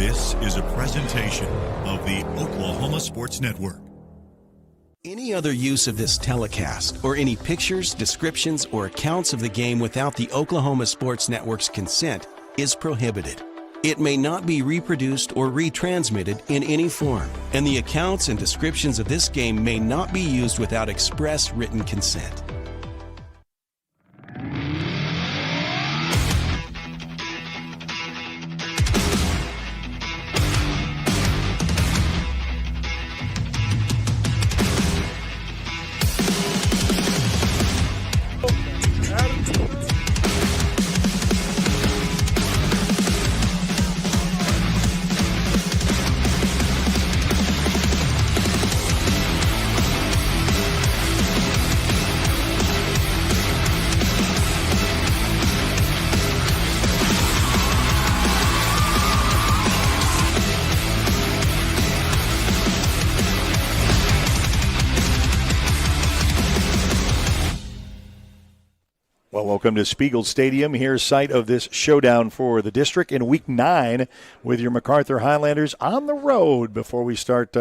This is a presentation of the Oklahoma Sports Network. Any other use of this telecast or any pictures, descriptions, or accounts of the game without the Oklahoma Sports Network's consent is prohibited. It may not be reproduced or retransmitted in any form, and the accounts and descriptions of this game may not be used without express written consent. Well, welcome to Spiegel Stadium. Here's site of this showdown for the district in Week 9 with your Macarthur Highlanders on the road before we start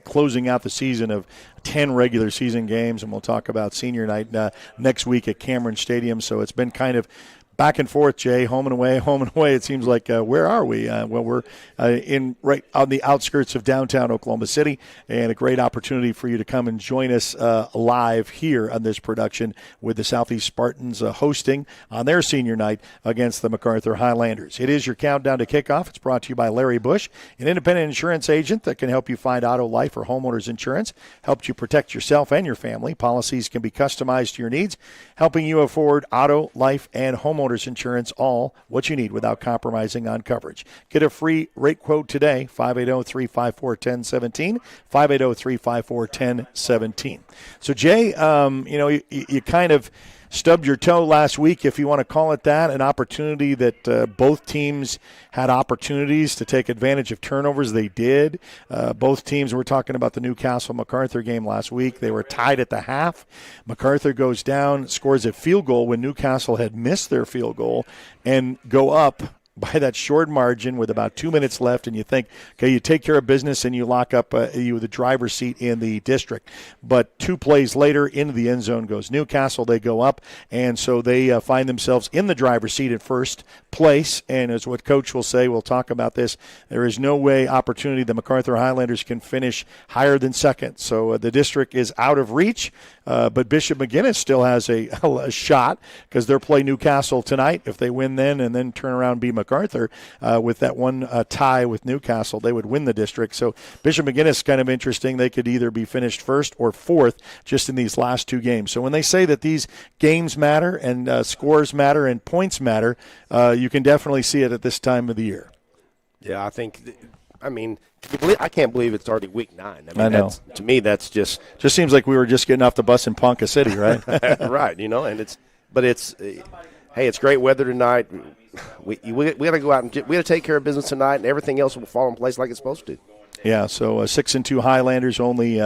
closing out the season of 10 regular season games, and we'll talk about senior night next week at Cameron Stadium. So it's been kind of back and forth, Jay, home and away, home and away. It seems like, where are we? Well, we're in right on the outskirts of downtown Oklahoma City, and a great opportunity for you to come and join us live here on this production with the Southeast Spartans hosting on their senior night against the Macarthur Highlanders. It is your countdown to kickoff. It's brought to you by Larry Bush, an independent insurance agent that can help you find auto, life, or homeowners insurance, helps you protect yourself and your family. Policies can be customized to your needs, helping you afford auto, life, and homeowners insurance, all what you need without compromising on coverage. Get a free rate quote today, 580-354-1017, 580-354-1017. So, Jay, you kind of stubbed your toe last week, if you want to call it that, an opportunity that both teams had opportunities to take advantage of turnovers. They did. Both teams, we're talking about the Newcastle-Macarthur game last week. They were tied at the half. Macarthur goes down, scores a field goal when Newcastle had missed their field goal, and go up by that short margin with about 2 minutes left, and you think, okay, you take care of business and you lock up the driver's seat in the district. But 2 plays later, into the end zone goes Newcastle. They go up, and so they find themselves in the driver's seat at first place. And as what Coach will say, we'll talk about this, there is no way opportunity the Macarthur Highlanders can finish higher than second. So the district is out of reach, but Bishop McGuinness still has a shot because they'll play Newcastle tonight. If they win then and then turn around and beat Macarthur with that one tie with Newcastle, they would win the district. So Bishop McGuinness is kind of interesting. They could either be finished first or fourth just in these last 2 games. So when they say that these games matter and scores matter and points matter, you can definitely see it at this time of the year. Yeah, I can't believe it's already Week 9. I know. To me, that's just seems like we were just getting off the bus in Ponca City, right? right. And it's great weather tonight. We got to go out and we got to take care of business tonight, and everything else will fall in place like it's supposed to. Yeah. So 6-2 Highlanders only.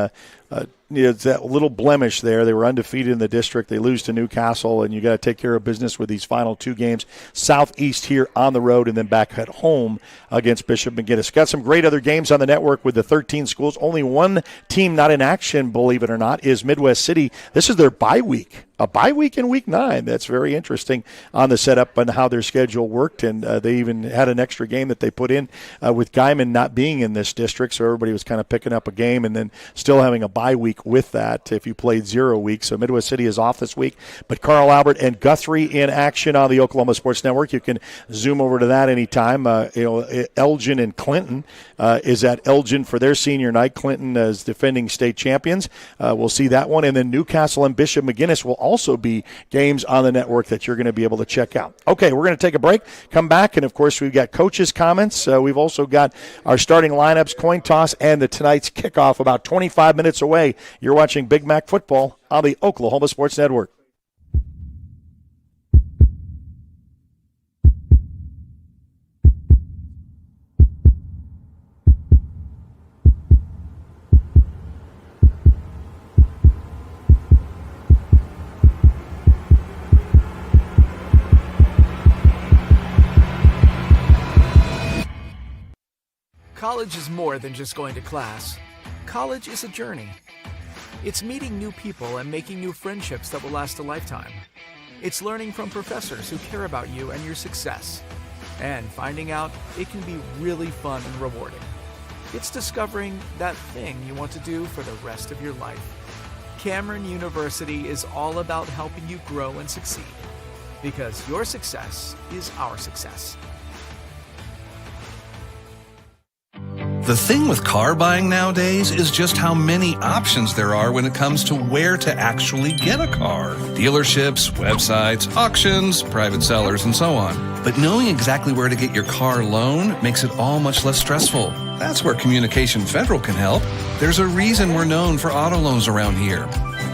It's that little blemish there. They were undefeated in the district. They lose to Newcastle, and you got to take care of business with these final 2 games. Southeast here on the road, and then back at home against Bishop McGuinness. Got some great other games on the network with the 13 schools. Only one team not in action, believe it or not, is Midwest City. This is their bye week. A bye week in Week 9. That's very interesting on the setup and how their schedule worked, and they even had an extra game that they put in with Guyman not being in this district, so everybody was kind of picking up a game and then still having a bye week with that if you played 0 weeks. So Midwest City is off this week, but Carl Albert and Guthrie in action on the Oklahoma Sports Network. You can zoom over to that anytime. Elgin and Clinton is at Elgin for their senior night. Clinton as defending state champions. We'll see that one, and then Newcastle and Bishop McGuinness will also be games on the network that you're going to be able to check out. Okay, we're going to take a break, come back, and of course we've got coaches' comments. We've also got our starting lineups, coin toss, and the tonight's kickoff about 25 minutes away. You're watching Big Mac Football on the Oklahoma Sports Network. College is more than just going to class. College is a journey. It's meeting new people and making new friendships that will last a lifetime. It's learning from professors who care about you and your success. And finding out it can be really fun and rewarding. It's discovering that thing you want to do for the rest of your life. Cameron University is all about helping you grow and succeed. Because your success is our success. The thing with car buying nowadays is just how many options there are when it comes to where to actually get a car. Dealerships, websites, auctions, private sellers, and so on. But knowing exactly where to get your car loan makes it all much less stressful. That's where Communication Federal can help. There's a reason we're known for auto loans around here.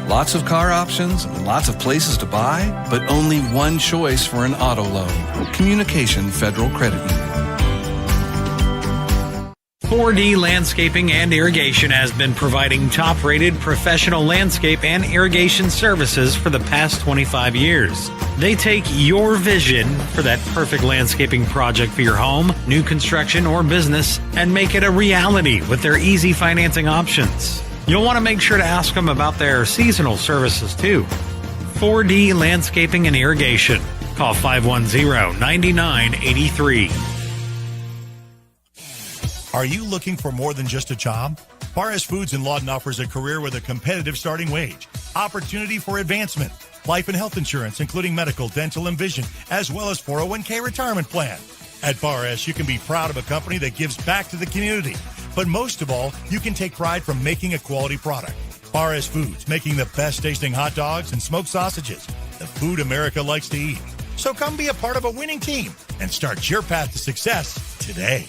Lots of car options and lots of places to buy, but only one choice for an auto loan. Communication Federal Credit Union. 4D Landscaping and Irrigation has been providing top-rated professional landscape and irrigation services for the past 25 years. They take your vision for that perfect landscaping project for your home, new construction, or business and make it a reality with their easy financing options. You'll want to make sure to ask them about their seasonal services too. 4D Landscaping and Irrigation. Call 510-9983. Are you looking for more than just a job? Bar S Foods in Lawton offers a career with a competitive starting wage, opportunity for advancement, life and health insurance, including medical, dental, and vision, as well as 401k retirement plan. At Bar S, you can be proud of a company that gives back to the community. But most of all, you can take pride from making a quality product. Bar S Foods, making the best tasting hot dogs and smoked sausages, the food America likes to eat. So come be a part of a winning team and start your path to success today.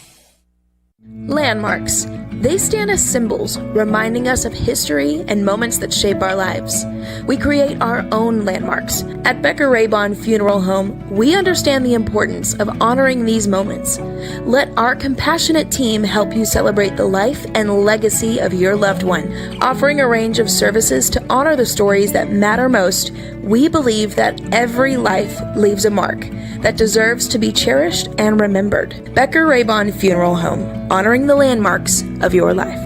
Landmarks. They stand as symbols, reminding us of history and moments that shape our lives. We create our own landmarks. At Becker Raybon Funeral Home, we understand the importance of honoring these moments. Let our compassionate team help you celebrate the life and legacy of your loved one. Offering a range of services to honor the stories that matter most, we believe that every life leaves a mark that deserves to be cherished and remembered. Becker Raybon Funeral Home, honoring the landmarks of your life.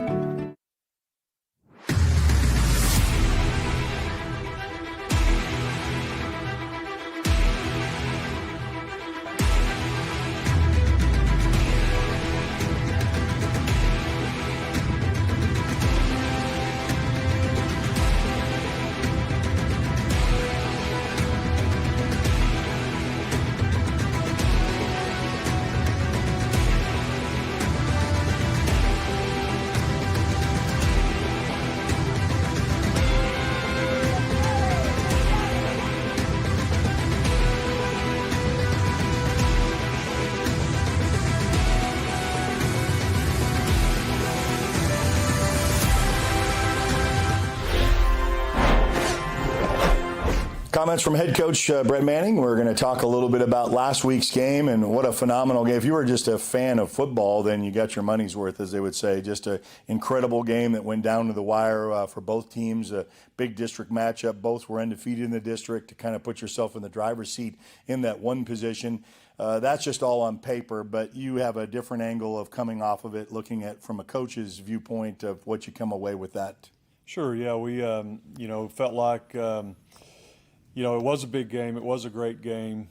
Comments from head coach Brett Manning. We're going to talk a little bit about last week's game and what a phenomenal game. If you were just a fan of football, then you got your money's worth, as they would say. Just an incredible game that went down to the wire for both teams. A big district matchup. Both were undefeated in the district to kind of put yourself in the driver's seat in that one position. That's just all on paper, but you have a different angle of coming off of it, looking at from a coach's viewpoint of what you come away with that. Sure, yeah. We, felt like it was a big game. It was a great game.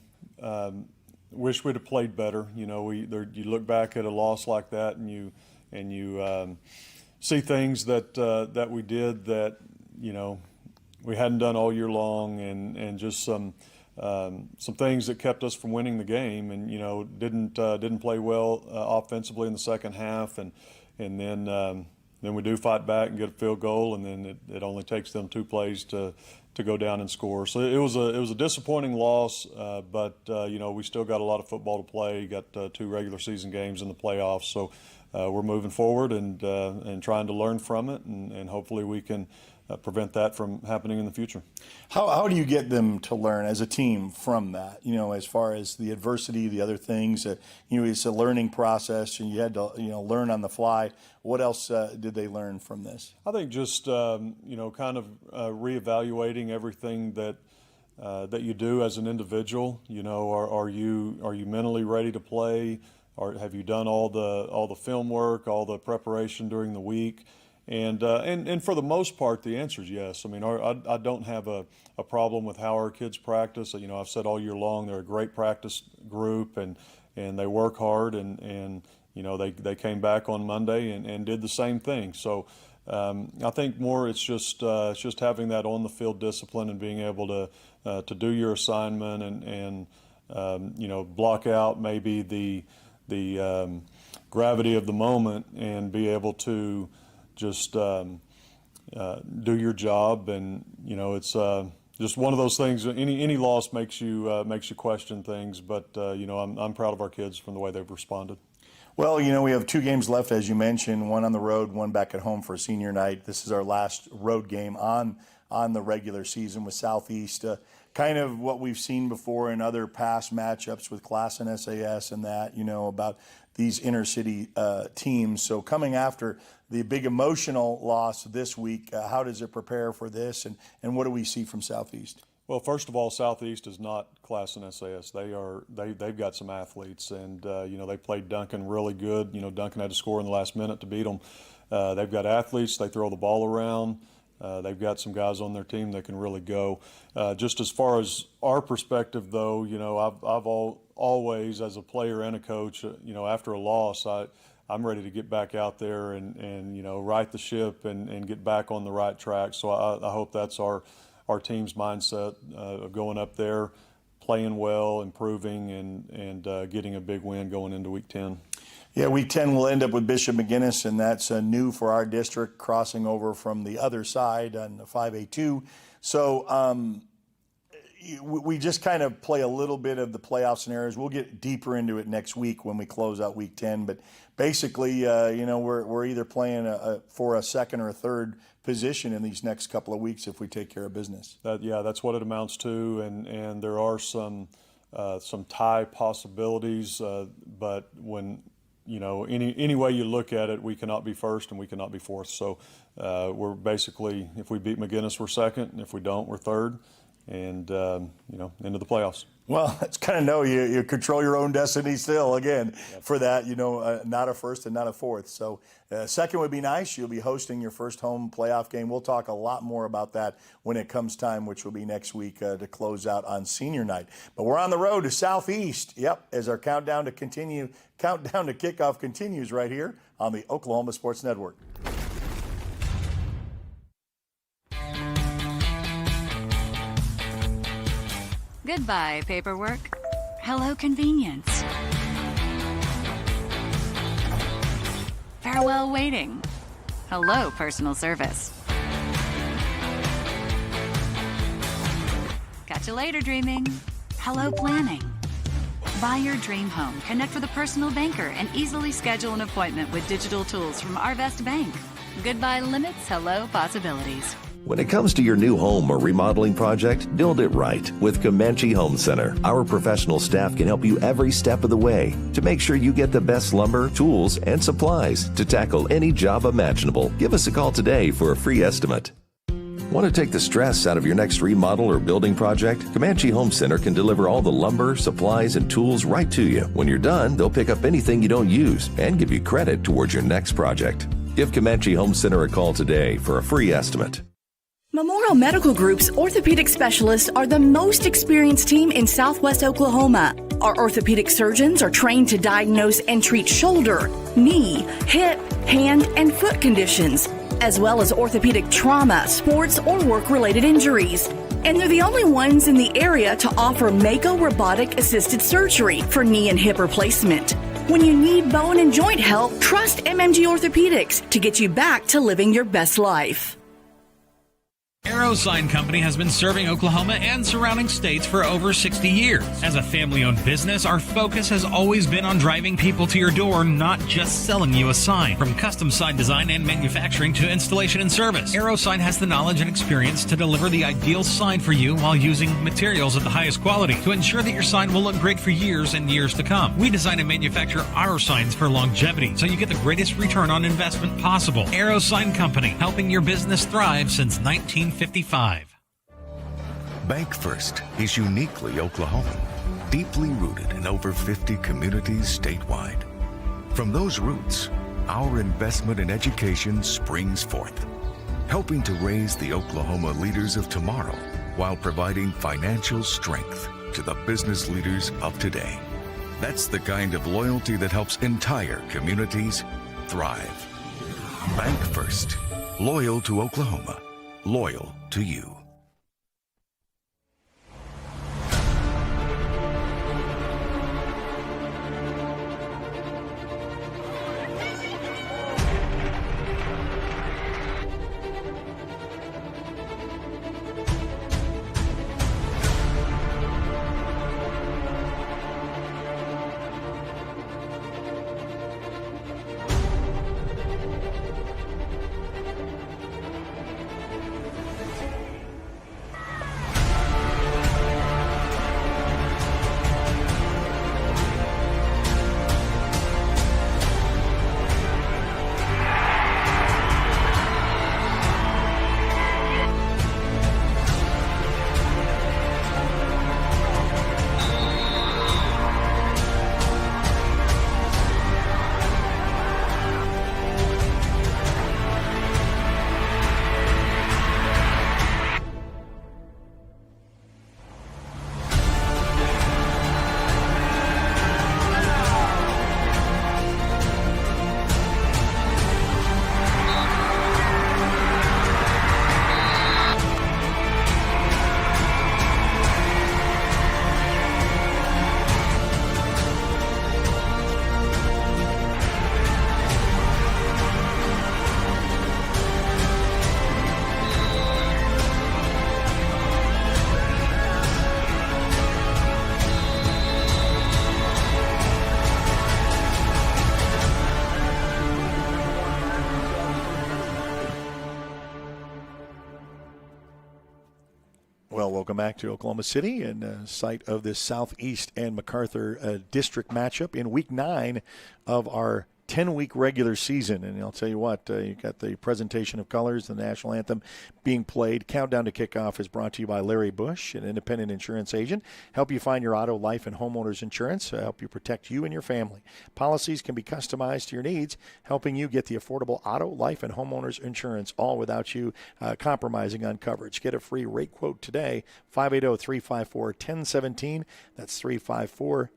Wish we'd have played better. You look back at a loss like that, and you see things that we did that we hadn't done all year long, and just some things that kept us from winning the game, and didn't play well offensively in the second half, and then we do fight back and get a field goal, and then it only takes them 2 plays to go down and score. So it was a disappointing loss, but we still got a lot of football to play. Got 2 regular season games in the playoffs, so we're moving forward and trying to learn from it, and hopefully we can prevent that from happening in the future. How do you get them to learn as a team from that? As far as the adversity, the other things, it's a learning process, and you had to learn on the fly. What else did they learn from this? I think just kind of reevaluating everything that you do as an individual. Are you mentally ready to play? have you done all the film work, all the preparation during the week? And for the most part, the answer is yes. I mean, I don't have a problem with how our kids practice. You know, I've said all year long they're a great practice group, and they work hard, and you know, they came back on Monday and did the same thing. So I think more it's just having that on the field discipline and being able to do your assignment and you know, block out maybe the gravity of the moment and be able to just do your job. And you know, it's just one of those things. Any loss makes you question things, but you know, I'm proud of our kids from the way they've responded. Well, you know, we have 2 games left, as you mentioned, one on the road, one back at home for senior night. This is our last road game on the regular season with Southeast. Kind of what we've seen before in other past matchups with Class and SAS and that, you know, about these inner city teams. So coming after the big emotional loss this week, how does it prepare for this, and what do we see from Southeast? Well, first of all, Southeast is not Class and SAS. They've got some athletes, and you know, they played Duncan really good. You know, Duncan had to score in the last minute to beat them. They've got athletes. They throw the ball around. They've got some guys on their team that can really go. Just as far as our perspective, though, you know, I've always, as a player and a coach, you know, after a loss, I'm ready to get back out there and you know, right the ship and get back on the right track. So I hope that's our team's mindset of going up there, playing well, improving, and getting a big win going into Week 10. Yeah, Week 10 will end up with Bishop McGuinness, and that's new for our district, crossing over from the other side on the 5A2. So we just kind of play a little bit of the playoff scenarios. We'll get deeper into it next week when we close out Week 10. But basically, you know, we're either playing for a second or a third position in these next couple of weeks if we take care of business. Yeah, that's what it amounts to, and there are some tie possibilities, but when, you know, any way you look at it, we cannot be first and we cannot be fourth. So we're basically, if we beat McGuinness, we're second, and if we don't, we're third, and you know, into the playoffs. Well, it's kind of you control your own destiny still, again, for that, you know, not a first and not a fourth. So second would be nice. You'll be hosting your first home playoff game. We'll talk a lot more about that when it comes time, which will be next week to close out on senior night. But we're on the road to Southeast, as our countdown to kickoff continues right here on the Oklahoma Sports Network. Goodbye, paperwork. Hello, convenience. Farewell, waiting. Hello, personal service. Catch you later, dreaming. Hello, planning. Buy your dream home, connect with a personal banker, and easily schedule an appointment with digital tools from Arvest Bank. Goodbye, limits. Hello, possibilities. When it comes to your new home or remodeling project, build it right with Comanche Home Center. Our professional staff can help you every step of the way to make sure you get the best lumber, tools, and supplies to tackle any job imaginable. Give us a call today for a free estimate. Want to take the stress out of your next remodel or building project? Comanche Home Center can deliver all the lumber, supplies, and tools right to you. When you're done, they'll pick up anything you don't use and give you credit towards your next project. Give Comanche Home Center a call today for a free estimate. Memorial Medical Group's orthopedic specialists are the most experienced team in Southwest Oklahoma. Our orthopedic surgeons are trained to diagnose and treat shoulder, knee, hip, hand, and foot conditions, as well as orthopedic trauma, sports, or work-related injuries. And they're the only ones in the area to offer Mako robotic-assisted surgery for knee and hip replacement. When you need bone and joint help, trust MMG Orthopedics to get you back to living your best life. Arrow Sign Company has been serving Oklahoma and surrounding states for over 60 years. As a family-owned business, our focus has always been on driving people to your door, not just selling you a sign. From custom sign design and manufacturing to installation and service, Arrow Sign has the knowledge and experience to deliver the ideal sign for you while using materials of the highest quality to ensure that your sign will look great for years and years to come. We design and manufacture our signs for longevity, so you get the greatest return on investment possible. Arrow Sign Company, helping your business thrive since 1955. Bank First is uniquely Oklahoman. deeply rooted in over 50 communities statewide. From those roots, our investment in education springs forth, helping to raise the Oklahoma leaders of tomorrow while providing financial strength to the business leaders of today. That's the kind of loyalty that helps entire communities thrive. Bank First. Loyal to Oklahoma. Loyal to you. Well, welcome back to Oklahoma City and site of this Southeast and Macarthur district matchup in Week 9 of our 10-week regular season. And I'll tell you what, you got the presentation of colors, the national anthem being played. Countdown to Kickoff is brought to you by Larry Bush, an independent insurance agent. Help you find your auto, life, and homeowners insurance. Help you protect you and your family. Policies can be customized to your needs, helping you get the affordable auto, life, and homeowners insurance, all without you compromising on coverage. Get a free rate quote today, 580-354-1017. That's 354-1017.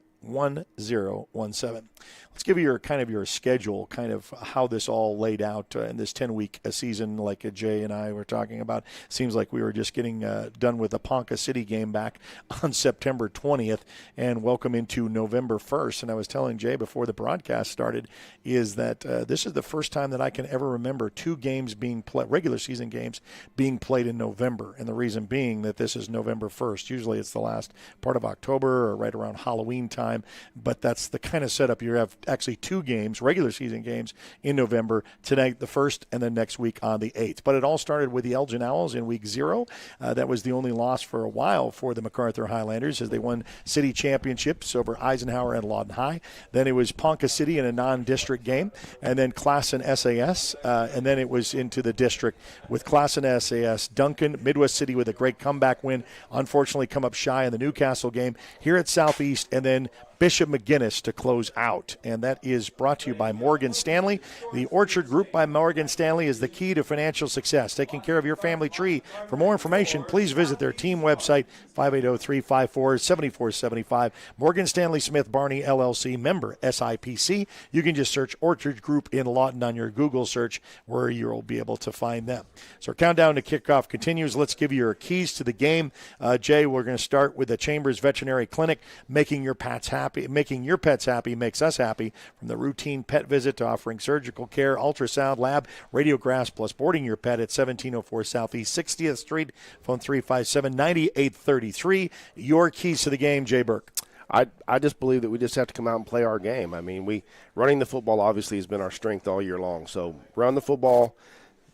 Let's give you your schedule, kind of how this all laid out in this 10-week season, like Jay and I were talking about. Seems like we were just getting done with the Ponca City game back on September 20th and welcome into November 1st. And I was telling Jay before the broadcast started is that this is the first time that I can ever remember two games being played, regular season games being played in November. And the reason being that this is November 1st. Usually it's the last part of October or right around Halloween time, but that's the kind of setup you have. Actually two games, regular season games in November, tonight the 1st and then next week on the 8th. But it all started with the Elgin Owls in week 0. That was the only loss for a while for the Macarthur Highlanders as they won city championships over Eisenhower and Lawton High. Then it was Ponca City in a non-district game, and then Classen SAS, and then it was into the district with Classen SAS. Duncan, Midwest City with a great comeback win, unfortunately come up shy in the Newcastle game here at Southeast, and then Bishop McGuinness to close out. And that is brought to you by Morgan Stanley. The Orchard Group by Morgan Stanley is the key to financial success. Taking care of your family tree. For more information, please visit their team website, 580-354-7475. Morgan Stanley Smith Barney, LLC, member SIPC. You can just search Orchard Group in Lawton on your Google search where you'll be able to find them. So our countdown to kickoff continues. Let's give you your keys to the game. Jay, we're going to start with the Chambers Veterinary Clinic, making your pets happy. Making your pets happy makes us happy. From the routine pet visit to offering surgical care, ultrasound, lab, radiographs, plus boarding your pet at 1704 Southeast 60th Street, phone 357-9833. Your keys to the game, Jay Burke. I just believe that we just have to come out and play our game. I mean, running the football obviously has been our strength all year long. So run the football.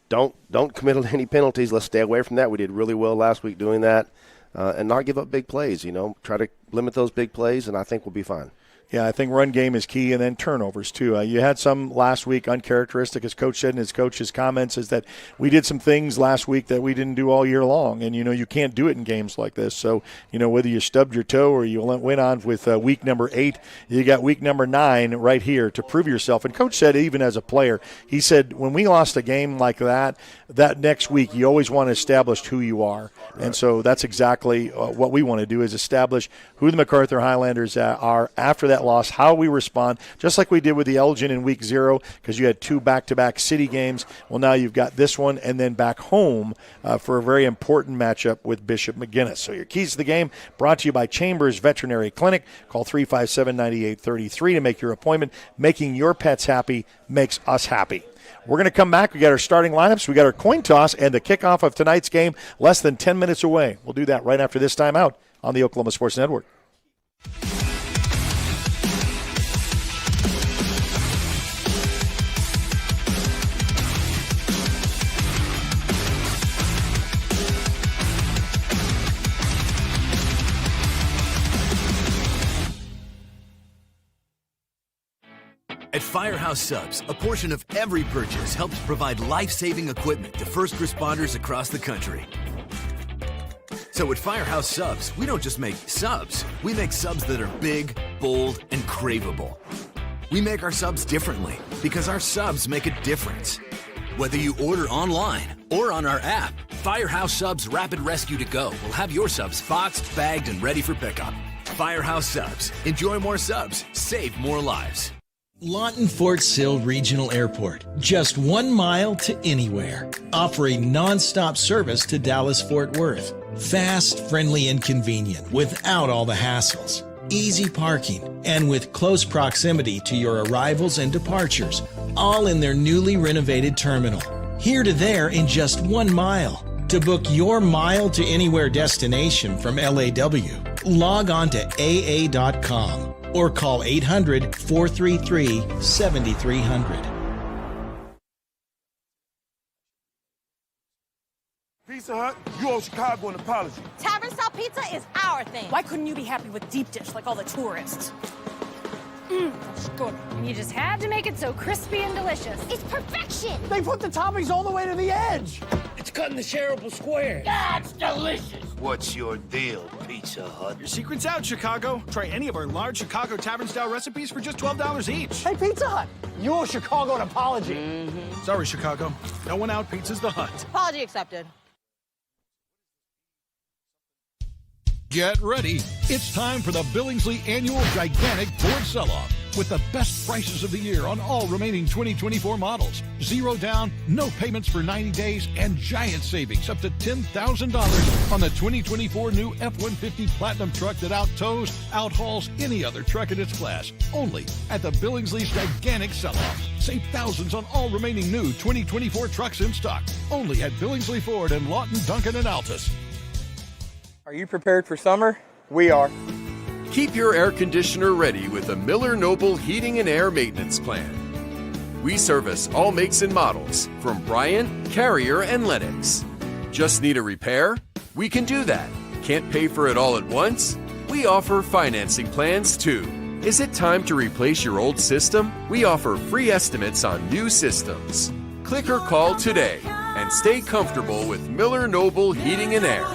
Don't commit any penalties. Let's stay away from that. We did really well last week doing that. And not give up big plays, try to limit those big plays, and I think we'll be fine. Yeah, I think run game is key, and then turnovers too. You had some last week uncharacteristic, as Coach said in his coach's comments, is that we did some things last week that we didn't do all year long, and you can't do it in games like this. So whether you stubbed your toe or you went on with week number 8, you got week number 9 right here to prove yourself. And Coach said, even as a player, he said when we lost a game like that next week you always want to establish who you are, right. And so that's exactly what we want to do, is establish who the Macarthur Highlanders are after that loss, how we respond, just like we did with the Elgin in week 0, because you had 2 back-to-back city games. Well, now you've got this one and then back home for a very important matchup with Bishop McGuinness. So your keys to the game brought to you by Chambers Veterinary Clinic. Call 357-9833 to make your appointment. Making your pets happy makes us happy. We're going to come back. We got our starting lineups. We got our coin toss and the kickoff of tonight's game less than 10 minutes away. We'll do that right after this timeout on the Oklahoma Sports Network. At Firehouse Subs, a portion of every purchase helps provide life-saving equipment to first responders across the country. So at Firehouse Subs, we don't just make subs. We make subs that are big, bold, and craveable. We make our subs differently because our subs make a difference. Whether you order online or on our app, Firehouse Subs Rapid Rescue to Go will have your subs boxed, bagged, and ready for pickup. Firehouse Subs. Enjoy more subs. Save more lives. Lawton Fort Sill Regional Airport, just 1 mile to anywhere, offering non-stop service to Dallas-Fort Worth. Fast, friendly, and convenient without all the hassles. Easy parking, and with close proximity to your arrivals and departures, all in their newly renovated terminal. Here to there in just 1 mile. To book your mile to anywhere destination from LAW, log on to AA.com. or call 800-433-7300. Pizza Hut, you owe Chicago an apology. Tavern style pizza is our thing. Why couldn't you be happy with deep dish like all the tourists? That's good. And you just had to make it so crispy and delicious. It's perfection. They put the toppings all the way to the edge. It's cut in the shareable square. That's delicious. What's your deal, Pizza Hut? Your secret's out, Chicago. Try any of our large Chicago tavern-style recipes for just $12 each. Hey, Pizza Hut, you owe Chicago an apology. Sorry, Chicago. No one out pizzas the Hut. Apology accepted. Get ready. It's time for the Billingsley Annual Gigantic Ford Sell-Off with the best prices of the year on all remaining 2024 models. 0 down, no payments for 90 days, and giant savings up to $10,000 on the 2024 new F-150 Platinum truck that out-tows, out-hauls any other truck in its class. Only at the Billingsley's Gigantic Sell-Off. Save thousands on all remaining new 2024 trucks in stock. Only at Billingsley Ford and Lawton, Duncan, and Altus. Are you prepared for summer? We are. Keep your air conditioner ready with a Miller Noble Heating and Air Maintenance Plan. We service all makes and models from Bryant, Carrier, and Lennox. Just need a repair? We can do that. Can't pay for it all at once? We offer financing plans too. Is it time to replace your old system? We offer free estimates on new systems. Click or call today and stay comfortable with Miller Noble Heating and Air.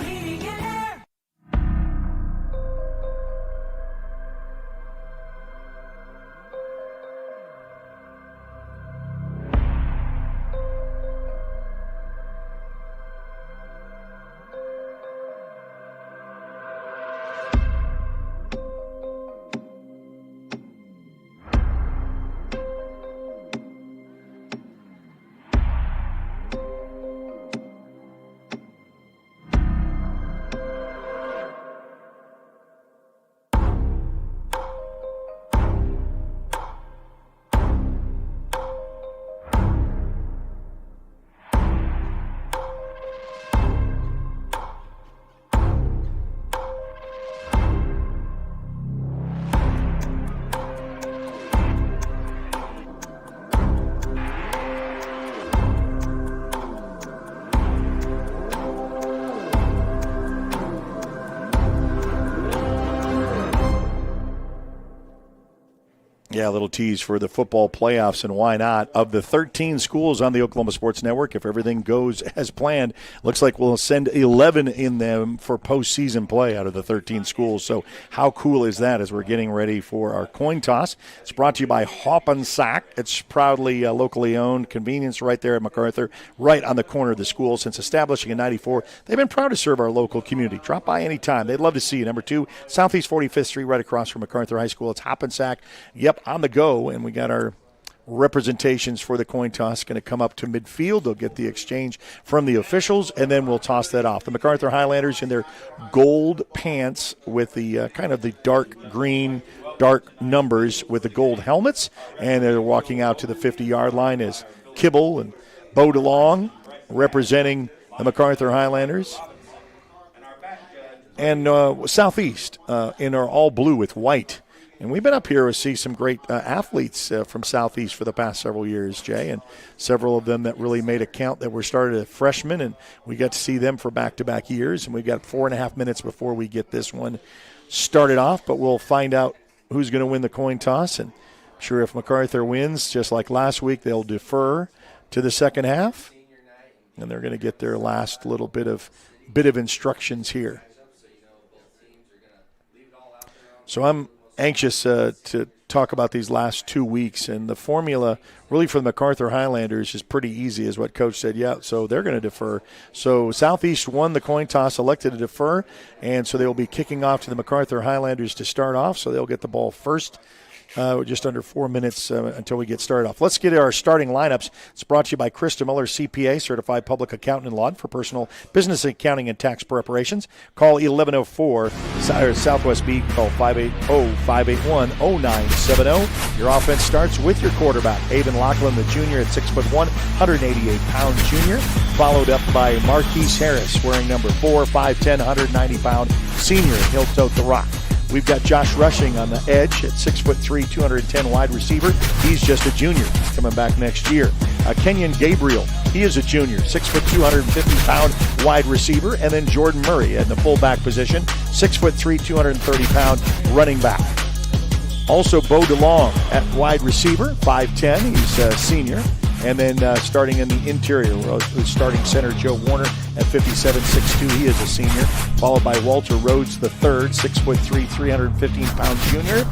Yeah, a little tease for the football playoffs, and why not? Of the 13 schools on the Oklahoma Sports Network, if everything goes as planned, looks like we'll send 11 in them for postseason play out of the 13 schools. So how cool is that as we're getting ready for our coin toss? It's brought to you by Hoppensack. It's proudly locally owned, convenience right there at Macarthur, right on the corner of the school. Since establishing in 94, they've been proud to serve our local community. Drop by anytime. They'd love to see you. Number 2, Southeast 45th Street, right across from Macarthur High School. It's Hoppensack. Yep, on the go, and we got our representations for the coin toss going to come up to midfield. They'll get the exchange from the officials, and then we'll toss that off. The Macarthur Highlanders in their gold pants with the kind of the dark green, dark numbers with the gold helmets, and they're walking out to the 50-yard line as Kibble and Bo DeLong representing the Macarthur Highlanders. And Southeast in our all blue with white. And we've been up here to see some great athletes from Southeast for the past several years, Jay, and several of them that really made a count that were started as freshmen, and we got to see them for back-to-back years. And we've got 4.5 minutes before we get this one started off, but we'll find out who's going to win the coin toss. And I'm sure if Macarthur wins, just like last week, they'll defer to the second half, and they're going to get their last little bit of instructions here. So I'm anxious to talk about these last 2 weeks, and the formula really for the Macarthur Highlanders is pretty easy, is what Coach said. Yeah, so they're going to defer. So Southeast won the coin toss, elected to defer, and so they will be kicking off to the Macarthur Highlanders to start off, so they'll get the ball first. Just under 4 minutes until we get started off. Let's get our starting lineups. It's brought to you by Krista Miller, CPA, Certified Public Accountant and Law for personal business accounting and tax preparations. Call 1104 Southwest B. Call 580-581-0970. Your offense starts with your quarterback, Avon Lachlan, the junior at 6'1", 188-pound junior, followed up by Marquise Harris, wearing number 4, 5'10", 190-pound senior, and he'll tote the rock. We've got Josh Rushing on the edge at 6'3", 210 wide receiver. He's just a junior. He's coming back next year. Kenyon Gabriel, he is a junior, 6'2", 250-pound wide receiver. And then Jordan Murray at the fullback position, 6'3", 230-pound running back. Also Bo DeLong at wide receiver, 5'10". He's a senior. And then starting in the interior, starting center Joe Warner at 57'6'2". He is a senior. Followed by Walter Rhodes III, 6'3", 315-pound junior.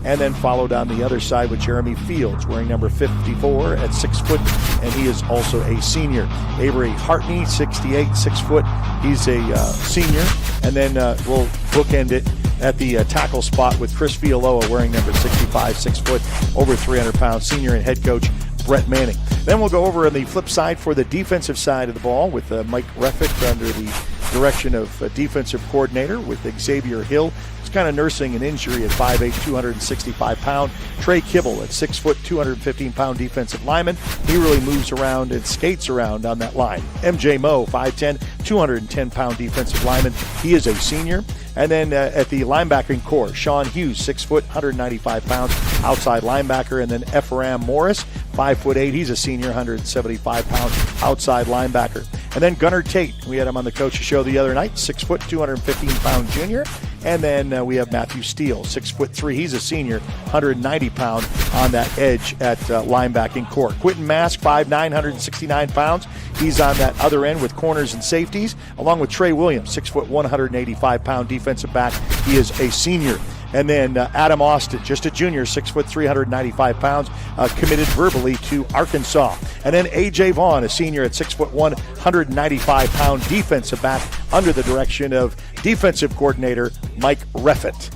And then followed on the other side with Jeremy Fields, wearing number 54 at 6 foot, and he is also a senior. Avery Hartney, 68, 6 foot. He's a senior. And then we'll bookend it at the tackle spot with Chris Fialoa, wearing number 65, 6 foot, over 300 pounds, senior, and head coach Brett Manning. Then we'll go over on the flip side for the defensive side of the ball with Mike Reffitt under the direction of defensive coordinator with Xavier Hill. He's kind of nursing an injury at 5'8", 265-pound. Trey Kibble at 6 foot, 215-pound defensive lineman. He really moves around and skates around on that line. MJ Moe, 5'10", 210-pound defensive lineman. He is a senior. And then at the linebacking core, Sean Hughes, 6 foot, 195 pounds, outside linebacker. And then Ephraim Morris, 5'8". He's a senior, 175 pound outside linebacker. And then Gunnar Tate, we had him on the coach's show the other night, 6 foot, 215 pound junior. And then we have Matthew Steele, 6'3". He's a senior, 190 pound on that edge at linebacking core. Quentin Mask, 5'9", 169 pounds. He's on that other end with corners and safeties, along with Trey Williams, 6 foot, 185 pound defensive back. He is a senior. And then Adam Austin, just a junior, 6 foot, 395 pounds, committed verbally to Arkansas. And then A.J. Vaughn, a senior at 6 foot, 195 pound defensive back under the direction of defensive coordinator Mike Reffitt.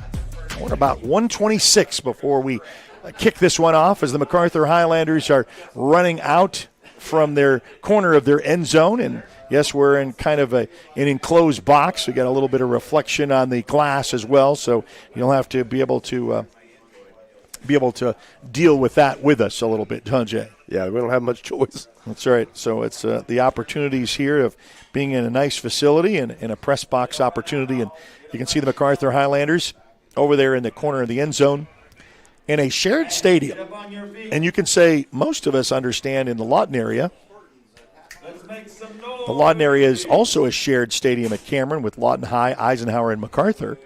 We're about 1:26 before we kick this one off as the Macarthur Highlanders are running out from their corner of their end zone. And yes, we're in kind of an enclosed box. We got a little bit of reflection on the glass as well, so you'll have to be able to deal with that with us a little bit, huh, Jay? Yeah, we don't have much choice. That's right. So it's the opportunities here of being in a nice facility and in a press box opportunity, and you can see the Macarthur Highlanders over there in the corner of the end zone in a shared stadium. And you can say most of us understand in the Lawton area. The Lawton area is also a shared stadium at Cameron with Lawton High, Eisenhower, and MacArthur.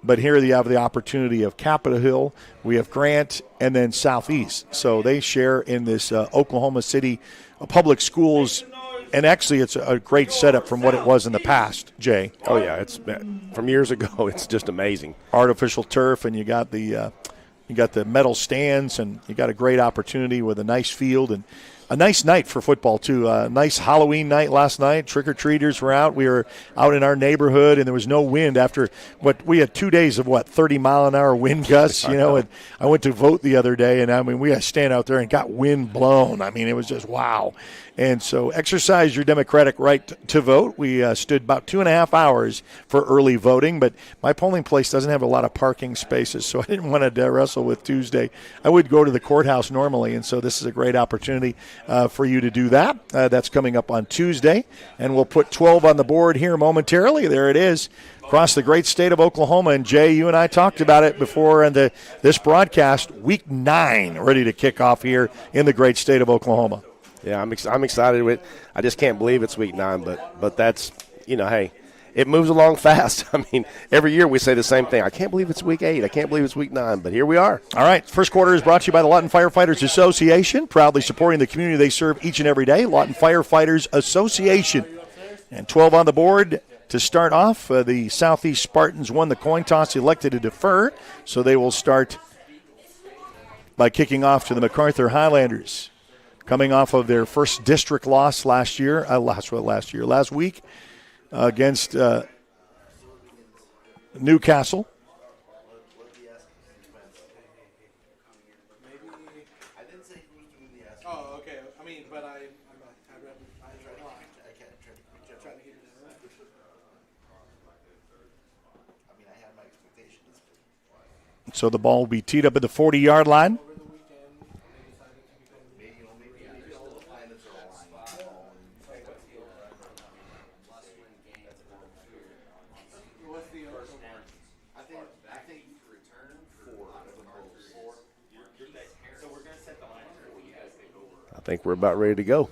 But here you have the opportunity of Capitol Hill, we have Grant, and then Southeast. So they share in this Oklahoma City public schools, and actually it's a great setup from what it was in the past, Jay. Oh, yeah, it's from years ago. It's just amazing. Artificial turf, and you got the metal stands, and you got a great opportunity with a nice field and a nice night for football, too. A nice Halloween night last night. Trick-or-treaters were out. We were out in our neighborhood, and there was no wind after we had 2 days of 30-mile-an-hour wind gusts, and I went to vote the other day, and, we had to stand out there and got wind blown. It was just wow. And so exercise your democratic right to vote. We stood about 2.5 hours for early voting, but my polling place doesn't have a lot of parking spaces, so I didn't want to wrestle with Tuesday. I would go to the courthouse normally, and so this is a great opportunity for you to do that. That's coming up on Tuesday, and we'll put 12 on the board here momentarily. There it is. Across the great state of Oklahoma. And, Jay, you and I talked about it before in this broadcast, Week 9 ready to kick off here in the great state of Oklahoma. Yeah, I'm excited with it. I just can't believe it's Week 9, but that's, hey, it moves along fast. Every year we say the same thing. I can't believe it's Week 8. I can't believe it's Week 9, but here we are. All right, first quarter is brought to you by the Lawton Firefighters Association, proudly supporting the community they serve each and every day. Lawton Firefighters Association. And 12 on the board to start off. The Southeast Spartans won the coin toss, elected to defer, so they will start by kicking off to the Macarthur Highlanders. Coming off of their first district loss last week against Newcastle. Oh, okay. But I had my expectations. So the ball will be teed up at the 40-yard line. I think we're about ready to go.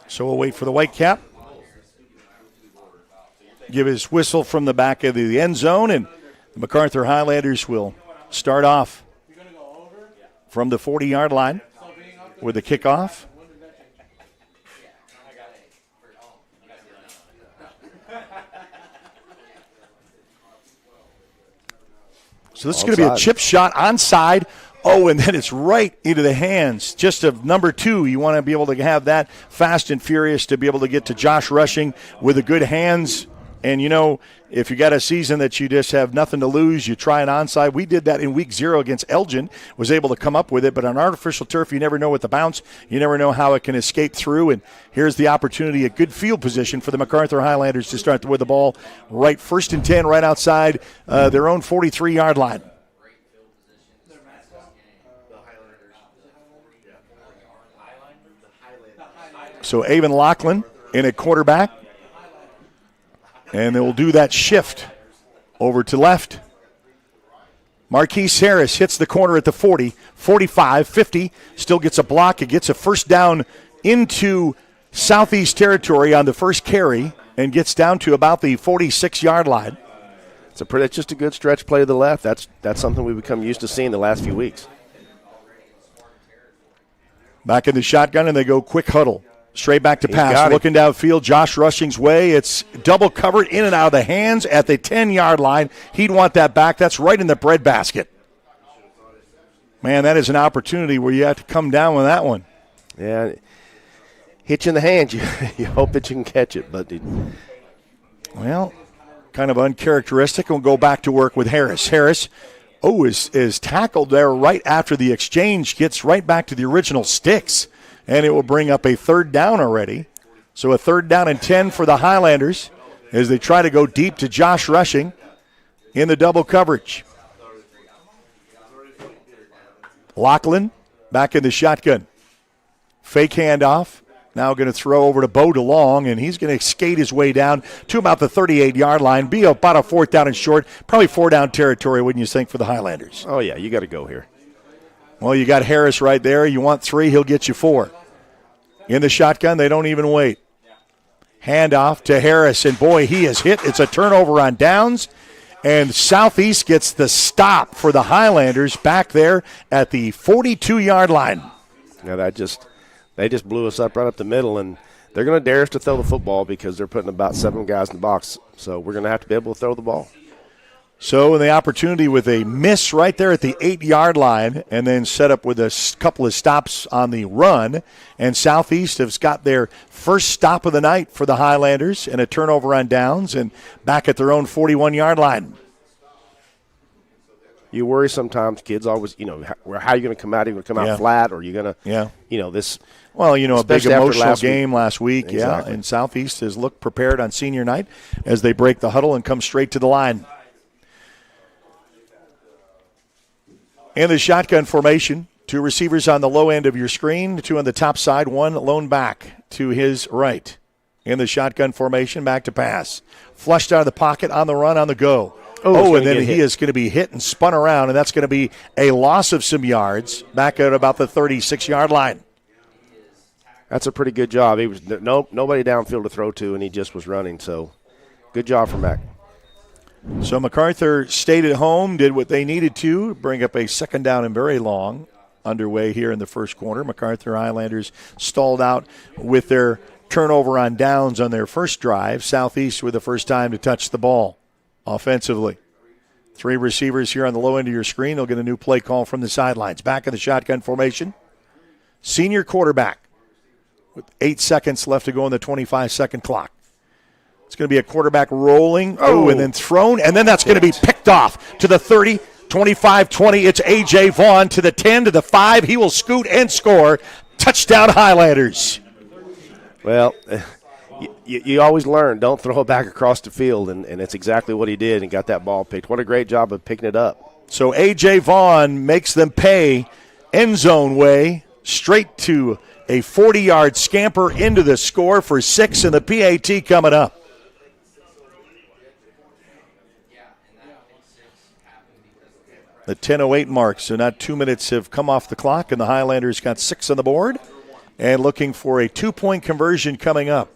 So we'll wait for the Whitecap. Give his whistle from the back of the end zone, and the Macarthur Highlanders will start off from the 40-yard line with a kickoff. So this is going to be a chip shot onside. Oh, and then it's right into the hands just of number 2. You want to be able to have that fast and furious to be able to get to Josh Rushing with the good hands. And, if you got a season that you just have nothing to lose, you try an onside. We did that in week 0 against Elgin, was able to come up with it. But on artificial turf, you never know with the bounce. You never know how it can escape through. And here's the opportunity, a good field position for the Macarthur Highlanders to start with the ball right first and 10 right outside their own 43-yard line. So Avon Lachlan in at quarterback. And they will do that shift over to left. Marquise Harris hits the corner at the 40, 45, 50, still gets a block. It gets a first down into Southeast territory on the first carry and gets down to about the 46-yard line. It's just a good stretch play to the left. That's something we've become used to seeing the last few weeks. Back in the shotgun, and they go quick huddle. Straight back to pass, looking downfield, Josh Rushing's way. It's double covered in and out of the hands at the 10-yard line. He'd want that back. That's right in the breadbasket. Man, that is an opportunity where you have to come down with that one. Yeah, hit you in the hands. You hope that you can catch it. Well, kind of uncharacteristic. We'll go back to work with Harris. Harris, is tackled there right after the exchange, gets right back to the original sticks. And it will bring up a third down already. So a 3rd down and 10 for the Highlanders as they try to go deep to Josh Rushing in the double coverage. Lachlan back in the shotgun. Fake handoff. Now going to throw over to Bo DeLong, and he's going to skate his way down to about the 38-yard line. Be about a 4th down and short. Probably 4-down territory, wouldn't you think, for the Highlanders? Oh, yeah, you got to go here. Well, you got Harris right there. You want 3, he'll get you 4. In the shotgun, they don't even wait. Handoff to Harris, and boy, he is hit. It's a turnover on downs, And Southeast gets the stop for the Highlanders back there at the 42-yard line. Now they just blew us up right up the middle, and they're going to dare us to throw the football because they're putting about 7 guys in the box. So we're going to have to be able to throw the ball. So the opportunity with a miss right there at the 8-yard line, and then set up with a couple of stops on the run. And Southeast has got their first stop of the night for the Highlanders and a turnover on downs and back at their own 41-yard line. You worry sometimes, kids always, how are you going to come out? Are you going to come out flat, or are you going to, this. Well, a big emotional game last week, exactly. And Southeast has looked prepared on senior night as they break the huddle and come straight to the line. In the shotgun formation, 2 receivers on the low end of your screen, 2 on the top side, 1 lone back to his right. In the shotgun formation, back to pass. Flushed out of the pocket, on the run, on the go. And then he is going to be hit and spun around, and that's going to be a loss of some yards back at about the 36-yard line. That's a pretty good job. He was nobody downfield to throw to, and he just was running. So good job from Mac. So Macarthur stayed at home, did what they needed to, bring up a second down and very long underway here in the first quarter. Macarthur Highlanders stalled out with their turnover on downs on their first drive. Southeast with the first time to touch the ball offensively. 3 receivers here on the low end of your screen. They'll get a new play call from the sidelines. Back in the shotgun formation. Senior quarterback with 8 seconds left to go on the 25-second clock. It's going to be a quarterback rolling, and then thrown, and then that's going to be picked off to the 30, 25, 20. It's A.J. Vaughn to the 10, to the 5. He will scoot and score. Touchdown Highlanders. Well, you always learn, don't throw it back across the field, and it's exactly what he did and got that ball picked. What a great job of picking it up. So A.J. Vaughn makes them pay end zone way, straight to a 40-yard scamper into the score for 6, and the PAT coming up. The 10:08 mark, so not 2 minutes have come off the clock, and the Highlanders got 6 on the board and looking for a 2-point conversion coming up.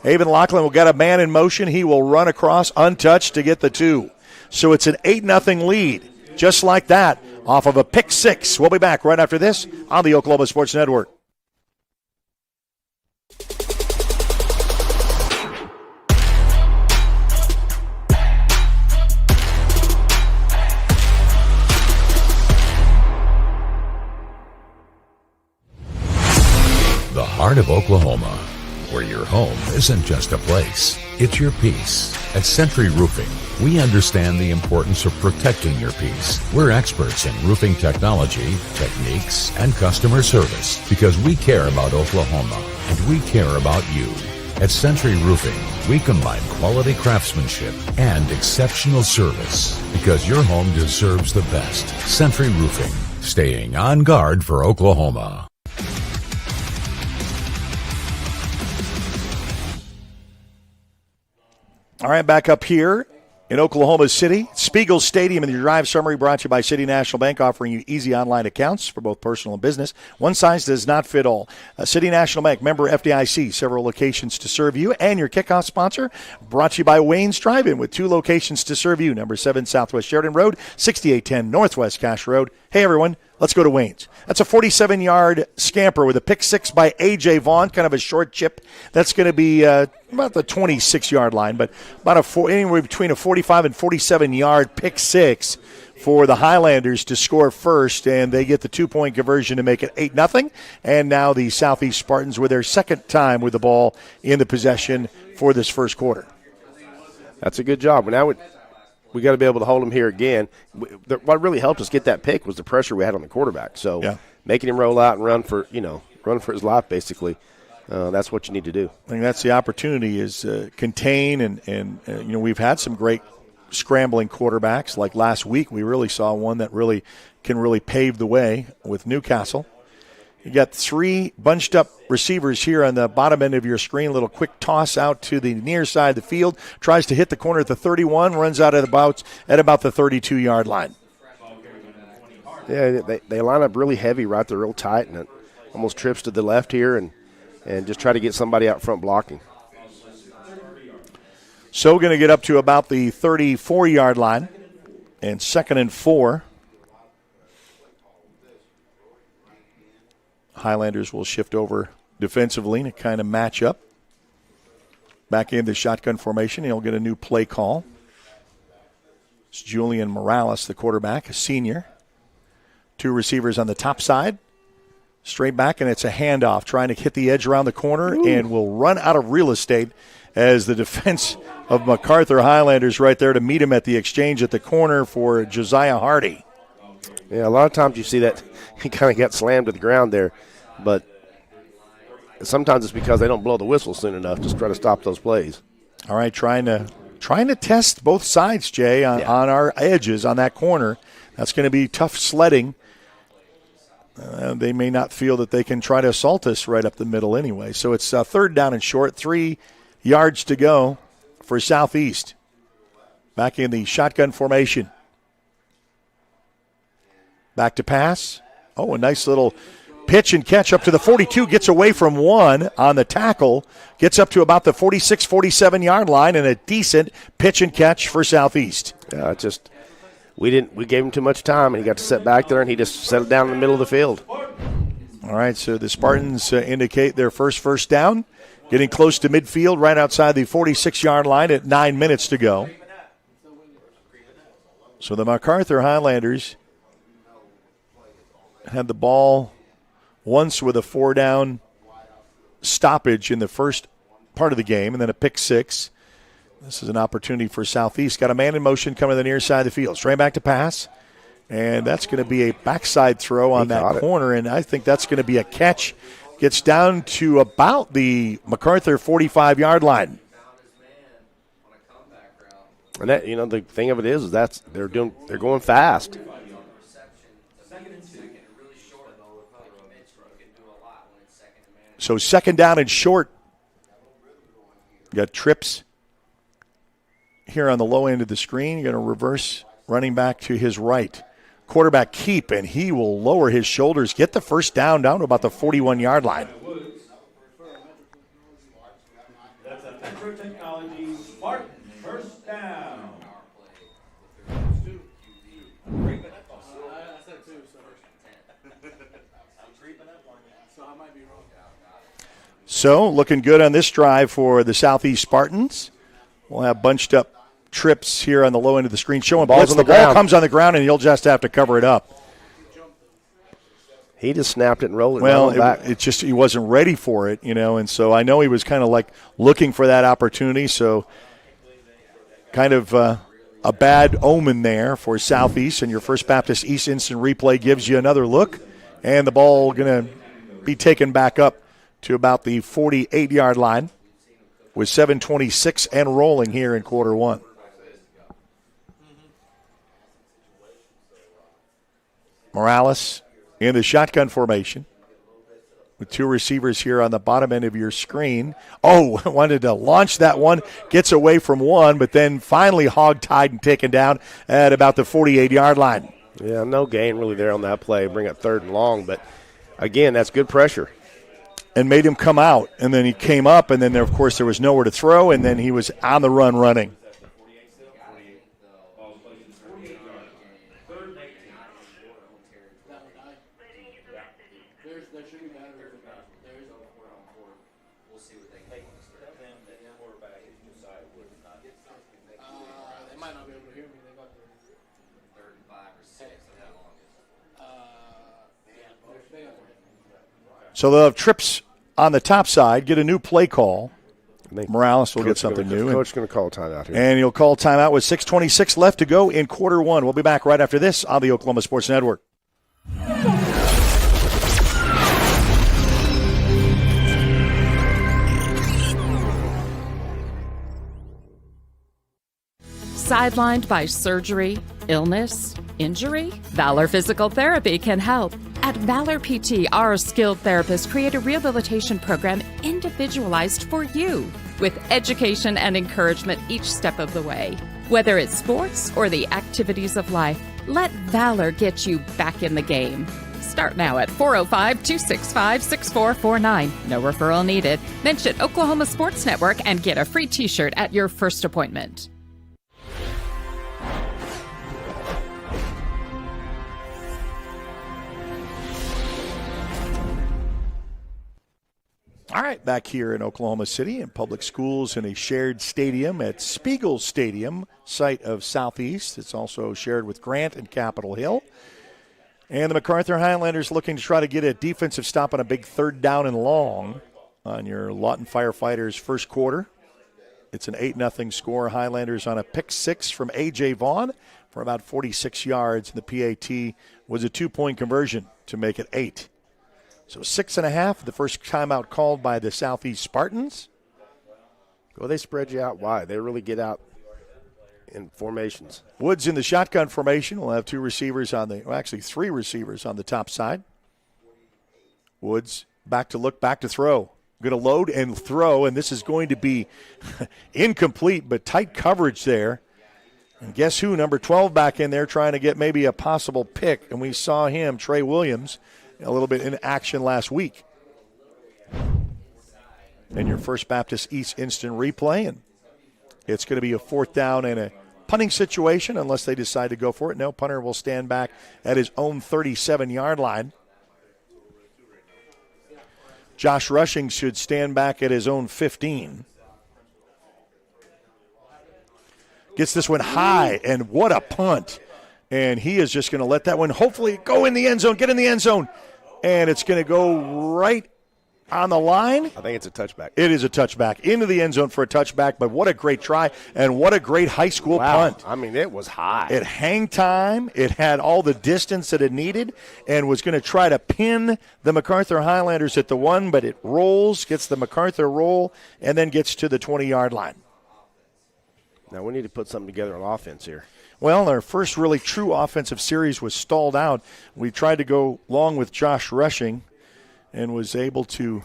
Haven Lachlan will get a man in motion. He will run across untouched to get the 2. So it's an 8-0 lead, just like that, off of a pick 6. We'll be back right after this on the Oklahoma Sports Network. The heart of Oklahoma, where your home isn't just a place, it's your peace. At Century Roofing, we understand the importance of protecting your peace. We're experts in roofing technology, techniques, and customer service because we care about Oklahoma and we care about you. At Century Roofing, we combine quality craftsmanship and exceptional service because your home deserves the best. Century Roofing, staying on guard for Oklahoma. All right, back up here in Oklahoma City. Spiegel Stadium in the Drive Summary brought to you by City National Bank, offering you easy online accounts for both personal and business. One size does not fit all. City National Bank, member FDIC, several locations to serve you. And your kickoff sponsor, brought to you by Wayne's Drive-In with 2 locations to serve you. Number 7 Southwest Sheridan Road, 6810 Northwest Cache Road. Hey, everyone. Let's go to Wayne's. That's a 47-yard scamper with a pick 6 by A.J. Vaughn, kind of a short chip. That's going to be about the 26-yard line, but about anywhere between a 45 and 47-yard pick 6 for the Highlanders to score first, and they get the 2-point conversion to make it 8-0. And now the Southeast Spartans with their second time with the ball in the possession for this first quarter. That's a good job. Now we got to be able to hold him here again. What really helped us get that pick was the pressure we had on the quarterback. So making him roll out and run for his life, basically. That's what you need to do. I think that's the opportunity is contain and we've had some great scrambling quarterbacks. Like last week, we really saw one that really can pave the way with Newcastle. You got 3 bunched up receivers here on the bottom end of your screen. A little quick toss out to the near side of the field. Tries to hit the corner at the 31, runs out at about the 32-yard line. Yeah, they line up really heavy right there, real tight, and it almost trips to the left here and just try to get somebody out front blocking. So going to get up to about the 34-yard line. And 2nd and 4. Highlanders will shift over defensively to kind of match up. Back in the shotgun formation, he'll get a new play call. It's Julian Morales, the quarterback, a senior. 2 receivers on the top side. Straight back, and it's a handoff, trying to hit the edge around the corner, and will run out of real estate as the defense of Macarthur Highlanders right there to meet him at the exchange at the corner for Josiah Hardy. Yeah, a lot of times you see that he kind of got slammed to the ground there, but sometimes it's because they don't blow the whistle soon enough to try to stop those plays. All right, trying to test both sides, Jay, on our edges on that corner. That's going to be tough sledding. They may not feel that they can try to assault us right up the middle anyway. So it's 3rd down and short, 3 yards to go for Southeast. Back in the shotgun formation. Back to pass. Oh, a nice little pitch and catch up to the 42. Gets away from 1 on the tackle. Gets up to about the 46, 47-yard line, and a decent pitch and catch for Southeast. Yeah, it's just we gave him too much time, and he got to sit back there, and he just settled down in the middle of the field. All right, so the Spartans indicate their first down. Getting close to midfield, right outside the 46-yard line at 9 minutes to go. So the Macarthur Highlanders had the ball once with a 4-down stoppage in the first part of the game, and then a pick 6. This is an opportunity for Southeast. Got a man in motion coming to the near side of the field. Straight back to pass. And that's going to be a backside throw on that corner, and I think that's going to be a catch. Gets down to about the Macarthur 45-yard line. And that, the thing of it is they're going fast. So 2nd down and short. Got trips here on the low end of the screen. You're going to reverse running back to his right. Quarterback keep, and he will lower his shoulders, get the first down to about the 41-yard line. That's a Metro Technology Spartan first down. So looking good on this drive for the Southeast Spartans. We'll have bunched up trips here on the low end of the screen showing blitz. The ball comes on the ground, and you'll just have to cover it up. He just snapped it and rolled it. Well, it just he wasn't ready for it, and so I know he was kind of like looking for that opportunity. So kind of a bad omen there for Southeast, and your First Baptist East instant replay gives you another look, and the ball going to be taken back up to about the 48-yard line with 7:26 and rolling here in quarter 1. Morales in the shotgun formation with 2 receivers here on the bottom end of your screen. Oh, wanted to launch that one, gets away from 1, but then finally hog-tied and taken down at about the 48-yard line. Yeah, no gain really there on that play. Bring it 3rd and long, but again, that's good pressure. And made him come out, and then he came up, and then of course there was nowhere to throw, and then he was on the run running. So they'll have trips on the top side, get a new play call. Morales will get something new. Coach is going to call a timeout here. And he'll call timeout with 6:26 left to go in quarter 1. We'll be back right after this on the Oklahoma Sports Network. Sidelined by surgery, illness, injury? Valor Physical Therapy can help. At Valor PT, our skilled therapists create a rehabilitation program individualized for you, with education and encouragement each step of the way. Whether it's sports or the activities of life, let Valor get you back in the game. Start now at 405-265-6449. No referral needed. Mention Oklahoma Sports Network and get a free t-shirt at your first appointment. All right, back here in Oklahoma City in public schools in a shared stadium at Spiegel Stadium, site of Southeast. It's also shared with Grant and Capitol Hill. And the Macarthur Highlanders looking to try to get a defensive stop on a big 3rd down and long on your Lawton Firefighters first quarter. It's an 8-0 score. Highlanders on a pick 6 from A.J. Vaughn for about 46 yards. And the PAT was a 2-point conversion to make it 8. So 6.5, the first timeout called by the Southeast Spartans. Well, they spread you out wide. They really get out in formations. Woods in the shotgun formation. We'll have 2 receivers on the, well, actually 3 receivers on the top side. Woods back to look, back to throw. Going to load and throw, and this is going to be incomplete, but tight coverage there. And guess who? Number 12 back in there trying to get maybe a possible pick. And we saw him, Trey Williams, a little bit in action last week. And your First Baptist East instant replay, and it's going to be a 4th down and a punting situation unless they decide to go for it. No, punter will stand back at his own 37-yard line. Josh Rushing should stand back at his own 15. Gets this one high, and what a punt. And he is just going to let that one hopefully go in the end zone, get in the end zone. And it's going to go right on the line. I think it's a touchback. It is a touchback. Into the end zone for a touchback, but what a great try and what a great high school punt. I mean, it was high. It hang time. It had all the distance that it needed and was going to try to pin the Macarthur Highlanders at the 1, but it rolls, gets the Macarthur roll, and then gets to the 20-yard line. Now we need to put something together on offense here. Well, our first really true offensive series was stalled out. We tried to go long with Josh Rushing and was able to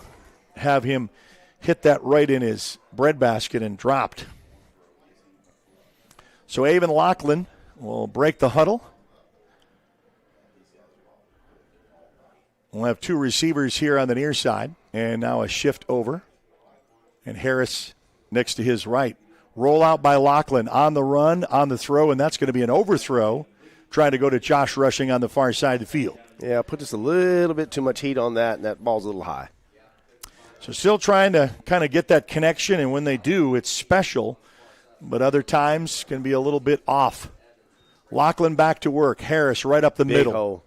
have him hit that right in his breadbasket and dropped. So Avon Lachlan will break the huddle. We'll have 2 receivers here on the near side, and now a shift over. And Harris next to his right. Roll out by Lachlan on the run, on the throw, and that's going to be an overthrow, trying to go to Josh Rushing on the far side of the field. Yeah, put just a little bit too much heat on that, and that ball's a little high. So still trying to kind of get that connection, and when they do, it's special, but other times can be a little bit off. Lachlan back to work. Harris right up the Big middle. Hole.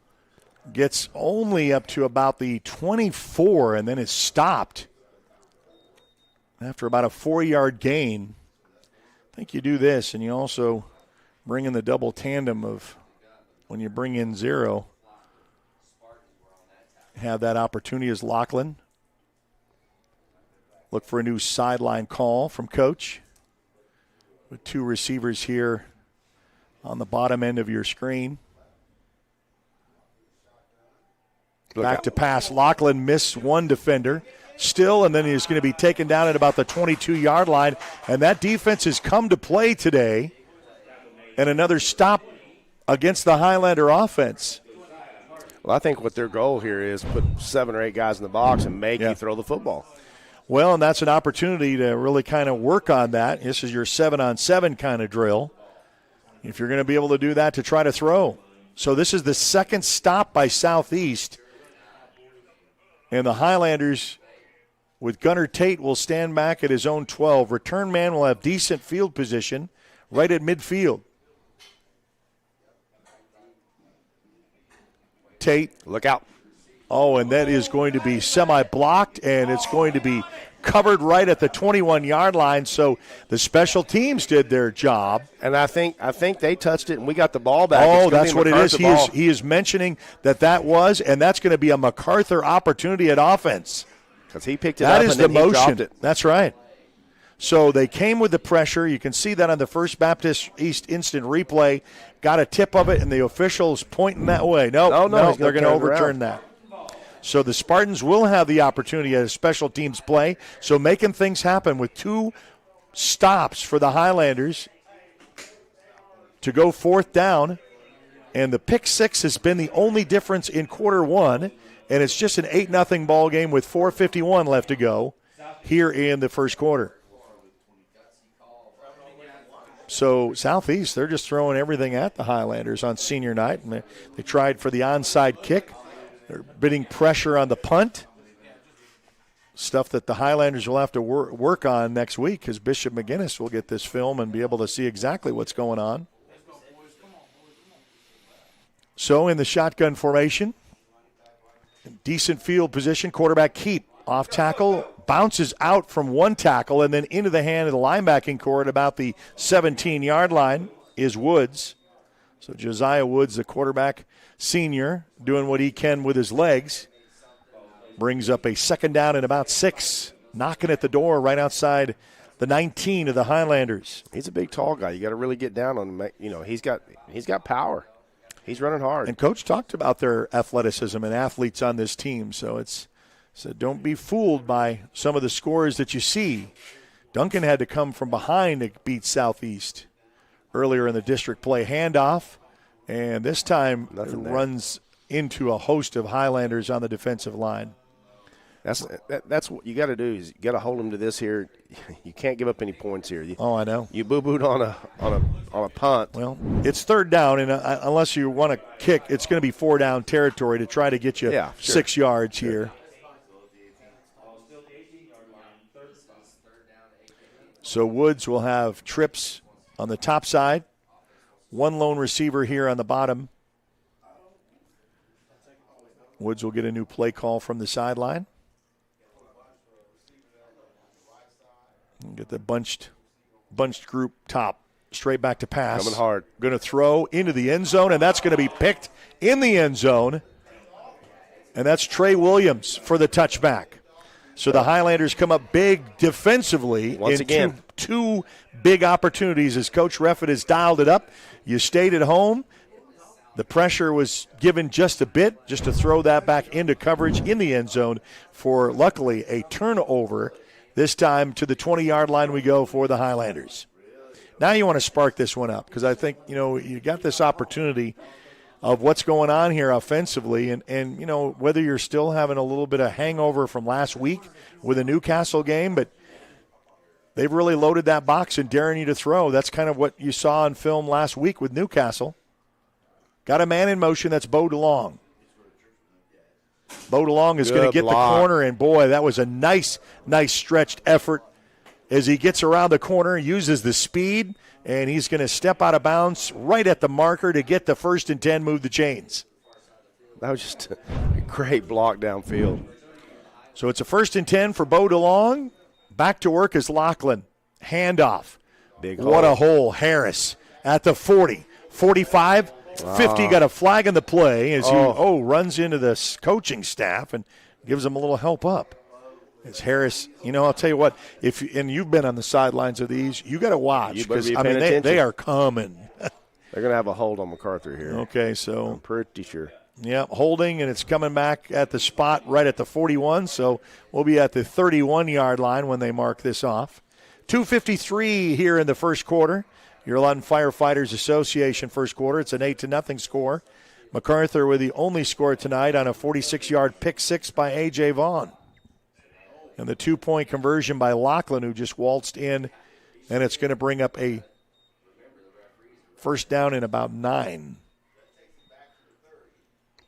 Gets only up to about the 24 and then is stopped after about a 4-yard gain. I think you do this, and you also bring in the double tandem of when you bring in 0. Have that opportunity as Lachlan. Look for a new sideline call from Coach. With 2 receivers here on the bottom end of your screen. Back to pass. Lachlan missed 1 defender. Still, and then he's going to be taken down at about the 22-yard line. And that defense has come to play today. And another stop against the Highlander offense. Well, I think what their goal here is put 7 or 8 guys in the box and make you throw the football. Well, and that's an opportunity to really kind of work on that. This is your 7-on-7 kind of drill. If you're going to be able to do that to try to throw. So this is the second stop by Southeast. And the Highlanders, with Gunnar Tate, will stand back at his own 12. Return man will have decent field position right at midfield. Tate. Look out. Oh, and that is going to be semi-blocked, and it's going to be covered right at the 21-yard line. So the special teams did their job. And I think they touched it, and we got the ball back. Oh, that's what it is. He is mentioning that was, and that's going to be a Macarthur opportunity at offense. Because he picked it up and then he dropped it. That's right. So they came with the pressure. You can see that on the First Baptist East instant replay. Got a tip of it, and the officials pointing that way. No, they're going to overturn that. So the Spartans will have the opportunity at a special teams play. So making things happen with 2 stops for the Highlanders to go 4th down. And the pick six has been the only difference in quarter one, and it's just an 8-0 ball game with 4:51 left to go here in the first quarter. So Southeast, they're just throwing everything at the Highlanders on senior night. And they tried for the onside kick. They're bidding pressure on the punt. Stuff that the Highlanders will have to work on next week because Bishop McGinnis will get this film and be able to see exactly what's going on. So in the shotgun formation, decent field position, quarterback keep, off tackle, bounces out from one tackle and then into the hand of the linebacking core at about the 17-yard line is Woods. So Josiah Woods, the quarterback senior, doing what he can with his legs. Brings up a second down and about 6, knocking at the door right outside the 19 of the Highlanders. He's a big, tall guy. You got to really get down on him. You know, he's got power. He's running hard. And Coach talked about their athleticism and athletes on this team, so don't be fooled by some of the scores that you see. Duncan had to come from behind to beat Southeast earlier in the district play handoff, and this time runs into a host of Highlanders on the defensive line. That's what you got to do is you got to hold them to this here. You can't give up any points here. I know. You boo-booed on a punt. Well, it's third down, and unless you want to kick, it's going to be 4-down territory to try to get you 6 yards here. So Woods will have trips on the top side, one lone receiver here on the bottom. Woods will get a new play call from the sideline. Get the bunched group top, straight back to pass. Coming hard. Going to throw into the end zone, and that's going to be picked in the end zone. And that's Trey Williams for the touchback. So the Highlanders come up big defensively. Once again. Two big opportunities as Coach Reffett has dialed it up. You stayed at home. The pressure was given just a bit, just to throw that back into coverage in the end zone for, luckily, a turnover. This time to the 20-yard line we go for the Highlanders. Now you want to spark this one up because I think, you got this opportunity of what's going on here offensively and whether you're still having a little bit of hangover from last week with a Newcastle game, but they've really loaded that box and daring you to throw. That's kind of what you saw on film last week with Newcastle. Got a man in motion, that's Bo DeLong. Bo DeLong is going to get the corner, and boy, that was a nice stretched effort as he gets around the corner, uses the speed, and he's going to step out of bounds right at the marker to get the 1st and 10, move the chains. That was just a great block downfield. So it's a 1st and 10 for Bo DeLong. Back to work is Lachlan. Handoff. Big what hole. A hole. Harris at the 40, 45, 50, got a flag in the play as he runs into the coaching staff and gives them a little help up. As Harris, I'll tell you what, you've been on the sidelines of these, you got to watch because they are coming. They're going to have a hold on Macarthur here. Okay, so I'm pretty sure. Yeah, holding, and it's coming back at the spot right at the 41, so we'll be at the 31-yard line when they mark this off. 2:53 here in the first quarter. Your London Firefighters Association first quarter. It's an 8-0 score. Macarthur with the only score tonight on a 46-yard pick six by A.J. Vaughn. And the 2-point conversion by Lachlan, who just waltzed in, and it's going to bring up a first down in about 9.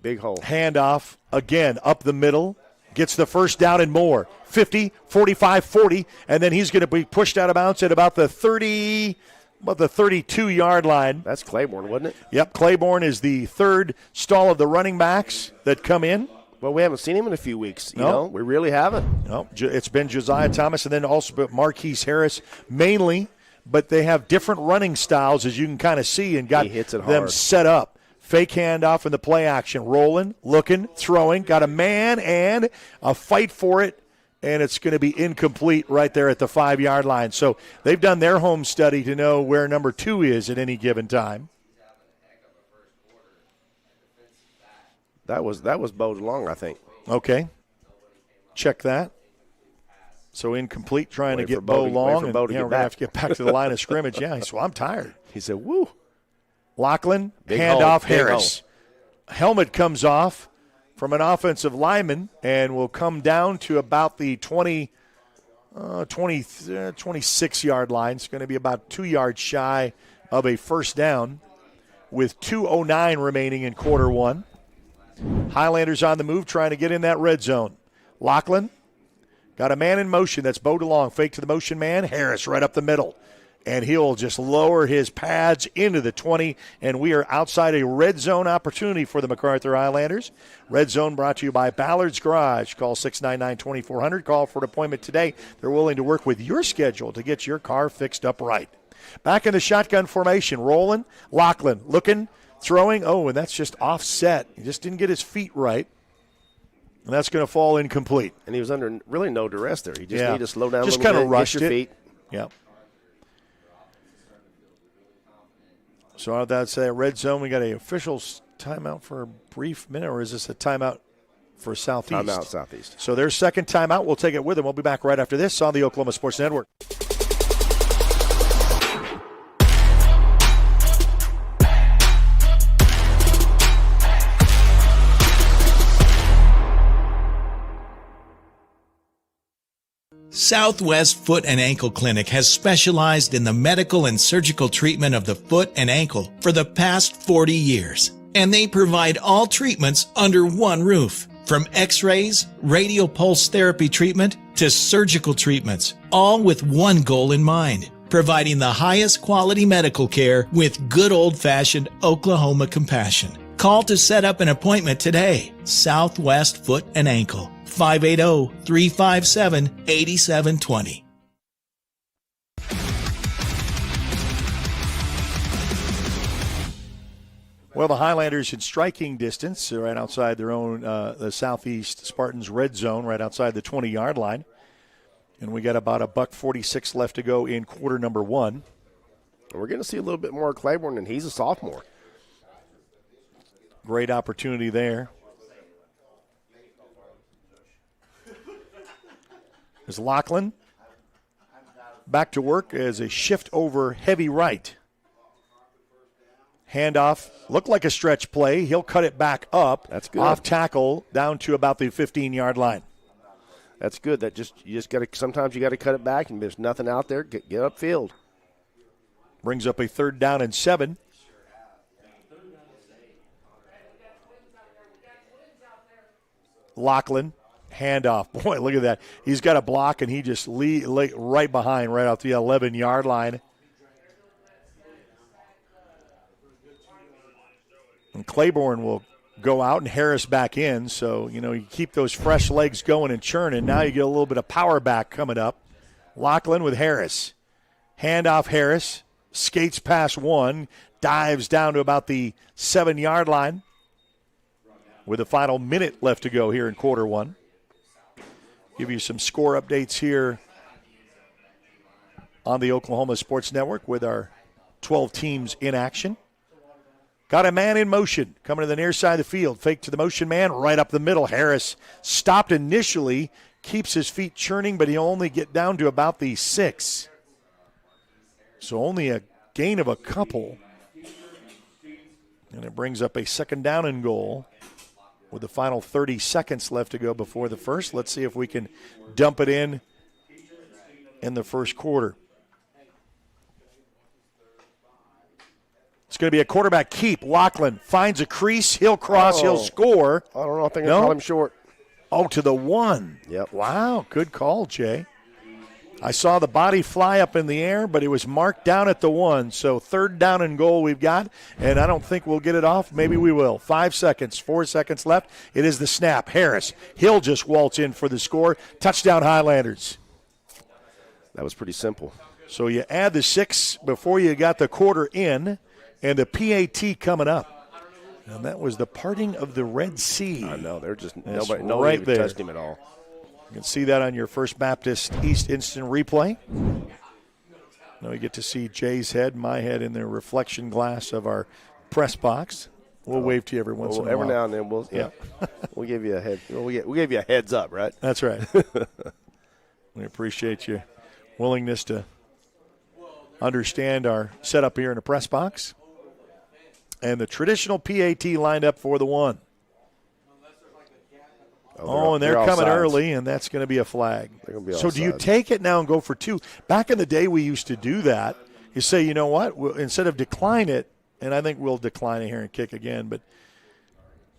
Big hole. Handoff, again, up the middle. Gets the first down and more. 50, 45, 40, and then he's going to be pushed out of bounds at about the 32-yard line. That's Claiborne, wasn't it? Yep, Claiborne is the third stall of the running backs that come in. Well, we haven't seen him in a few weeks. You know, we really haven't. No, it's been Josiah Thomas and then also Marquise Harris mainly, but they have different running styles, as you can kind of see, and got them set up. Fake handoff in the play action, rolling, looking, throwing, got a man and a fight for it, and it's going to be incomplete right there at the 5-yard line. So they've done their home study to know where number 2 is at any given time. That was Bo DeLong, I think. Okay. Check that. So incomplete, trying to get Bo long. Bo to we're going to have to get back to the line of scrimmage. Yeah, so I'm tired. He said, woo. Lachlan, Big handoff, hole, big Harris. Helmet comes off from an offensive lineman and will come down to about the 26-yard line. It's going to be about 2 yards shy of a first down with 2:09 remaining in quarter one. Highlanders on the move trying to get in that red zone. Lachlan got a man in motion. That's Bo DeLong. Fake to the motion man. Harris right up the middle. And he'll just lower his pads into the 20, and we are outside a red zone opportunity for the Macarthur Highlanders. Red zone brought to you by Ballard's Garage. Call 699-2400. Call for an appointment today. They're willing to work with your schedule to get your car fixed up right. Back in the shotgun formation, rolling. Lachlan looking, throwing. Oh, and that's just offset. He just didn't get his feet right. And that's going to fall incomplete. And he was under really no duress there. He just needed to slow down just a little bit, kind of rushed get your feet. Yeah. So that's a red zone. We got an official timeout for a brief minute, or is this a timeout for Southeast? Timeout Southeast. So their second timeout. We'll take it with them. We'll be back right after this on the Oklahoma Sports Network. Southwest Foot and Ankle Clinic has specialized in the medical and surgical treatment of the foot and ankle for the past 40 years. And they provide all treatments under one roof. From x-rays, radial pulse therapy treatment, to surgical treatments, all with one goal in mind, providing the highest quality medical care with good old-fashioned Oklahoma compassion. Call to set up an appointment today. Southwest Foot and Ankle. 580-357-8720. Well, the Highlanders in striking distance, right outside their own, the Southeast Spartans red zone, right outside the 20-yard line. And we got about $1:46 left to go in quarter number one. We're going to see a little bit more of Claiborne, and he's a sophomore. Great opportunity there. As Lachlan back to work as a shift over heavy right. Handoff, looked like a stretch play. He'll cut it back up. That's good. Off tackle down to about the 15-yard line. That's good. You just got to. Sometimes you got to cut it back, and there's nothing out there. Get upfield. Brings up a 3rd down and 7. Lachlan. Handoff. Boy, look at that. He's got a block, and he just right behind, right off the 11-yard line. And Claiborne will go out and Harris back in. So, you keep those fresh legs going and churning. Now you get a little bit of power back coming up. Lachlan with Harris. Handoff Harris. Skates past one. Dives down to about the 7-yard line. With a final minute left to go here in quarter one. Give you some score updates here on the Oklahoma Sports Network with our 12 teams in action. Got a man in motion coming to the near side of the field. Fake to the motion man right up the middle. Harris stopped initially, keeps his feet churning, but he'll only get down to about the 6. So only a gain of a couple. And it brings up a 2nd down and goal. With the final 30 seconds left to go before the first. Let's see if we can dump it in the first quarter. It's going to be a quarterback keep. Lachlan finds a crease. He'll cross. He'll score. I don't know. I think I call him short. Oh, to the 1. Yep. Wow. Good call, Jay. I saw the body fly up in the air, but it was marked down at the 1. So 3rd down and goal we've got, and I don't think we'll get it off. Maybe we will. 5 seconds, 4 seconds left. It is the snap. Harris, he'll just waltz in for the score. Touchdown Highlanders. That was pretty simple. So you add the 6 before you got the quarter in, and the PAT coming up. And that was the parting of the Red Sea. I know. They're just That's nobody right even there. touched him at all. You can see that on your First Baptist East instant replay. Now we get to see Jay's head, my head in the reflection glass of our press box. We'll wave to you every once in a while. Every now and then we'll we'll give you a head. We'll give you a heads up, right? That's right. We appreciate your willingness to understand our setup here in the press box. And the traditional PAT lined up for the 1. And they're coming early, and that's going to be a flag. So do you take it now and go for 2? Back in the day, we used to do that. You say, you know what, instead of decline it, and I think we'll decline it here and kick again, but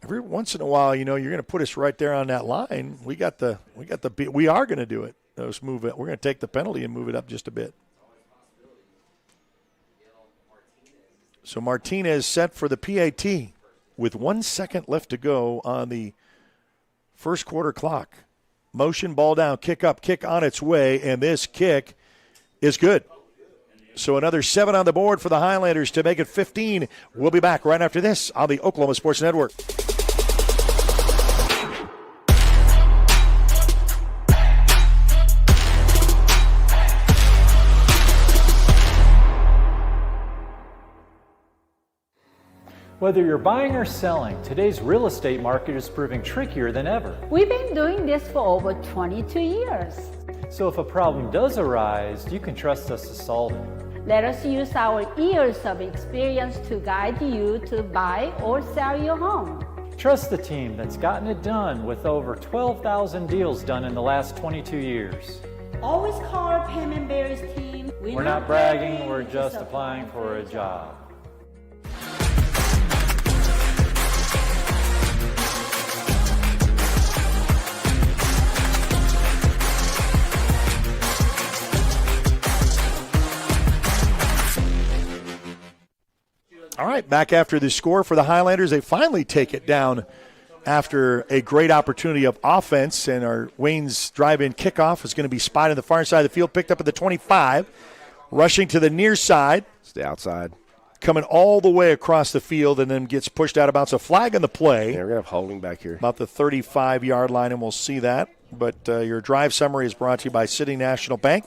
every once in a while, you're going to put us right there on that line. We are going to do it. Let's move it. We're going to take the penalty and move it up just a bit. So Martinez set for the PAT with 1 second left to go on the first quarter clock. Motion, ball down, kick up, kick on its way, and this kick is good. So another 7 on the board for the Highlanders to make it 15. We'll be back right after this on the Oklahoma Sports Network. Whether you're buying or selling, today's real estate market is proving trickier than ever. We've been doing this for over 22 years. So if a problem does arise, you can trust us to solve it. Let us use our years of experience to guide you to buy or sell your home. Trust the team that's gotten it done with over 12,000 deals done in the last 22 years. Always call our Payment Berries team. We're not bragging, we're just applying for a job. All right, back after the score for the Highlanders. They finally take it down after a great opportunity of offense, and our Wayne's drive-in kickoff is going to be spotted on the far side of the field, picked up at the 25, rushing to the near side. It's the outside. Coming all the way across the field and then gets pushed out of bounds. A flag on the play. Yeah, we're going to have holding back here. About the 35-yard line, and we'll see that. But your drive summary is brought to you by City National Bank,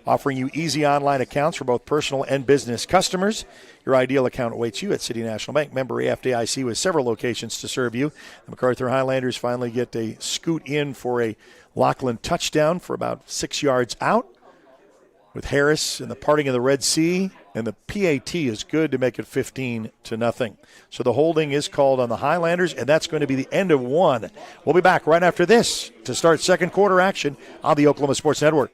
offering you easy online accounts for both personal and business customers. Your ideal account awaits you at City National Bank, member FDIC, with several locations to serve you. The Macarthur Highlanders finally get a scoot in for a Lachlan touchdown for about 6 yards out with Harris and the parting of the Red Sea, and the PAT is good to make it 15-0. So the holding is called on the Highlanders, and that's going to be the end of 1. We'll be back right after this to start second quarter action on the Oklahoma Sports Network.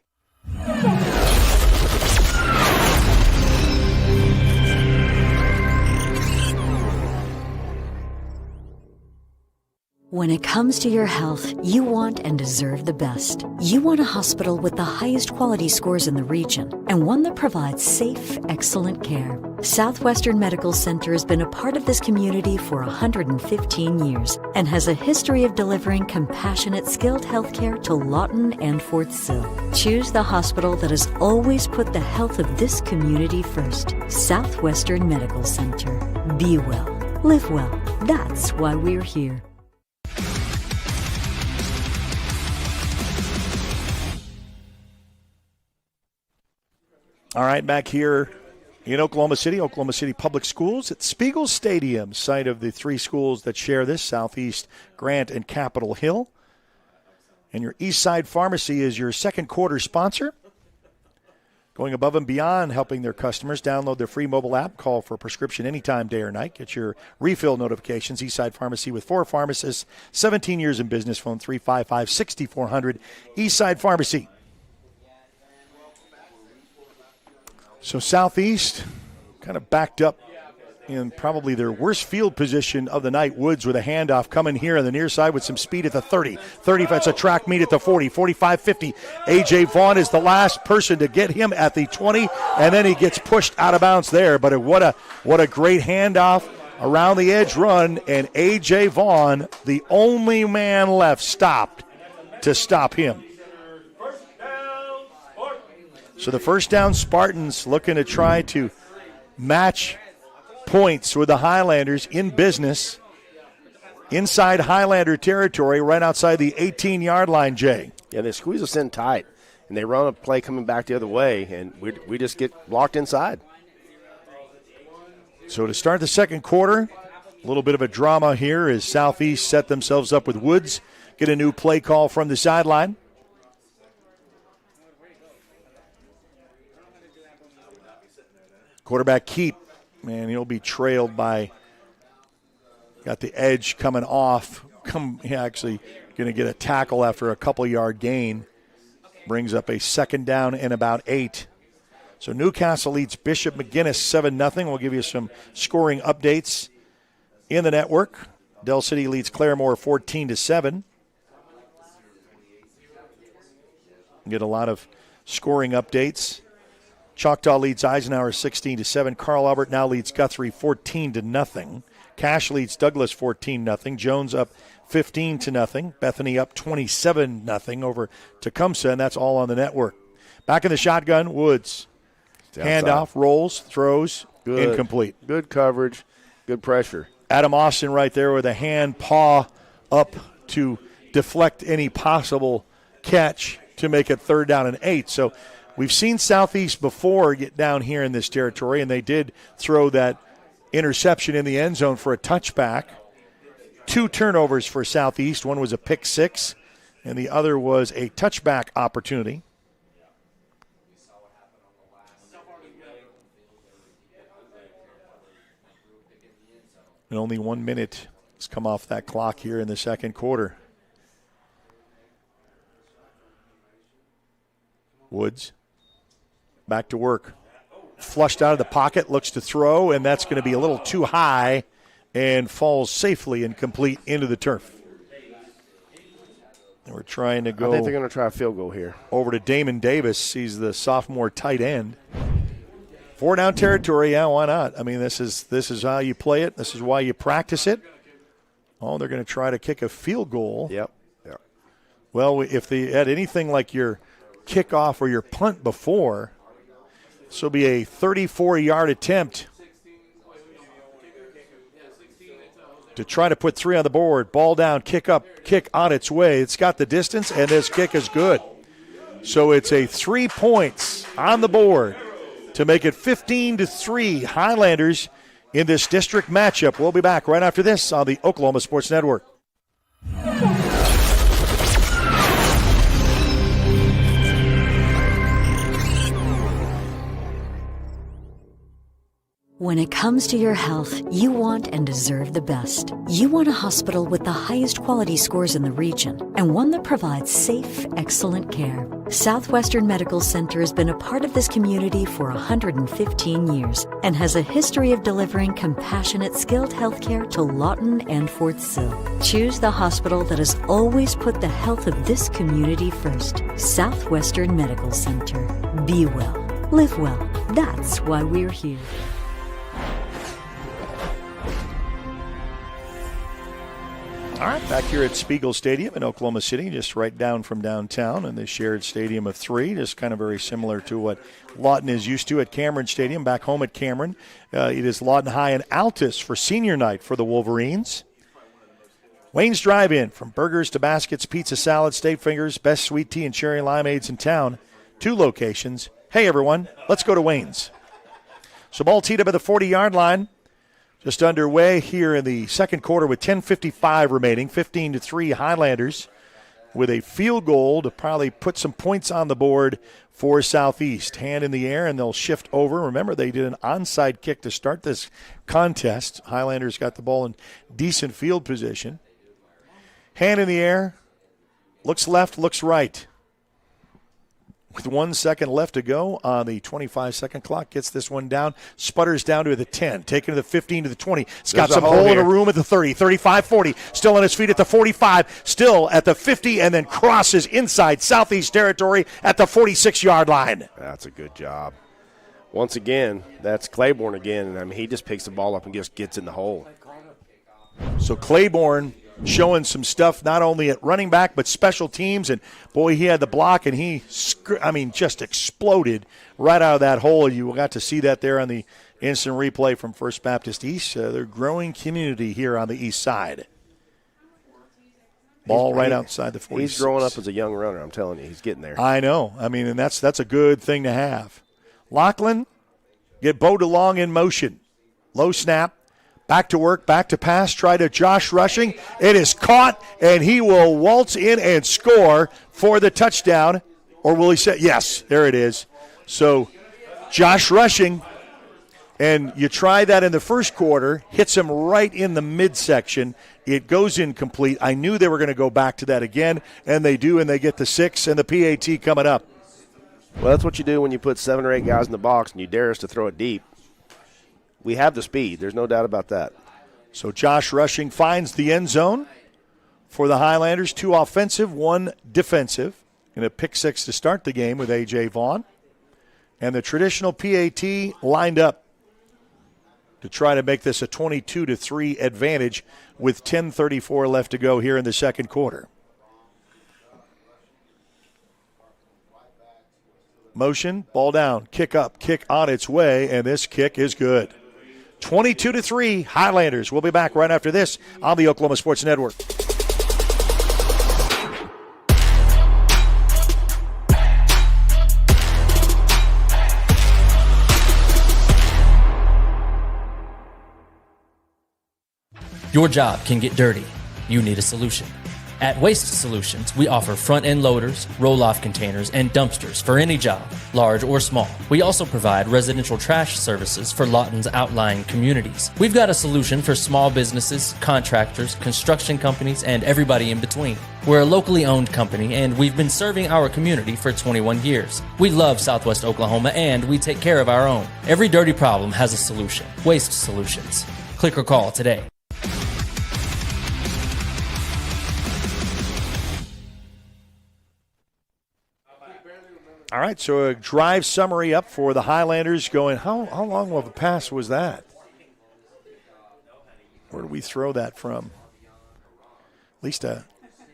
When it comes to your health, you want and deserve the best. You want a hospital with the highest quality scores in the region and one that provides safe, excellent care. Southwestern Medical Center has been a part of this community for 115 years and has a history of delivering compassionate, skilled health care to Lawton and Fort Sill. Choose the hospital that has always put the health of this community first. Southwestern Medical Center. Be well. Live well. That's why we're here. All right, back here in Oklahoma City Public Schools at Spiegel Stadium, site of the 3 schools that share this, Southeast, Grant, and Capitol Hill. And your Eastside Pharmacy is your second quarter sponsor. Going above and beyond helping their customers. Download their free mobile app. Call for a prescription anytime, day or night. Get your refill notifications. Eastside Pharmacy with 4 pharmacists, 17 years in business. Phone 355-6400. Eastside Pharmacy. So Southeast kind of backed up in probably their worst field position of the night. Woods with a handoff coming here on the near side with some speed at the 30. 30, that's a track meet at the 40, 45, 50. A.J. Vaughn is the last person to get him at the 20, and then he gets pushed out of bounds there. But what a great handoff around the edge run, and A.J. Vaughn, the only man left, stopped to stop him. So the first down Spartans looking to try to match points with the Highlanders in business inside Highlander territory right outside the 18-yard line, Jay. Yeah, they squeeze us in tight, and they run a play coming back the other way, and we just get locked inside. So to start the second quarter, a little bit of a drama here as Southeast set themselves up with Woods, get a new play call from the sideline. Quarterback Keep, and he'll be trailed by got the edge coming off. Actually going to get a tackle after a couple-yard gain. Brings up a second down and about 8. So Newcastle leads Bishop McGuinness 7-0. We'll give you some scoring updates in the network. Del City leads Claremore 14-7. Get a lot of scoring updates. Choctaw leads Eisenhower 16-7. Carl Albert now leads Guthrie 14-0. Cash leads Douglas 14-0. Jones up 15-0. Bethany up 27-0 over Tecumseh, and that's all on the network. Back in the shotgun, Woods. Handoff, rolls, throws, good, incomplete. Good coverage, good pressure. Adam Austin right there with a hand paw up to deflect any possible catch to make it 3rd down and 8. So we've seen Southeast before get down here in this territory, and they did throw that interception in the end zone for a touchback. 2 turnovers for Southeast. One was a pick 6, and the other was a touchback opportunity. And only 1 minute has come off that clock here in the second quarter. Woods back to work. Flushed out of the pocket, looks to throw, and that's going to be a little too high and falls safely and complete into the turf. And we're trying to go. I think they're going to try a field goal here. Over to Damon Davis. He's the sophomore tight end. 4-down territory, yeah, why not? I mean, this is how you play it. This is why you practice it. Oh, they're going to try to kick a field goal. Yep. Well, if they had anything like your kickoff or your punt before, this will be a 34-yard attempt to try to put 3 on the board. Ball down, kick up, kick on its way. It's got the distance, and this kick is good. So it's a 3 points on the board to make it 15-3 Highlanders in this district matchup. We'll be back right after this on the Oklahoma Sports Network. When it comes to your health, you want and deserve the best. You want a hospital with the highest quality scores in the region and one that provides safe, excellent care. Southwestern Medical Center has been a part of this community for 115 years and has a history of delivering compassionate, skilled health care to Lawton and Fort Sill. Choose the hospital that has always put the health of this community first. Southwestern Medical Center. Be well. Live well. That's why we're here. All right, back here at Spiegel Stadium in Oklahoma City, just right down from downtown in the shared stadium of 3, just kind of very similar to what Lawton is used to at Cameron Stadium. Back home at Cameron, it is Lawton High and Altus for senior night for the Wolverines. Wayne's Drive-In, from burgers to baskets, pizza, salad, steak fingers, best sweet tea and cherry limeades in town. 2 locations. Hey, everyone, let's go to Wayne's. So ball teed up at the 40-yard line. Just underway here in the second quarter with 10:55 remaining, 15-3 Highlanders with a field goal to probably put some points on the board for Southeast. Hand in the air, and they'll shift over. Remember, they did an onside kick to start this contest. Highlanders got the ball in decent field position. Hand in the air, looks left, looks right. With 1 second left to go on the 25-second clock, gets this one down, sputters down to the 10, taken to the 15, to the 20. It's got some hole in a room at the 30, 35, 40, still on his feet at the 45, still at the 50, and then crosses inside Southeast territory at the 46-yard line. That's a good job. Once again, that's Claiborne again, and I mean, he just picks the ball up and just gets in the hole. So Claiborne showing some stuff not only at running back but special teams, and boy, he had the block, and he just exploded right out of that hole. You got to see that there on the instant replay from First Baptist East. They're growing community here on the east side. Ball right outside the 46. He's growing up as a young runner, I'm telling you. He's getting there. I know. I mean, and that's a good thing to have. Lachlan, get bowed along in motion. Low snap. Back to work, back to pass, try to Josh Rushing. It is caught, and he will waltz in and score for the touchdown. Or will he say, yes, there it is. So Josh Rushing And you try that in the first quarter, hits him right in the midsection. It goes incomplete. I knew they were going to go back to that again, and they do, and they get the 6 and the PAT coming up. Well, that's what you do when you put 7 or 8 guys in the box and you dare us to throw it deep. We have the speed. There's no doubt about that. So Josh Rushing finds the end zone for the Highlanders. 2 offensive, 1 defensive. And a pick 6 to start the game with A.J. Vaughn. And the traditional PAT lined up to try to make this a 22-3 advantage with 10:34 left to go here in the second quarter. Motion, ball down, kick up, kick on its way, and this kick is good. 22-3, Highlanders. We'll be back right after this on the Oklahoma Sports Network. Your job can get dirty. You need a solution. At Waste Solutions, we offer front-end loaders, roll-off containers, and dumpsters for any job, large or small. We also provide residential trash services for Lawton's outlying communities. We've got a solution for small businesses, contractors, construction companies, and everybody in between. We're a locally owned company, and we've been serving our community for 21 years. We love Southwest Oklahoma, and we take care of our own. Every dirty problem has a solution. Waste Solutions. Click or call today. All right, so a drive summary up for the Highlanders going, how long of a pass was that? Where did we throw that from? At least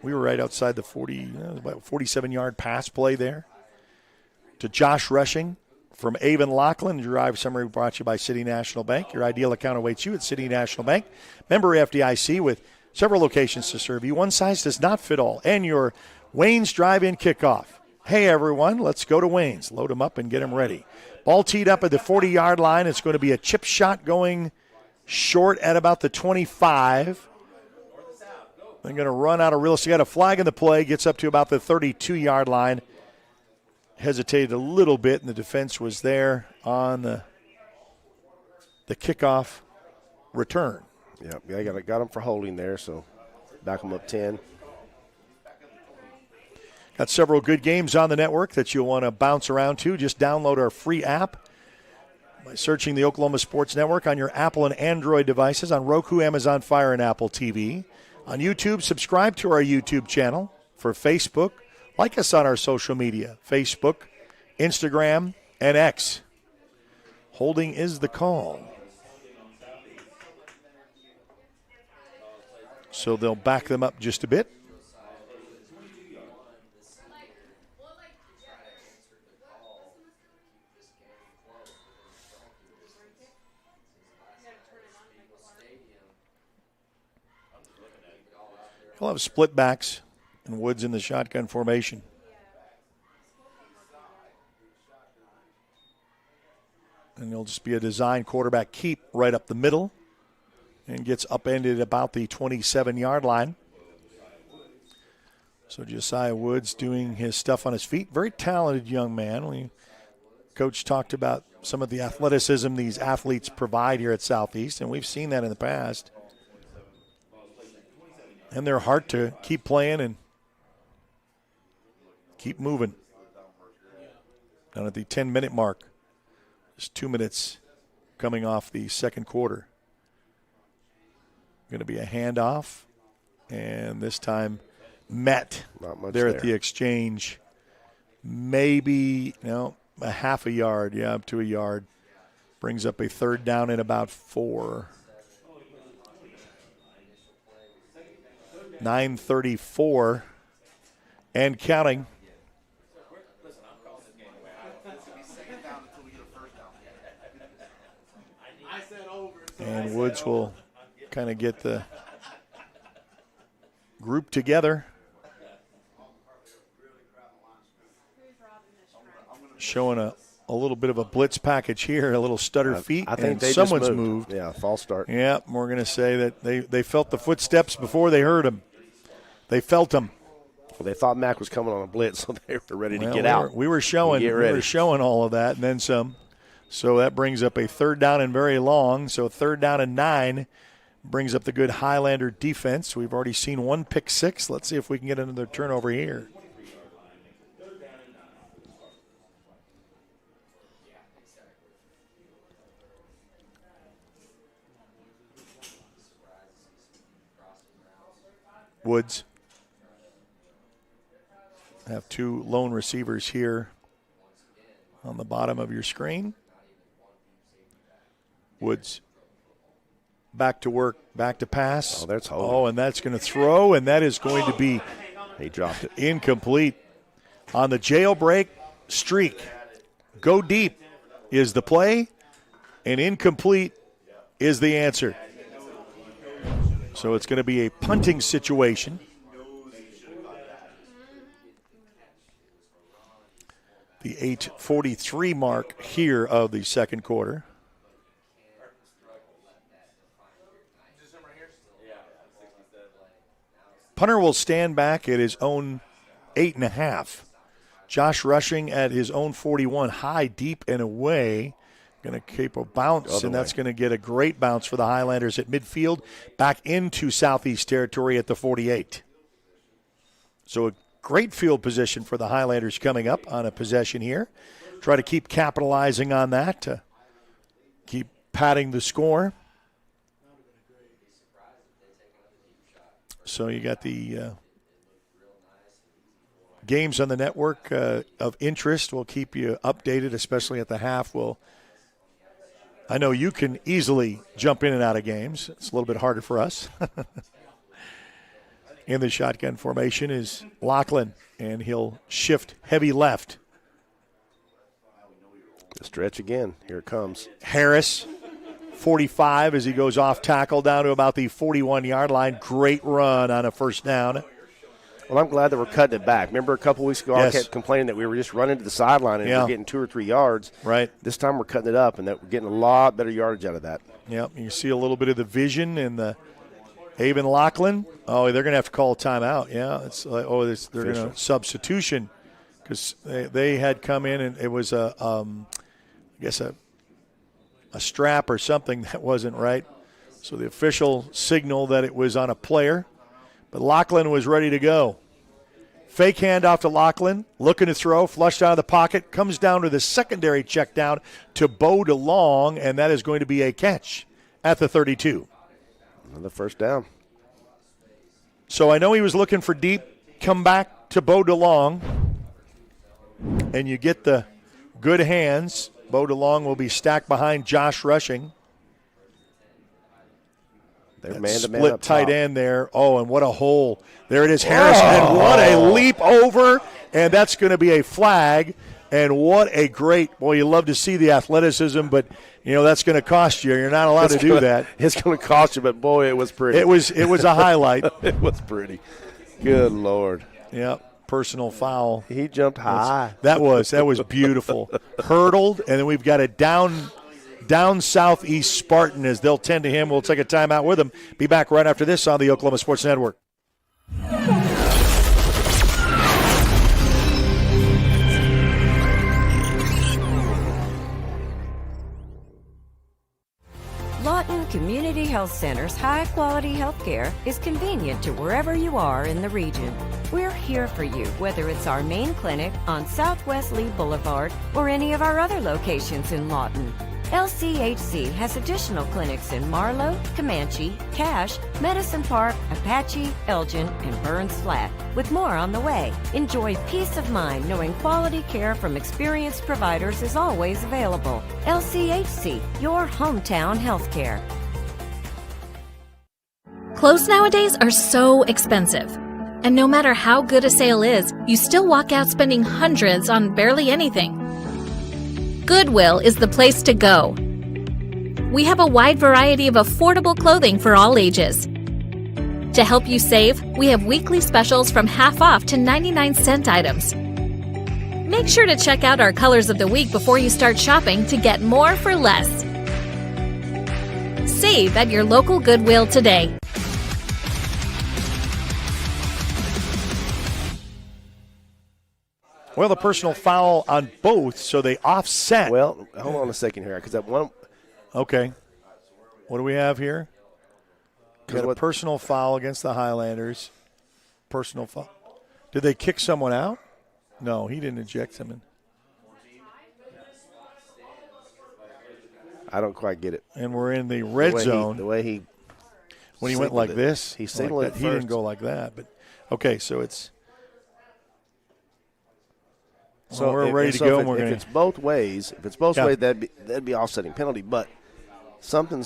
we were right outside the 47-yard pass play there. To Josh Rushing from Avon Lachlan. Drive summary brought to you by City National Bank. Your ideal account awaits you at City National Bank. Member FDIC with several locations to serve you. One size does not fit all. And your Wayne's Drive-In Kickoff. Hey, everyone, let's go to Wayne's. Load them up and get them ready. Ball teed up at the 40-yard line. It's going to be a chip shot going short at about the 25. They're going to run out of real estate. Got a flag in the play. Gets up to about the 32-yard line. Hesitated a little bit, and the defense was there on the kickoff return. Yeah, got them for holding there, so back them up 10. Got several good games on the network that you'll want to bounce around to. Just download our free app by searching the Oklahoma Sports Network on your Apple and Android devices, on Roku, Amazon Fire, and Apple TV. On YouTube, subscribe to our YouTube channel. For Facebook, like us on our social media, Facebook, Instagram, and X. Holding is the call. So they'll back them up just a bit. We'll have split backs and Woods in the shotgun formation. And it'll just be a design quarterback keep right up the middle and gets upended about the 27-yard line. So Josiah Woods doing his stuff on his feet. Very talented young man. Coach talked about some of the athleticism these athletes provide here at Southeast, and we've seen that in the past. And they're hard to keep playing and keep moving. Down at the 10-minute mark. Just 2 minutes coming off the second quarter. Going to be a handoff. And this time met there at the exchange. Maybe, a half a yard. Yeah, up to a yard. Brings up a third down in about 4. 9:34 and counting. And Woods will kind of get the group together. Showing a little bit of a blitz package here, a little stutter feet, I think and someone's moved. Yeah, false start. Yeah, we're going to say that they felt the footsteps before they heard them. They felt them. Well, they thought Mac was coming on a blitz, so they were ready to get out. We were showing all of that, and then some. So that brings up a 3rd down and very long. So 3rd down and 9 brings up the good Highlander defense. We've already seen 1 pick 6. Let's see if we can get another turnover here. Woods. Have 2 lone receivers here on the bottom of your screen. Woods. Back to work, back to pass. Oh, that's holding. Oh, and that's going to throw, and that is going to be he dropped it. Incomplete. On the jailbreak streak, go deep is the play, and incomplete is the answer. So it's going to be a punting situation. The 8:43 mark here of the second quarter. Punter will stand back at his own 8.5. Josh Rushing at his own 41, high, deep, and away. Going to keep a bounce, and that's going to get a great bounce for the Highlanders at midfield, back into Southeast territory at the 48. So a great field position for the Highlanders coming up on a possession here. Try to keep capitalizing on that to keep padding the score. So you got the games on the network of interest. We'll keep you updated, especially at the half. I know you can easily jump in and out of games. It's a little bit harder for us. In the shotgun formation is Lachlan, and he'll shift heavy left. The stretch again. Here it comes. Harris, 45 as he goes off tackle down to about the 41-yard line. Great run on a first down. Well, I'm glad that we're cutting it back. Remember a couple weeks ago I kept complaining that we were just running to the sideline and we're getting 2 or 3 yards. Right. This time we're cutting it up, and that we're getting a lot better yardage out of that. Yep, you see a little bit of the vision in the Avon Lachlan. Oh, they're going to have to call a timeout. Yeah, it's like, they're going to substitution because they had come in and it was a strap or something that wasn't right. So the official signaled that it was on a player, but Lachlan was ready to go. Fake handoff to Lachlan, looking to throw, flushed out of the pocket, comes down to the secondary check down to Bo DeLong, and that is going to be a catch at the 32. Another first down. So I know he was looking for deep, come back to Bo DeLong, and you get the good hands. Bo DeLong will be stacked behind Josh Rushing. They're man-to-man split up tight top. end there. Oh, and what a hole. There it is, Harris, and what a leap over, and that's going to be a flag. And what a great, boy, you love to see the athleticism, but, that's going to cost you. You're not allowed to do that. It's going to cost you, but, boy, it was pretty. It was a highlight. It was pretty. Good Lord. Yep, personal foul. He jumped high. That was beautiful. Hurdled, and then we've got a down southeast Spartan as they'll tend to him. We'll take a timeout with him. Be back right after this on the Oklahoma Sports Network. Lawton Community Health Center's high-quality health care is convenient to wherever you are in the region. We're here for you, whether it's our main clinic on Southwest Lee Boulevard or any of our other locations in Lawton. LCHC has additional clinics in Marlow, Comanche, Cache, Medicine Park, Apache, Elgin, and Burns Flat, with more on the way. Enjoy peace of mind knowing quality care from experienced providers is always available. LCHC, your hometown healthcare. Clothes nowadays are so expensive. And no matter how good a sale is, you still walk out spending hundreds on barely anything. Goodwill is the place to go. We have a wide variety of affordable clothing for all ages. To help you save, we have weekly specials from half off to 99-cent items. Make sure to check out our colors of the week before you start shopping to get more for less. Save at your local Goodwill today. Well, the personal foul on both, so they offset. Well, hold on a second here, because that one. Okay. What do we have here? Got a personal foul against the Highlanders. Personal foul. Did they kick someone out? No, he didn't eject someone. I don't quite get it. And we're in the red zone. The way he. When he went like this, he signaled it he didn't go like that. But okay, so it's. So we're ready to go. If it's both ways, that'd be offsetting penalty. But something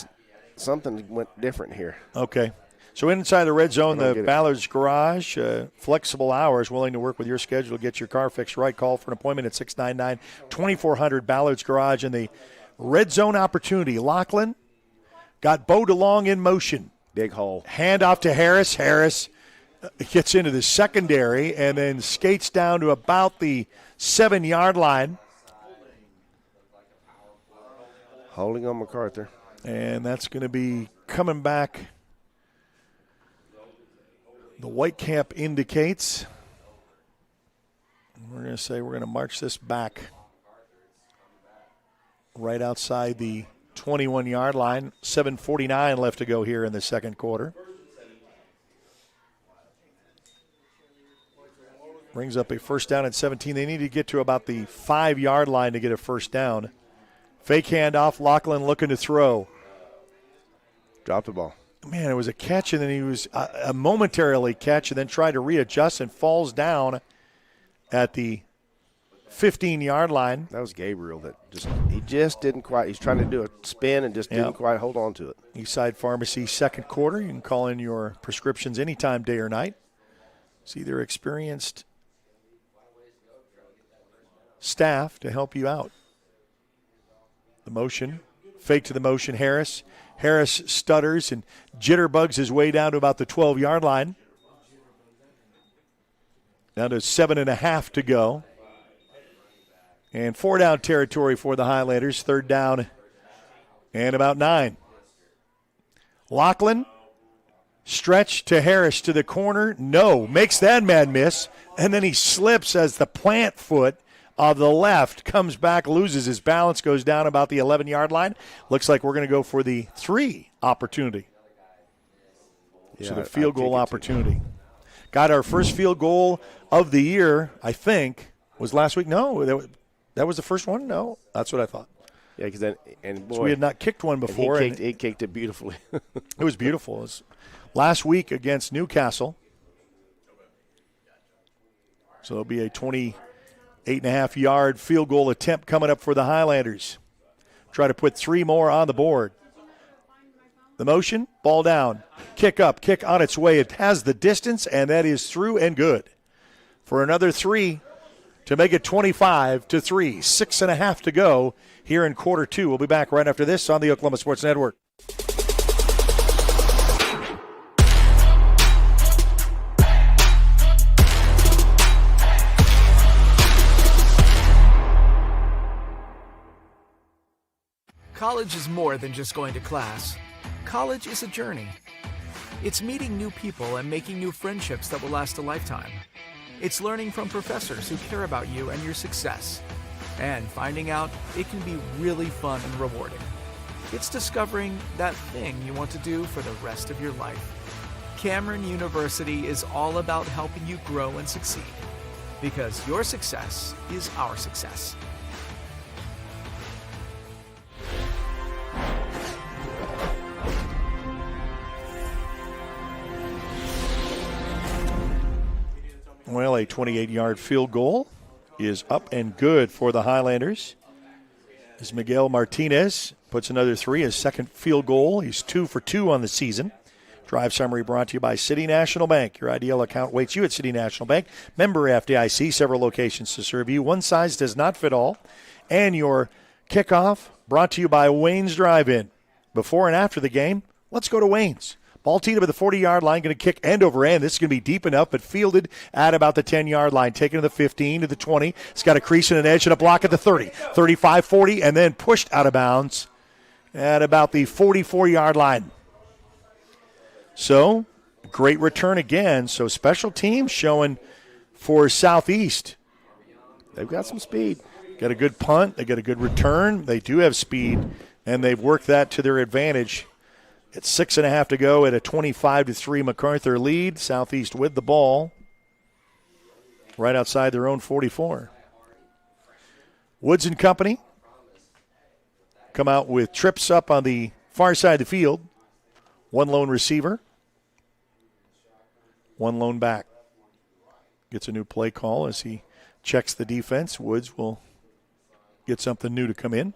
went different here. Okay. So inside the red zone, the Ballard's Garage, flexible hours, willing to work with your schedule to get your car fixed right. Call for an appointment at 699-2400 Ballard's Garage. And the red zone opportunity, Lachlan got Bo DeLong in motion. Big hole. Hand off to Harris. Harris gets into the secondary and then skates down to about the 7-yard line. Holding on Macarthur. And that's going to be coming back. The white cap indicates. We're going to say we're going to march this back right outside the 21-yard line. 7:49 left to go here in the second quarter. Brings up a first down at 17. They need to get to about the 5-yard line to get a first down. Fake handoff. Lachlan looking to throw. Dropped the ball. Man, it was a catch, and then he was a momentarily catch, and then tried to readjust and falls down at the 15-yard line. That was Gabriel he just didn't quite. He's trying to do a spin and just didn't quite hold on to it. Eastside Pharmacy second quarter. You can call in your prescriptions anytime, day or night. See their experienced staff to help you out. The motion, fake to the motion, Harris. Harris stutters and jitterbugs his way down to about the 12-yard line. Down to 7.5 to go. And 4-down territory for the Highlanders. 3rd down and about 9. Lachlan, stretch to Harris to the corner. No, makes that man miss. And then he slips as the plant foot of the left comes back, loses his balance, goes down about the 11-yard line. Looks like we're going to go for the 3 opportunity. Yeah, so the field goal opportunity. Got our first field goal of the year, I think, was last week. No, that was the first one? No, that's what I thought. Yeah, because then, and boy, so we had not kicked one before. He kicked it beautifully. It was beautiful. It was last week against Newcastle. So it'll be a 28.5-yard field goal attempt coming up for the Highlanders. Try to put 3 more on the board. The motion, ball down, kick up, kick on its way. It has the distance, and that is through and good. For another 3 to make it 25-3. 6.5 to go here in quarter 2. We'll be back right after this on the Oklahoma Sports Network. College is more than just going to class. College is a journey. It's meeting new people and making new friendships that will last a lifetime. It's learning from professors who care about you and your success. And finding out it can be really fun and rewarding. It's discovering that thing you want to do for the rest of your life. Cameron University is all about helping you grow and succeed. Because your success is our success. Well, a 28-yard field goal is up and good for the Highlanders. As Miguel Martinez puts another 3, his second field goal. He's 2 for 2 on the season. Drive summary brought to you by City National Bank. Your ideal account waits you at City National Bank. Member FDIC, several locations to serve you. One size does not fit all. And your kickoff brought to you by Wayne's Drive-In. Before and after the game, let's go to Wayne's. Ball teed up at the 40-yard line, going to kick end over end. This is going to be deep enough, but fielded at about the 10-yard line. Taken to the 15, to the 20. It's got a crease and an edge and a block at the 30, 35, 40, and then pushed out of bounds at about the 44-yard line. So, great return again. So, special teams showing for Southeast. They've got some speed. Got a good punt. They got a good return. They do have speed, and they've worked that to their advantage. It's 6.5 to go at a 25-3 Macarthur lead. Southeast with the ball right outside their own 44. Woods and company come out with trips up on the far side of the field. One lone receiver, one lone back. Gets a new play call as he checks the defense. Woods will get something new to come in.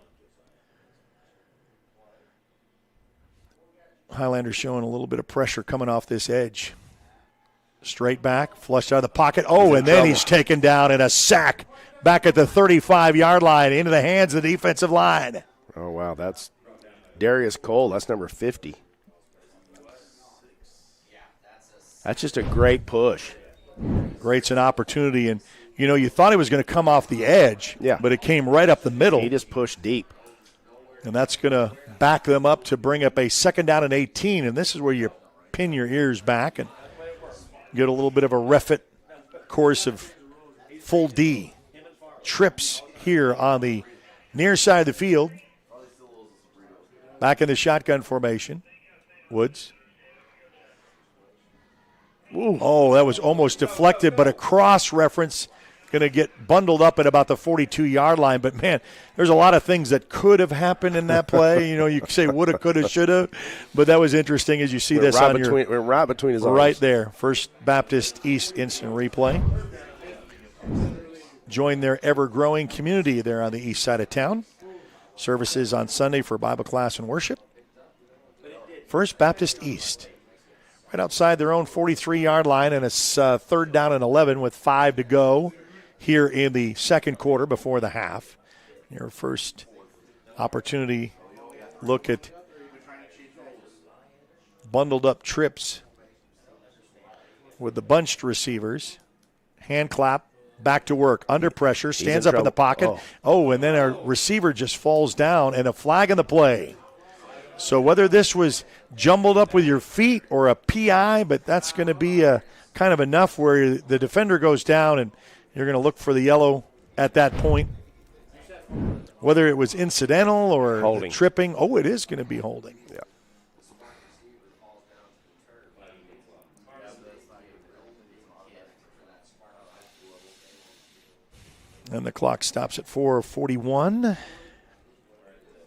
Highlanders showing a little bit of pressure coming off this edge. Straight back, flushed out of the pocket. Oh, and then he's taken down in a sack back at the 35-yard line into the hands of the defensive line. Oh, wow, that's Darius Cole. That's number 50. That's just a great push. Great's an opportunity, and, you know, you thought he was going to come off the edge, but it came right up the middle. He just pushed deep. And that's going to back them up to bring up a 2nd down and 18, and this is where you pin your ears back and get a little bit of a ref-it course of full D. Trips here on the near side of the field. Back in the shotgun formation. Woods. Ooh. Oh, that was almost deflected, but a cross reference going to get bundled up at about the 42-yard line. But, man, there's a lot of things that could have happened in that play. You know, you say woulda, coulda, shoulda. But that was interesting as you see this on your – went right between his arms. Right there. First Baptist East instant replay. Join their ever-growing community there on the east side of town. Services on Sunday for Bible class and worship. First Baptist East. Right outside their own 43-yard line, and it's 3rd down and 11 with 5 to go here in the second quarter before the half. Your first opportunity look at bundled up trips with the bunched receivers. Hand clap, back to work, under pressure, stands up in the pocket. Oh, and then our receiver just falls down, and a flag in the play. So whether this was jumbled up with your feet or a PI, but that's going to be a kind of enough where the defender goes down and you're going to look for the yellow at that point. Whether it was incidental or holding. Tripping. Oh, it is going to be holding. Yeah. And the clock stops at 4:41.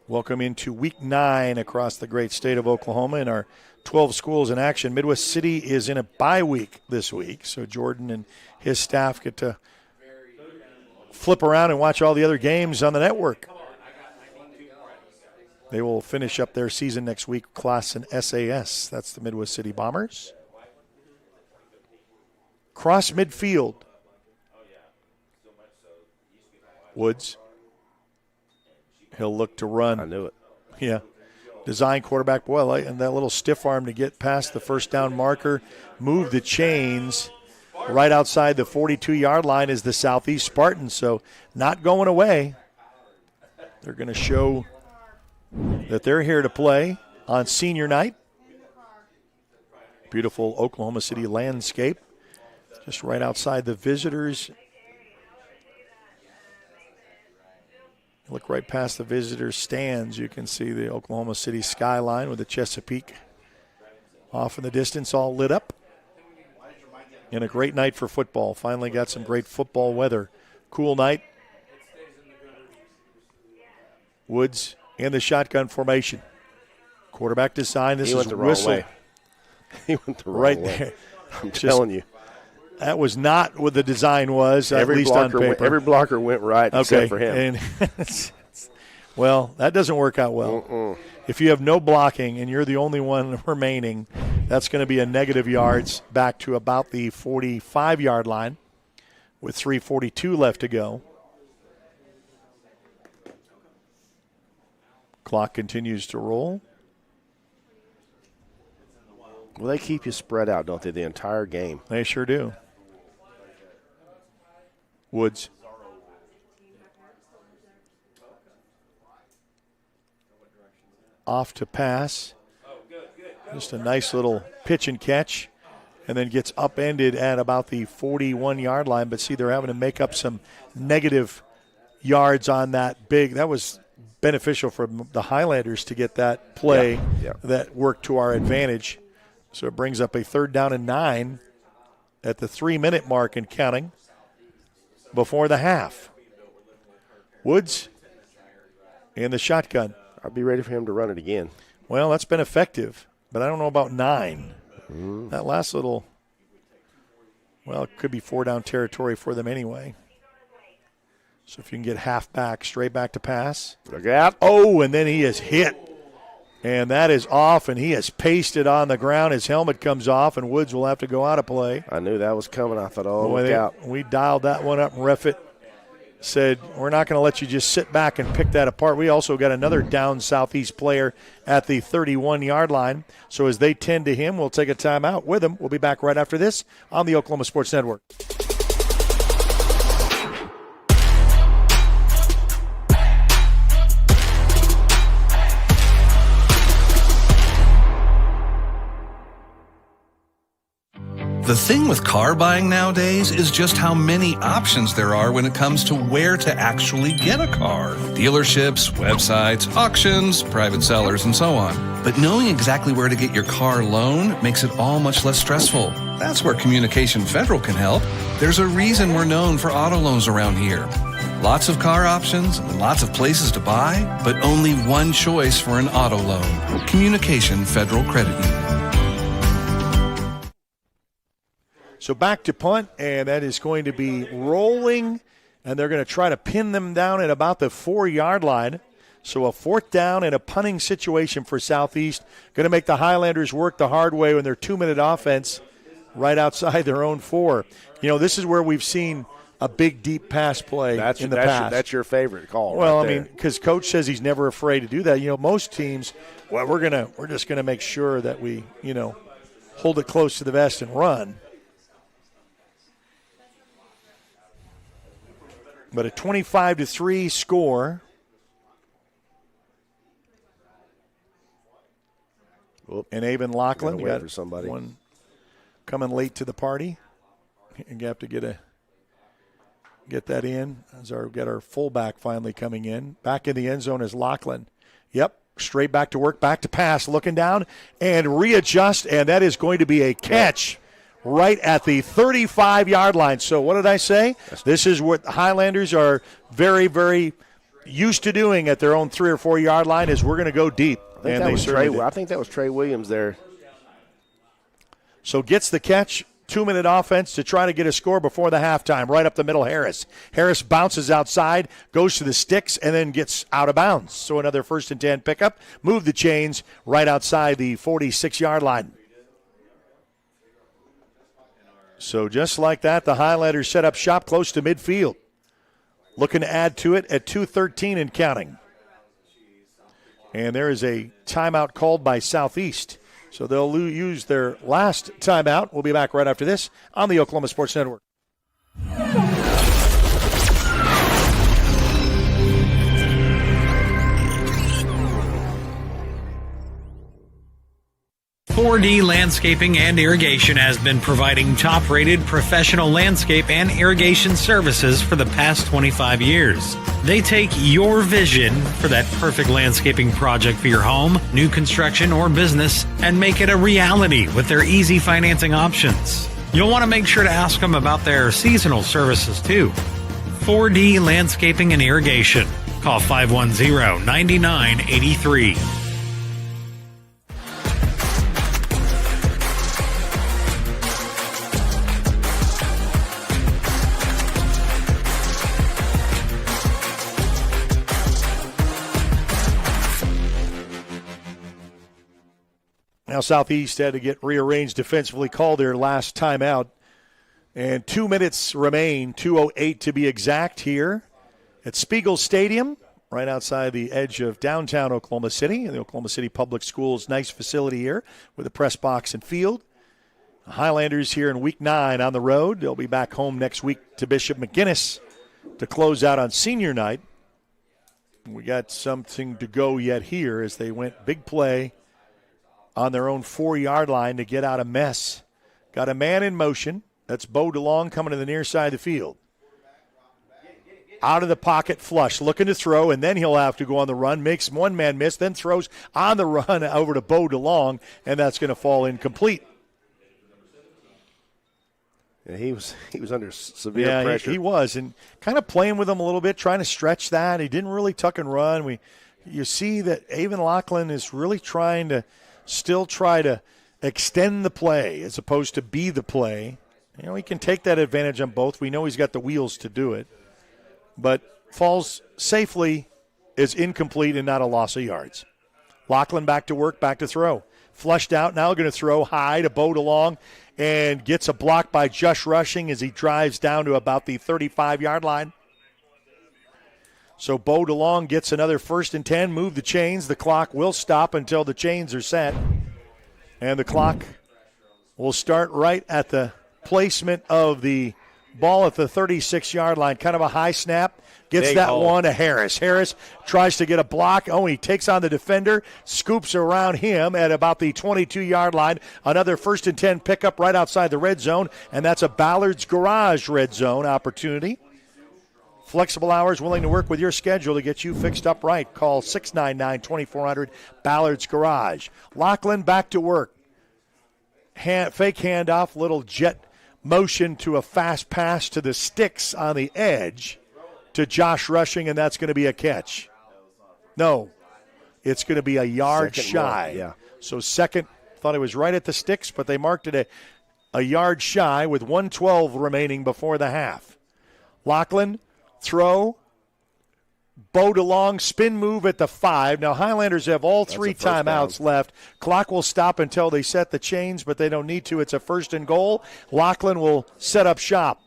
Welcome into week 9 across the great state of Oklahoma in our 12 schools in action. Midwest City is in a bye week this week, so Jordan and his staff get to flip around and watch all the other games on the network. They will finish up their season next week, class in SAS. That's the Midwest City Bombers. Cross midfield. Woods. He'll look to run. I knew it. Yeah. Design quarterback. Boy, and that little stiff arm to get past the first down marker. Move the chains. Right outside the 42-yard line is the Southeast Spartans, so not going away. They're going to show that they're here to play on senior night. Beautiful Oklahoma City landscape. Just right outside the visitors. Look right past the visitors' stands. You can see the Oklahoma City skyline with the Chesapeake off in the distance, all lit up. And a great night for football. Finally got some great football weather. Cool night. Woods in the shotgun formation. Quarterback design. This is the whistle. wrong way. He went the wrong right way. there. I'm telling you. That was not what the design was, at least on paper. Every blocker went right except for him. And well, that doesn't work out well. If you have no blocking and you're the only one remaining, that's going to be a negative yards back to about the 45-yard line with 3:42 left to go. Clock continues to roll. Well, they keep you spread out, don't they, the entire game? They sure do. Woods. Off to pass. Just a nice little pitch and catch. and then gets upended at about the 41-yard line. But see, they're having to make up some negative yards on that big. That was beneficial for the Highlanders to get that play that worked to our advantage. So it brings up a 3rd down and 9 at the 3-minute mark and counting before the half. Woods in the shotgun. I'd be ready for him to run it again. Well, that's been effective, but I don't know about 9. That last little, well, it could be 4-down territory for them anyway. So if you can get half back, straight back to pass. Look out. Oh, and then he is hit. And that is off, and he has pasted on the ground. His helmet comes off, and Woods will have to go out of play. I knew that was coming. I thought, look out. We dialed that one up, and ref it said, we're not going to let you just sit back and pick that apart. We also got another down Southeast player at the 31-yard line. So as they tend to him, we'll take a timeout with him. We'll be back right after this on the Oklahoma Sports Network. The thing with car buying nowadays is just how many options there are when it comes to where to actually get a car. Dealerships, websites, auctions, private sellers, and so on. But knowing exactly where to get your car loan makes it all much less stressful. That's where Communication Federal can help. There's a reason we're known for auto loans around here. Lots of car options and lots of places to buy, but only one choice for an auto loan. Communication Federal Credit Union. So back to punt, and that is going to be rolling, and they're going to try to pin them down at about the 4-yard line. So a 4th down and a punting situation for Southeast. Going to make the Highlanders work the hard way when their 2-minute offense right outside their own 4. You know, this is where we've seen a big, deep pass play in the past. That's your favorite call. Well, right I mean, because Coach says he's never afraid to do that. You know, most teams, well, we're just going to make sure that we, hold it close to the vest and run. But a 25-3 score. And Avon Lachlan, you got for somebody. One coming late to the party. You have to get that in. As got our fullback finally coming in. Back in the end zone is Lachlan. Yep, straight back to work, back to pass, looking down and readjust, and that is going to be a catch. Right at the 35-yard line. So what did I say? This is what the Highlanders are very, very used to doing at their own 3 or 4-yard line is we're going to go deep. I think that was Trey Williams there. So gets the catch, 2-minute offense to try to get a score before the halftime. Right up the middle, Harris. Harris bounces outside, goes to the sticks, and then gets out of bounds. So another 1st and 10 pickup. Move the chains right outside the 46-yard line. So just like that, the Highlanders set up shop close to midfield. Looking to add to it at 2:13 and counting. And there is a timeout called by Southeast. So they'll use their last timeout. We'll be back right after this on the Oklahoma Sports Network. 4D Landscaping and Irrigation has been providing top-rated professional landscape and irrigation services for the past 25 years. They take your vision for that perfect landscaping project for your home, new construction, or business and make it a reality with their easy financing options. You'll want to make sure to ask them about their seasonal services too. 4D Landscaping and Irrigation. Call 510-9983. Now Southeast had to get rearranged defensively, called their last timeout. And 2 minutes remain, 2:08 to be exact, here at Spiegel Stadium, right outside the edge of downtown Oklahoma City, in the Oklahoma City Public Schools. Nice facility here with a press box and field. The Highlanders here in Week 9 on the road. They'll be back home next week to Bishop McGuinness to close out on senior night. We got something to go yet here as they went big play on their own 4-yard line to get out of mess Got a man in motion. That's Bo DeLong coming to the near side of the field. Out of the pocket, flush, looking to throw, and then he'll have to go on the run. Makes one man miss, then throws on the run over to Bo DeLong, and that's going to fall incomplete. Yeah, he was under severe pressure. He was, and kind of playing with him a little bit, trying to stretch that. He didn't really tuck and run. You see that Avon Lachlan is really trying to still try to extend the play as opposed to be the play. He can take that advantage on both. We know he's got the wheels to do it. But falls safely, is incomplete and not a loss of yards. Lachlan back to work, back to throw. Flushed out, now going to throw high to Bo DeLong and gets a block by Josh Rushing as he drives down to about the 35-yard line. So Bo DeLong gets another 1st and 10, move the chains. The clock will stop until the chains are set. And the clock will start right at the placement of the ball at the 36-yard line. Kind of a high snap. Gets Big that hole. one to Harris. Harris tries to get a block. Oh, he takes on the defender, scoops around him at about the 22-yard line. Another 1st and 10 pickup right outside the red zone, and that's a Ballard's Garage red zone opportunity. Flexible hours, willing to work with your schedule to get you fixed up right. Call 699-2400, Ballard's Garage. Lachlan back to work. Fake handoff, little jet motion to a fast pass to the sticks on the edge to Josh Rushing, and that's going to be a catch. No, it's going to be a yard shy. Yeah. So second, thought it was right at the sticks, but they marked it a yard shy with 1:12 remaining before the half. Lachlan, throw. Bo DeLong, spin move at the 5. Now, Highlanders have all 3 timeouts left. Clock will stop until they set the chains, but they don't need to. It's a 1st and goal. Lachlan will set up shop.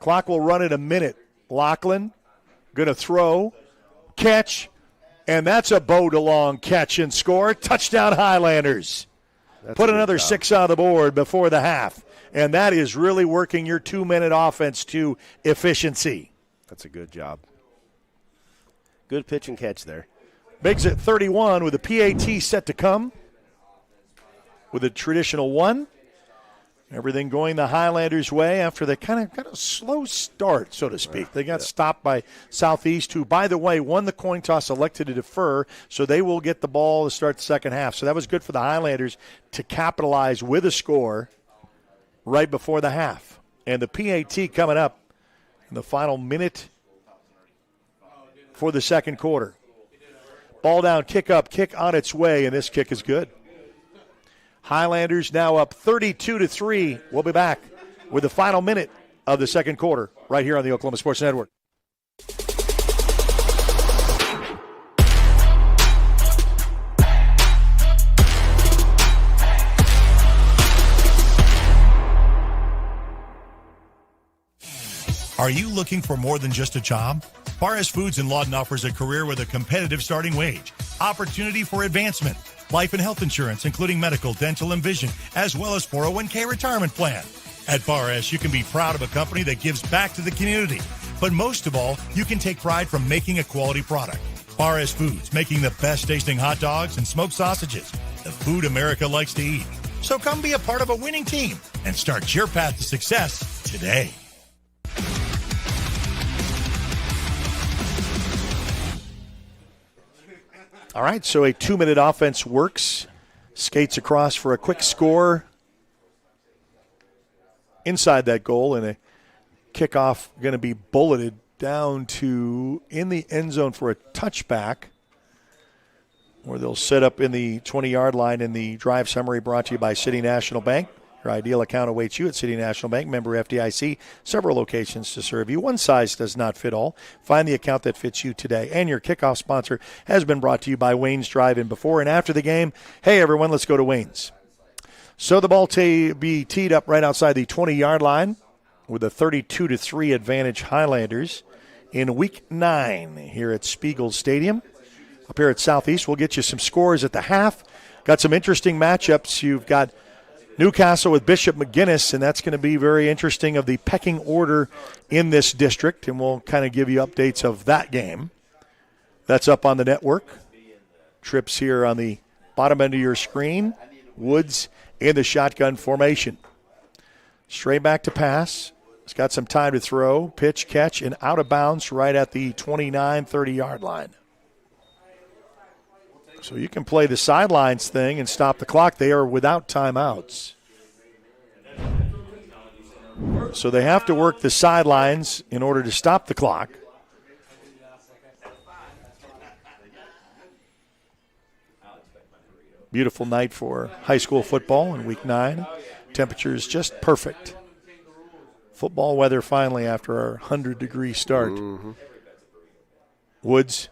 Clock will run at a minute. Lachlan going to throw, catch, and that's a Bo DeLong catch and score. Touchdown Highlanders. Put another 6 on the board before the half, and that is really working your 2-minute offense to efficiency. That's a good job. Good pitch and catch there. Biggs at 31 with a PAT set to come with a traditional 1. Everything going the Highlanders' way after they kind of got a slow start, so to speak. They got stopped by Southeast, who, by the way, won the coin toss, elected to defer, so they will get the ball to start the second half. So that was good for the Highlanders to capitalize with a score right before the half. And the PAT coming up in the final minute for the second quarter. Ball down, kick up, kick on its way, and this kick is good. Highlanders now up 32-3. We'll be back with the final minute of the second quarter right here on the Oklahoma Sports Network. Are you looking for more than just a job? Barres Foods in Lawton offers a career with a competitive starting wage, opportunity for advancement, life and health insurance, including medical, dental, and vision, as well as 401k retirement plan. At Barres, you can be proud of a company that gives back to the community. But most of all, you can take pride from making a quality product. Barres Foods, making the best tasting hot dogs and smoked sausages, the food America likes to eat. So come be a part of a winning team and start your path to success today. All right, so a 2-minute offense works. Skates across for a quick score inside that goal, and a kickoff going to be bulleted down to in the end zone for a touchback, where they'll set up in the 20-yard line. In the drive summary brought to you by City National Bank. Your ideal account awaits you at City National Bank, member FDIC. Several locations to serve you. One size does not fit all. Find the account that fits you today. And your kickoff sponsor has been brought to you by Wayne's Drive-In before and after the game. Hey, everyone, let's go to Wayne's. So the ball be teed up right outside the 20-yard line with a 32-3 advantage Highlanders in Week 9 here at Spiegel Stadium. Up here at Southeast, we'll get you some scores at the half. Got some interesting matchups. You've got Newcastle with Bishop McGuinness, and that's going to be very interesting of the pecking order in this district, and we'll kind of give you updates of that game. That's up on the network. Trips here on the bottom end of your screen. Woods in the shotgun formation. Straight back to pass. He's got some time to throw. Pitch, catch, and out of bounds right at the 29, 30-yard line. So you can play the sidelines thing and stop the clock. They are without timeouts. So they have to work the sidelines in order to stop the clock. Beautiful night for high school football in Week 9. Temperatures just perfect. Football weather finally after our 100-degree start. Woods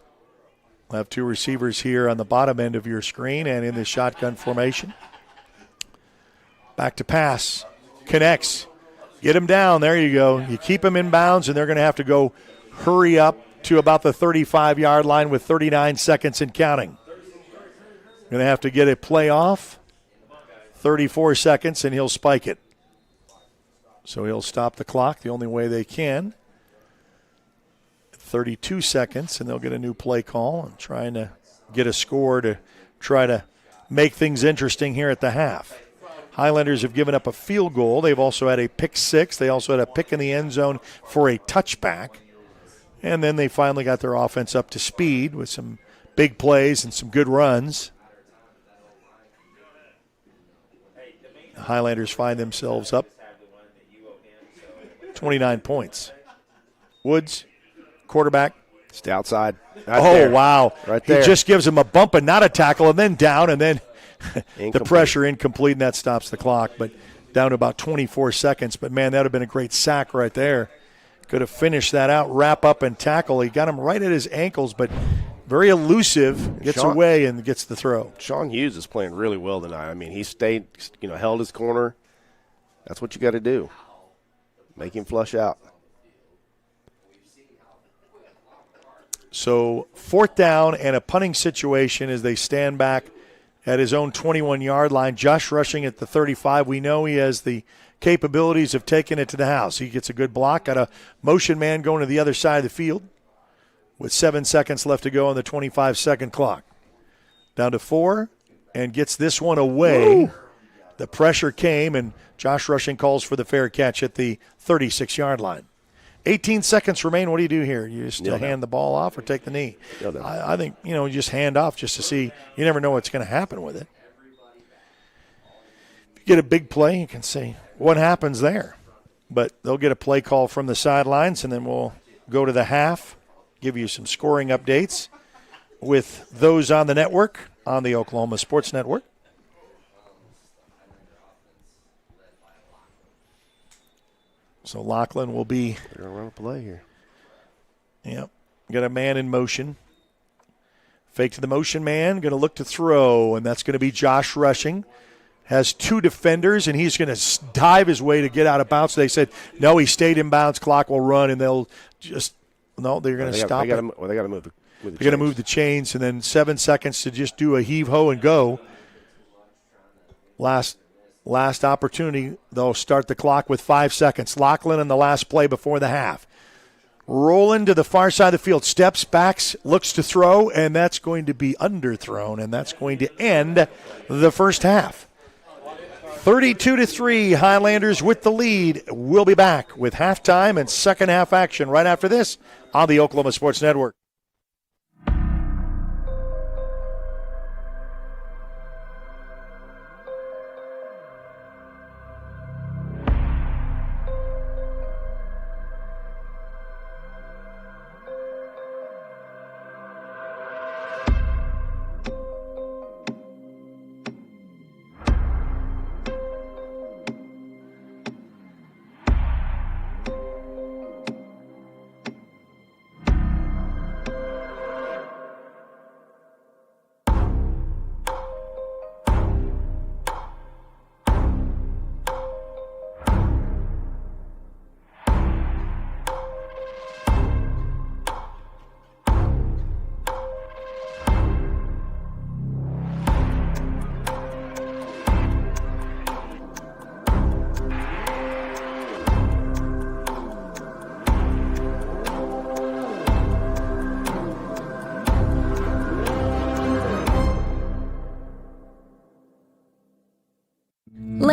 will have two receivers here on the bottom end of your screen and in the shotgun formation. Back to pass. Connects. Get him down. There you go. You keep him in bounds, and they're going to have to go hurry up to about the 35-yard line with 39 seconds and counting. Going to have to get a play off. 34 seconds, and he'll spike it. So he'll stop the clock the only way they can. 32 seconds, and they'll get a new play call and trying to get a score to try to make things interesting here at the half. Highlanders have given up a field goal. They've also had a pick six. They also had a pick in the end zone for a touchback. And then they finally got their offense up to speed with some big plays and some good runs. The Highlanders find themselves up 29 points. Woods, quarterback. Stay outside. Wow. Right there. He just gives him a bump and not a tackle, and then down, and then the pressure incomplete, and that stops the clock. But down to about 24 seconds. But, man, that would have been a great sack right there. Could have finished that out, wrap up and tackle. He got him right at his ankles, but very elusive, gets away and gets the throw. Sean Hughes is playing really well tonight. I mean, he stayed, held his corner. That's what you got to do. Make him flush out. So 4th down and a punting situation as they stand back at his own 21-yard line. Josh rushing at the 35. We know he has the capabilities of taking it to the house. He gets a good block, got a motion man going to the other side of the field with 7 seconds left to go on the 25-second clock. Down to 4 and gets this one away. Woo. The pressure came, and Josh Rushing calls for the fair catch at the 36-yard line. 18 seconds remain. What do you do here? You just hand the ball off or take the knee? I think, you just hand off just to see. You never know what's going to happen with it. If you get a big play, you can see what happens there. But they'll get a play call from the sidelines, and then we'll go to the half, give you some scoring updates with those on the network, on the Oklahoma Sports Network. So Lachlan will be. They're going to run a play here. Yep. Got a man in motion. Fake to the motion man. Going to look to throw, and that's going to be Josh Rushing. Has 2 defenders, and he's going to dive his way to get out of bounds. They said, no, he stayed in bounds. Clock will run, and they'll just – no, they're going to stop it. They got to move the They're going to move the chains, and then 7 seconds to just do a heave-ho and go. Last opportunity, they'll start the clock with 5 seconds. Lachlan in the last play before the half. Rolling to the far side of the field, steps, backs, looks to throw, and that's going to be underthrown, and that's going to end the first half. 32-3, Highlanders with the lead. We'll be back with halftime and second half action right after this on the Oklahoma Sports Network.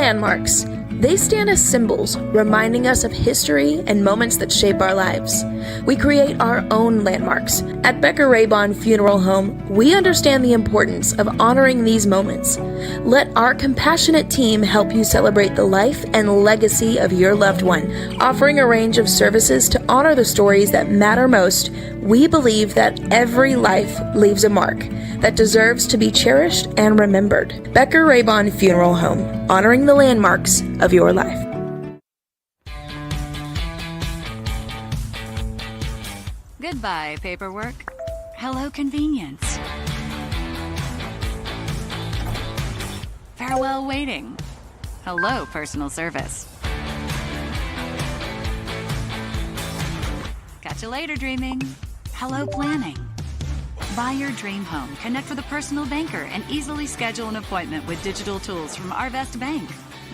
landmarks. They stand as symbols, reminding us of history and moments that shape our lives. We create our own landmarks. At Becker Raybon Funeral Home, we understand the importance of honoring these moments. Let our compassionate team help you celebrate the life and legacy of your loved one. Offering a range of services to honor the stories that matter most, we believe that every life leaves a mark that deserves to be cherished and remembered. Becker Raybon Funeral Home, honoring the landmarks of your life. Goodbye, paperwork. Hello, convenience. Farewell, waiting. Hello, personal service. Catch you later, dreaming. Hello, planning. Buy your dream home, connect with a personal banker, and easily schedule an appointment with digital tools from Arvest Bank.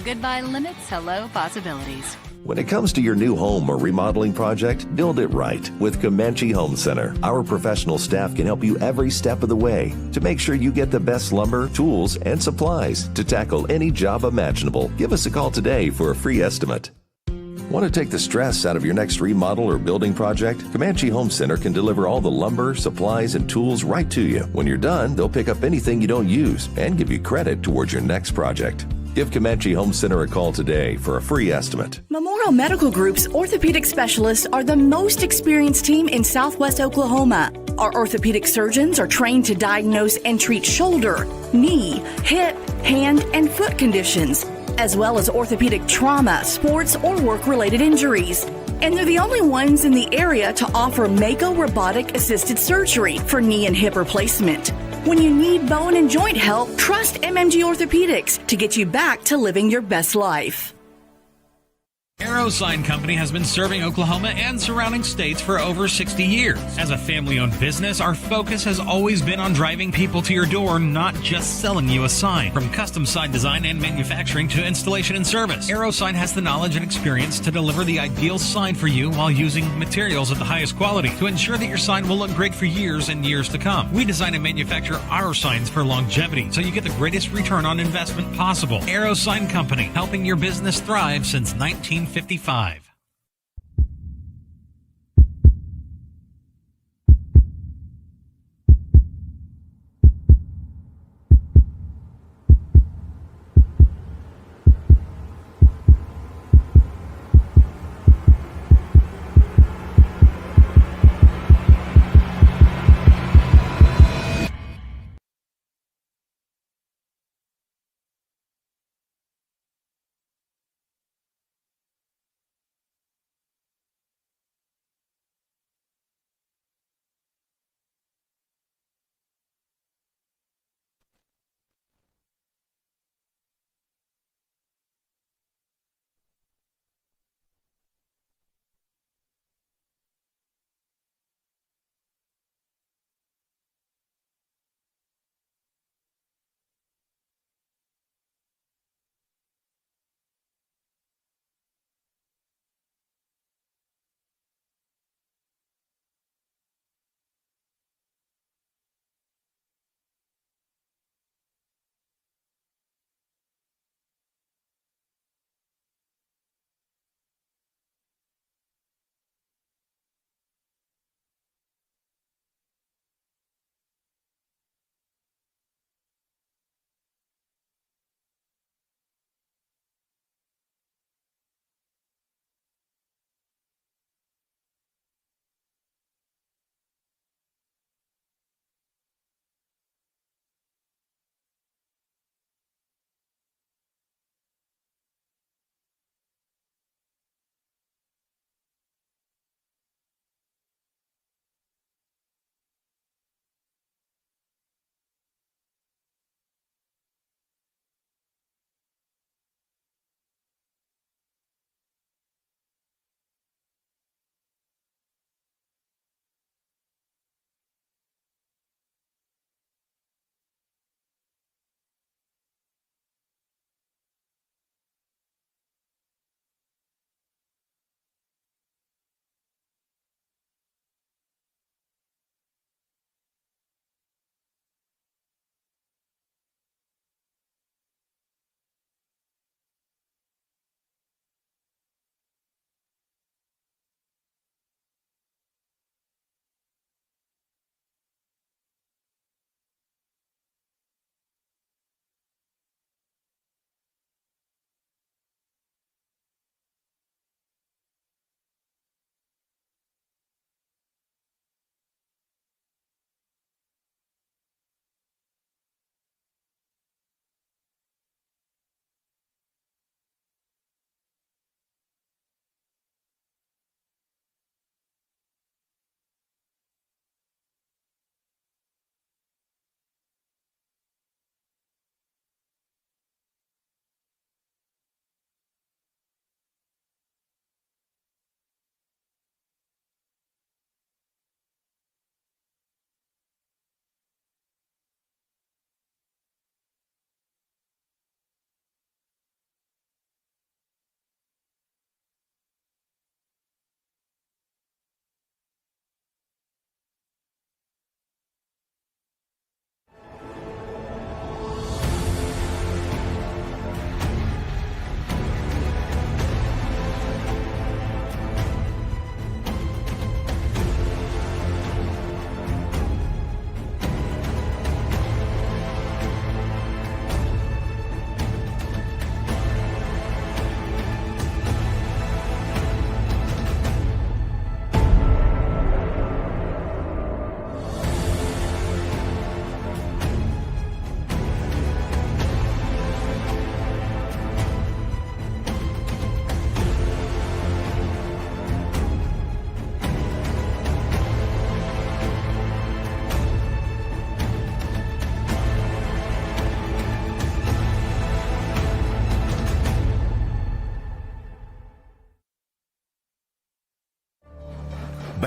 Goodbye limits, hello possibilities. When it comes to your new home or remodeling project, build it right with Comanche Home Center. Our professional staff can help you every step of the way to make sure you get the best lumber, tools, and supplies to tackle any job imaginable. Give us a call today for a free estimate. Want to take the stress out of your next remodel or building project? Comanche Home Center can deliver all the lumber, supplies, and tools right to you. When you're done, they'll pick up anything you don't use and give you credit towards your next project. Give Comanche Home Center a call today for a free estimate. Memorial Medical Group's orthopedic specialists are the most experienced team in Southwest Oklahoma. Our orthopedic surgeons are trained to diagnose and treat shoulder, knee, hip, hand, and foot conditions, as well as orthopedic trauma, sports, or work-related injuries. And they're the only ones in the area to offer Mako robotic-assisted surgery for knee and hip replacement. When you need bone and joint help, trust MMG Orthopedics to get you back to living your best life. Arrow Sign Company has been serving Oklahoma and surrounding states for over 60 years. As a family-owned business, our focus has always been on driving people to your door, not just selling you a sign. From custom sign design and manufacturing to installation and service, Arrow Sign has the knowledge and experience to deliver the ideal sign for you while using materials of the highest quality to ensure that your sign will look great for years and years to come. We design and manufacture our signs for longevity, so you get the greatest return on investment possible. Arrow Sign Company, helping your business thrive since 1955.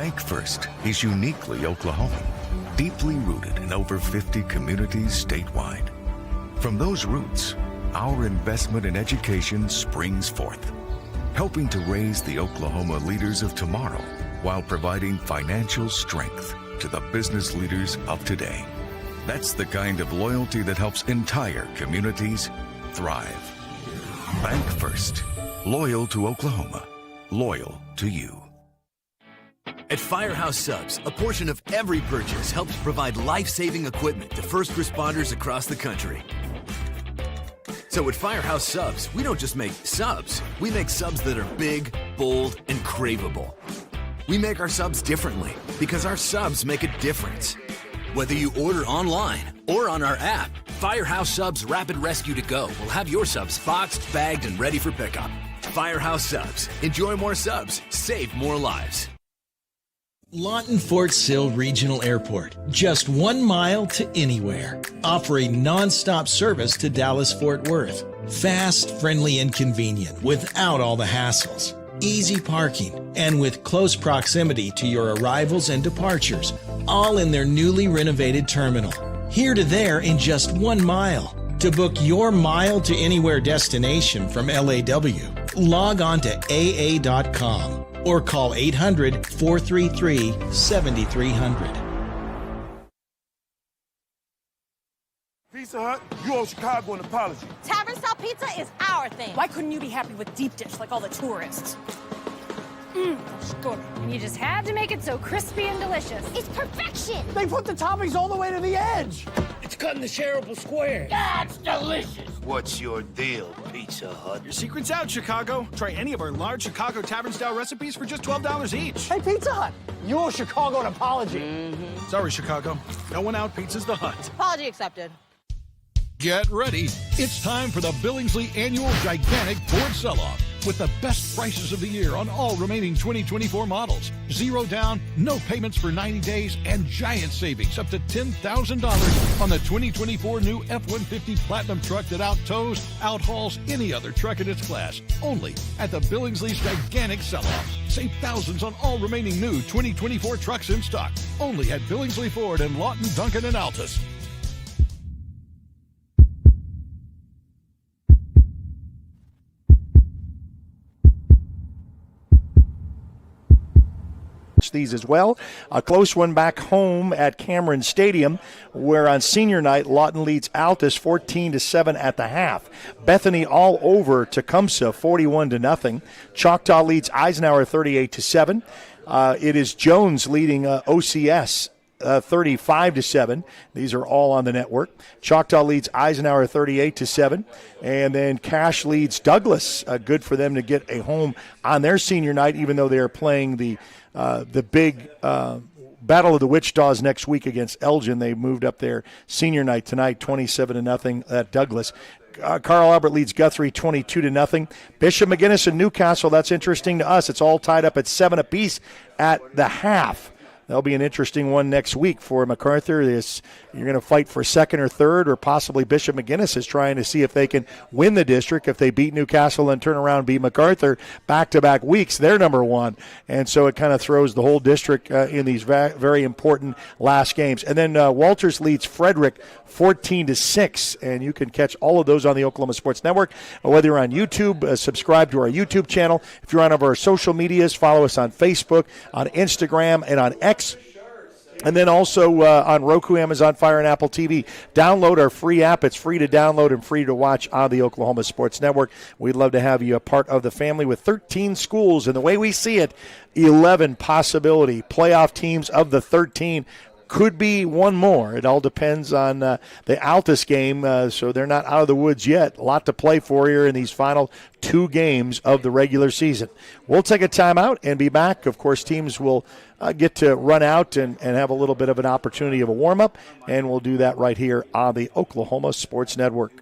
Bank First is uniquely Oklahoman, deeply rooted in over 50 communities statewide. From those roots, our investment in education springs forth, helping to raise the Oklahoma leaders of tomorrow while providing financial strength to the business leaders of today. That's the kind of loyalty that helps entire communities thrive. Bank First. Loyal to Oklahoma. Loyal to you. At Firehouse Subs, a portion of every purchase helps provide life-saving equipment to first responders across the country. So at Firehouse Subs, we don't just make subs. We make subs that are big, bold, and craveable. We make our subs differently because our subs make a difference. Whether you order online or on our app, Firehouse Subs Rapid Rescue to Go will have your subs boxed, bagged, and ready for pickup. Firehouse Subs. Enjoy more subs. Save more lives. Lawton Fort Sill Regional Airport, just 1 mile to anywhere. Offering non-stop service to Dallas-Fort Worth. Fast, friendly, and convenient without all the hassles. Easy parking, and with close proximity to your arrivals and departures, all in their newly renovated terminal. Here to there in just 1 mile. To book your mile to anywhere destination from LAW, log on to AA.com. Or call 800-433-7300. Pizza Hut, you owe Chicago an apology. Tavern style pizza is our thing. Why couldn't you be happy with deep dish like all the tourists? Good. You just had to make it so crispy and delicious. It's perfection. They put the toppings all the way to the edge. It's cut in the shareable square. That's delicious. What's your deal, Pizza Hut? Your secret's out, Chicago. Try any of our large Chicago tavern-style recipes for just $12 each. Hey, Pizza Hut, you owe Chicago an apology. Sorry, Chicago. No one out Pizza's the Hut. Apology accepted. Get ready. It's time for the Billingsley Annual Gigantic Ford Sell-Off with the best prices of the year on all remaining 2024 models. Zero down, no payments for 90 days, and giant savings up to $10,000 on the 2024 new F-150 Platinum truck that out-tows, out-hauls any other truck in its class. Only at the Billingsley's Gigantic Sell-Off. Save thousands on all remaining new 2024 trucks in stock. Only at Billingsley Ford and Lawton, Duncan, and Altus. These as well. A close one back home at Cameron Stadium, where on senior night, Lawton leads Altus 14-7 at the half. Bethany all over Tecumseh 41-0. Choctaw leads Eisenhower 38-7. It is Jones leading OCS 35-7. These are all on the network. Choctaw leads Eisenhower 38-7, and then Cache leads Douglas. Good for them to get a home on their senior night, even though they are playing the big Battle of the Wichita's next week against Elgin. They moved up their senior night tonight, 27-0 at Douglas. Carl Albert leads Guthrie 22-0. Bishop McGuinness and Newcastle, that's interesting to us. It's all tied up at 7 apiece at the half. That'll be an interesting one next week for Macarthur. You're going to fight for second or third, or possibly Bishop McGuinness is trying to see if they can win the district. If they beat Newcastle and turn around and beat Macarthur back-to-back weeks, they're number one. And so it kind of throws the whole district in these very important last games. And then Walters leads Frederick 14-6, and you can catch all of those on the Oklahoma Sports Network. Whether you're on YouTube, subscribe to our YouTube channel. If you're on our social medias, follow us on Facebook, on Instagram, and on X. And then also on Roku, Amazon Fire, and Apple TV. Download our free app. It's free to download and free to watch on the Oklahoma Sports Network. We'd love to have you a part of the family with 13 schools. And the way we see it, 11 possibility playoff teams of the 13. Could be one more. It all depends on the Altus game, so they're not out of the woods yet. A lot to play for here in these final 2 games of the regular season. We'll take a timeout and be back. Of course, teams will get to run out and have a little bit of an opportunity of a warm-up, and we'll do that right here on the Oklahoma Sports Network.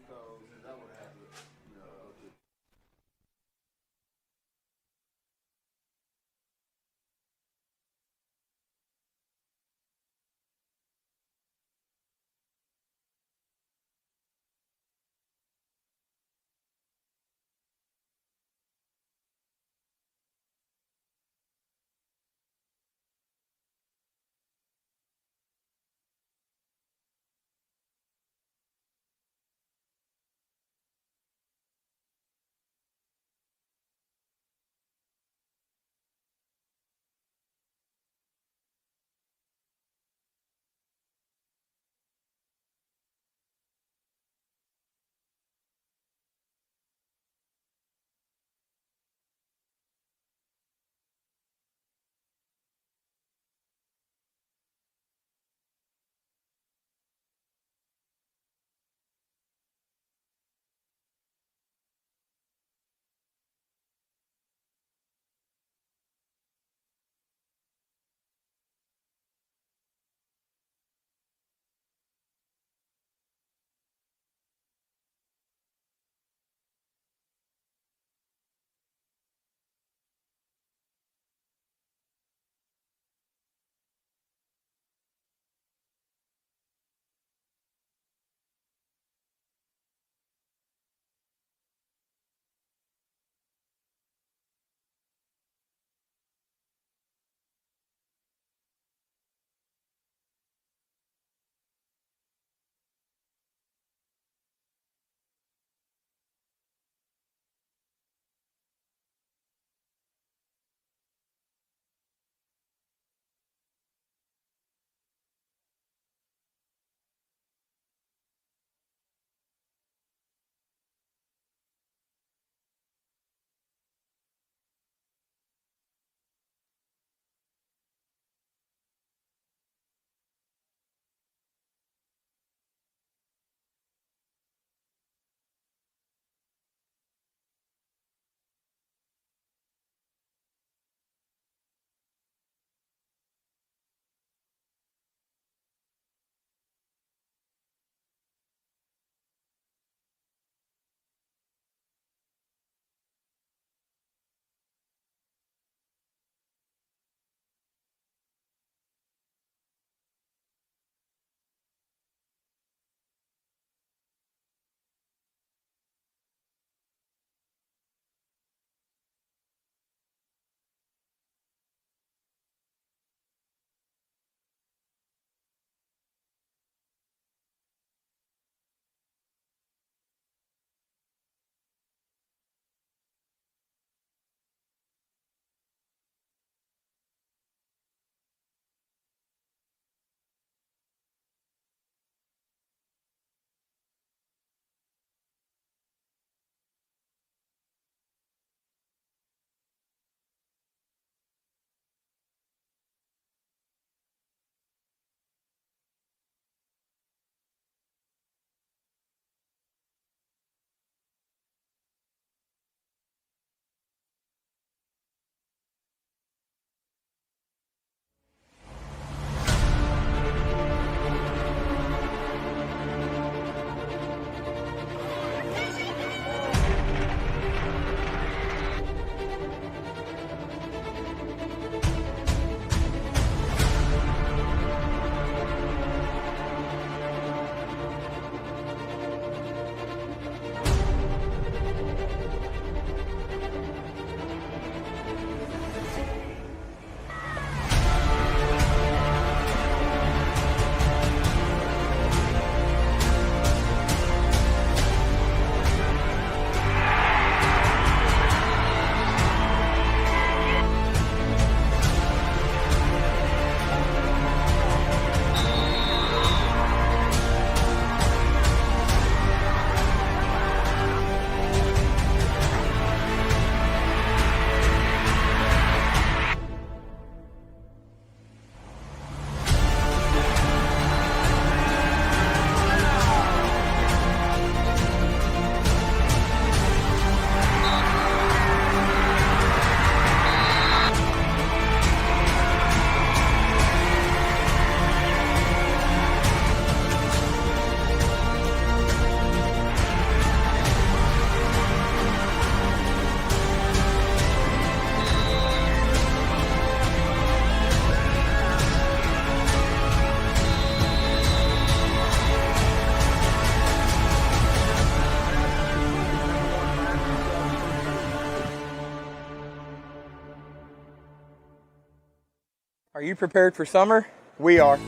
Are you prepared for summer? We are.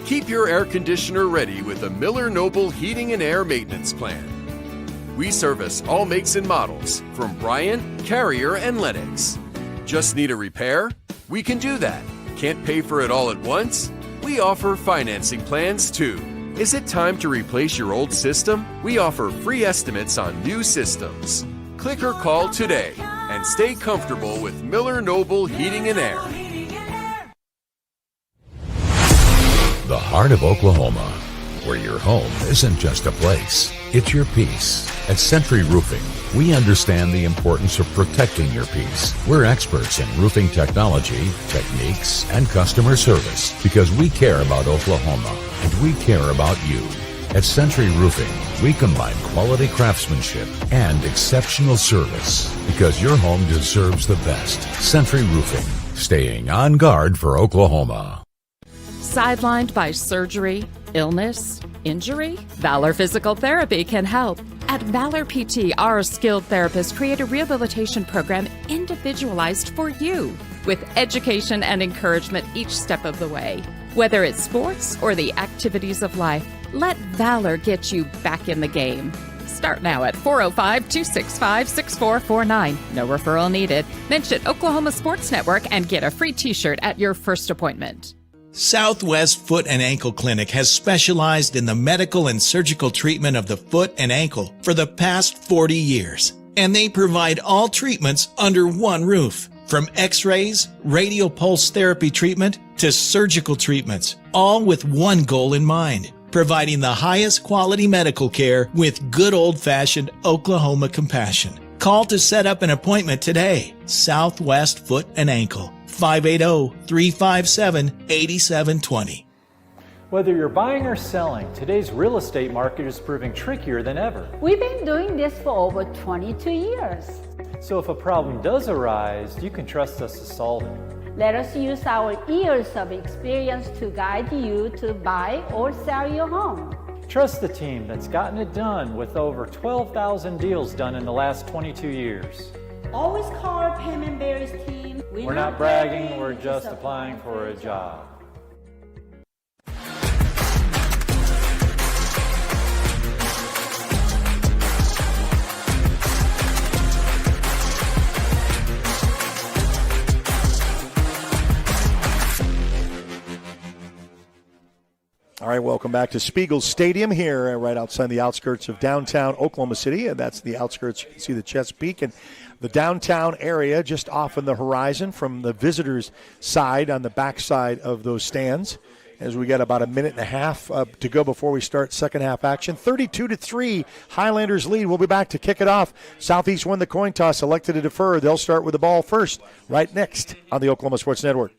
Keep your air conditioner ready with a Miller Noble Heating and Air Maintenance Plan. We service all makes and models from Bryant, Carrier, and Lennox. Just need a repair? We can do that. Can't pay for it all at once? We offer financing plans too. Is it time to replace your old system? We offer free estimates on new systems. Click or call today and stay comfortable with Miller Noble Heating and Air. The heart of Oklahoma, where your home isn't just a place, it's your peace. At Century Roofing, we understand the importance of protecting your peace. We're experts in roofing technology, techniques, and customer service because we care about Oklahoma and we care about you. At Century Roofing, we combine quality craftsmanship and exceptional service because your home deserves the best. Century Roofing, staying on guard for Oklahoma. Sidelined by surgery, illness, injury? Valor Physical Therapy can help. At Valor PT, our skilled therapists create a rehabilitation program individualized for you, with education and encouragement each step of the way. Whether it's sports or the activities of life, let Valor get you back in the game. Start now at 405-265-6449. No referral needed. Mention Oklahoma Sports Network and get a free t-shirt at your first appointment. Southwest Foot and Ankle Clinic has specialized in the medical and surgical treatment of the foot and ankle for the past 40 years. And they provide all treatments under one roof. From x-rays, radial pulse therapy treatment, to surgical treatments, all with one goal in mind, providing the highest quality medical care with good old-fashioned Oklahoma compassion. Call to set up an appointment today. Southwest Foot and Ankle. 580-357-8720. Whether you're buying or selling, today's real estate market is proving trickier than ever. We've been doing this for over 22 years. So if a problem does arise, you can trust us to solve it. Let us use our years of experience to guide you to buy or sell your home. Trust the team that's gotten it done with over 12,000 deals done in the last 22 years. Always call our Payment Berries team. We're not bragging, we're just applying for a job. All right, welcome back to Spiegel Stadium here, right outside the outskirts of downtown Oklahoma City, and that's the outskirts. You can see the Chesapeake and the downtown area just off on the horizon from the visitors' side on the back side of those stands. As we got about a minute and a half to go before we start second half action. 32-3, Highlanders lead. We'll be back to kick it off. Southeast won the coin toss, elected to defer. They'll start with the ball first, right next on the Oklahoma Sports Network.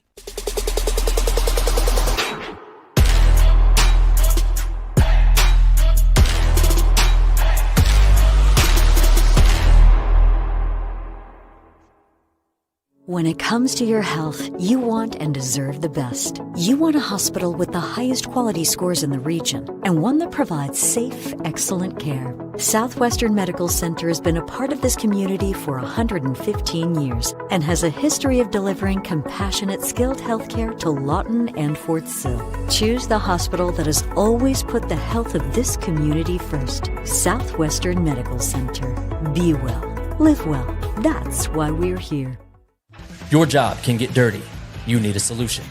When it comes to your health, you want and deserve the best. You want a hospital with the highest quality scores in the region and one that provides safe, excellent care. Southwestern Medical Center has been a part of this community for 115 years and has a history of delivering compassionate, skilled health care to Lawton and Fort Sill. Choose the hospital that has always put the health of this community first. Southwestern Medical Center. Be well. Live well. That's why we're here. Your job can get dirty. You need a solution.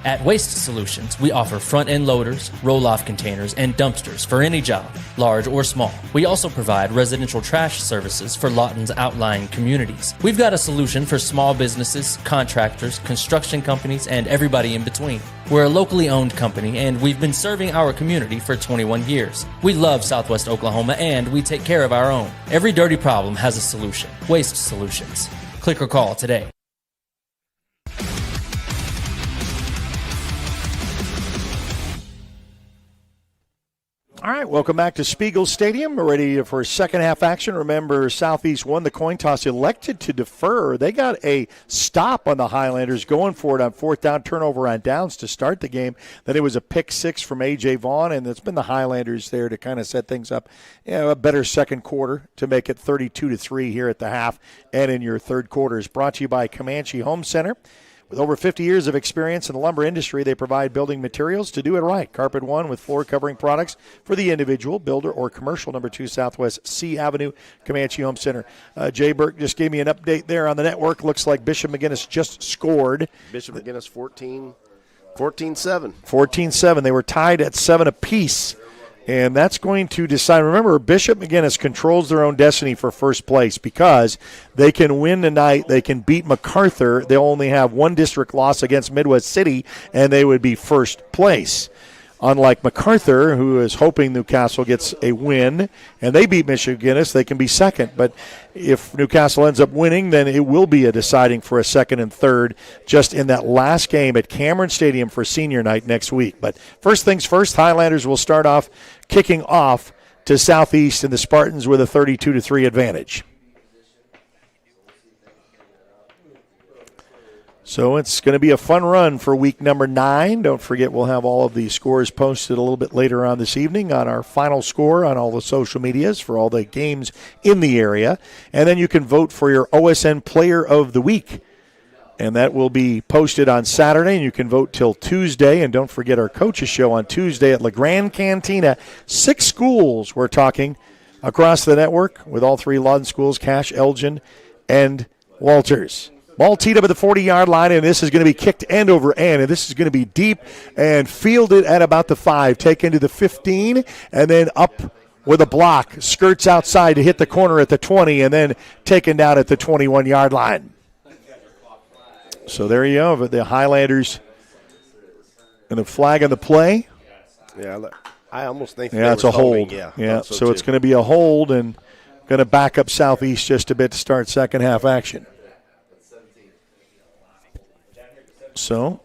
At Waste Solutions, we offer front-end loaders, roll-off containers, and dumpsters for any job, large or small. We also provide residential trash services for Lawton's outlying communities. We've got a solution for small businesses, contractors, construction companies, and everybody in between. We're a locally owned company, and we've been serving our community for 21 years. We love Southwest Oklahoma, and we take care of our own. Every dirty problem has a solution. Waste Solutions. Click or call today. All right, welcome back to Spiegel Stadium. We're ready for second half action. Remember, Southeast won the coin toss, elected to defer. They got a stop on the Highlanders, going for it on fourth down, turnover on downs to start the game. Then it was a pick six from A.J. Vaughn, and it's been the Highlanders there to kind of set things up. A better second quarter to make it 32-3 here at the half and in your third quarter. Is brought to you by Comanche Home Center. With over 50 years of experience in the lumber industry, they provide building materials to do it right. Carpet One with floor covering products for the individual, builder, or commercial. Number 2 Southwest C Avenue, Comanche Home Center. Jay Burke just gave me an update there on the network. Looks like Bishop McGinnis just scored. Bishop McGinnis 14-7. 14-7. They were tied at 7 apiece. And that's going to decide. Remember, Bishop McGinnis controls their own destiny for first place because they can win tonight. They can beat Macarthur. They'll only have one district loss against Midwest City, and they would be first place. Unlike Macarthur, who is hoping Newcastle gets a win, and they beat McGinnis, they can be second. But if Newcastle ends up winning, then it will be a deciding for a second and third just in that last game at Cameron Stadium for senior night next week. But first things first, Highlanders will start off kicking off to Southeast, and the Spartans with a 32-3 advantage. So it's going to be a fun run for week number 9. Don't forget, we'll have all of the scores posted a little bit later on this evening on our final score on all the social medias for all the games in the area. And then you can vote for your OSN Player of the Week. And that will be posted on Saturday, and you can vote till Tuesday. And don't forget our coaches show on Tuesday at La Grande Cantina. 6 schools we're talking across the network with all 3 Lawton schools, Cache, Elgin, and Walters. Ball teed up at the 40-yard line, and this is going to be kicked end over end, and this is going to be deep and fielded at about the 5, taken to the 15, and then up with a block, skirts outside to hit the corner at the 20, and then taken down at the 21-yard line. So there you go, the Highlanders and the flag on the play. Yeah, I almost think it's a hold. Yeah, so it's going to be a hold and going to back up Southeast just a bit to start second half action. So,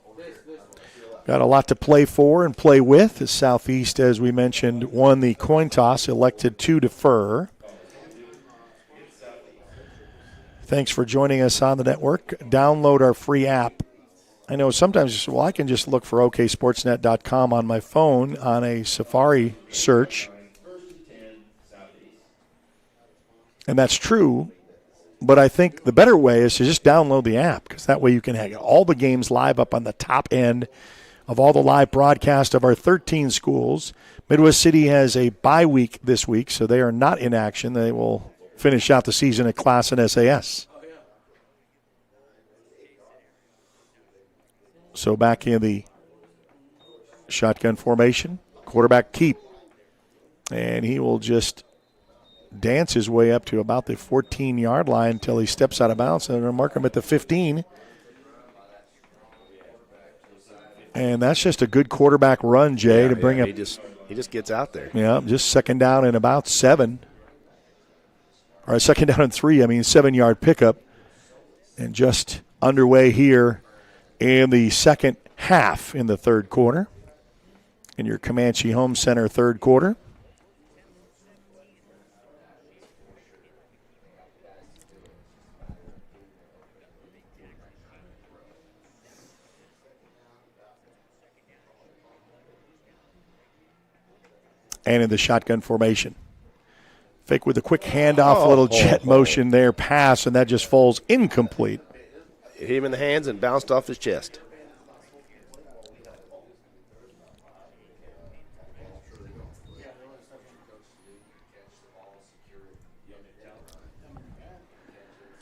got a lot to play for and play with. As Southeast, as we mentioned, won the coin toss, elected to defer. Thanks for joining us on the network. Download our free app. I know sometimes, I can just look for oksportsnet.com on my phone on a Safari search. And that's true. But I think the better way is to just download the app, because that way you can have all the games live up on the top end of all the live broadcast of our 13 schools. Midwest City has a bye week this week, so they are not in action. They will finish out the season at Class and SAS. So back in the shotgun formation, quarterback keep. And he will just dance his way up to about the 14-yard line until he steps out of bounds, and they'll mark him at the 15. And that's just a good quarterback run, Jay, to bring up. He just gets out there. Yeah, just second down and about 7. Or second down and 3, 7-yard pickup. And just underway here in the second half in the third quarter. In your Comanche Home Center third quarter. And in the shotgun formation. Fake with a quick handoff, little jet motion there, pass, and that just falls incomplete. Hit him in the hands and bounced off his chest.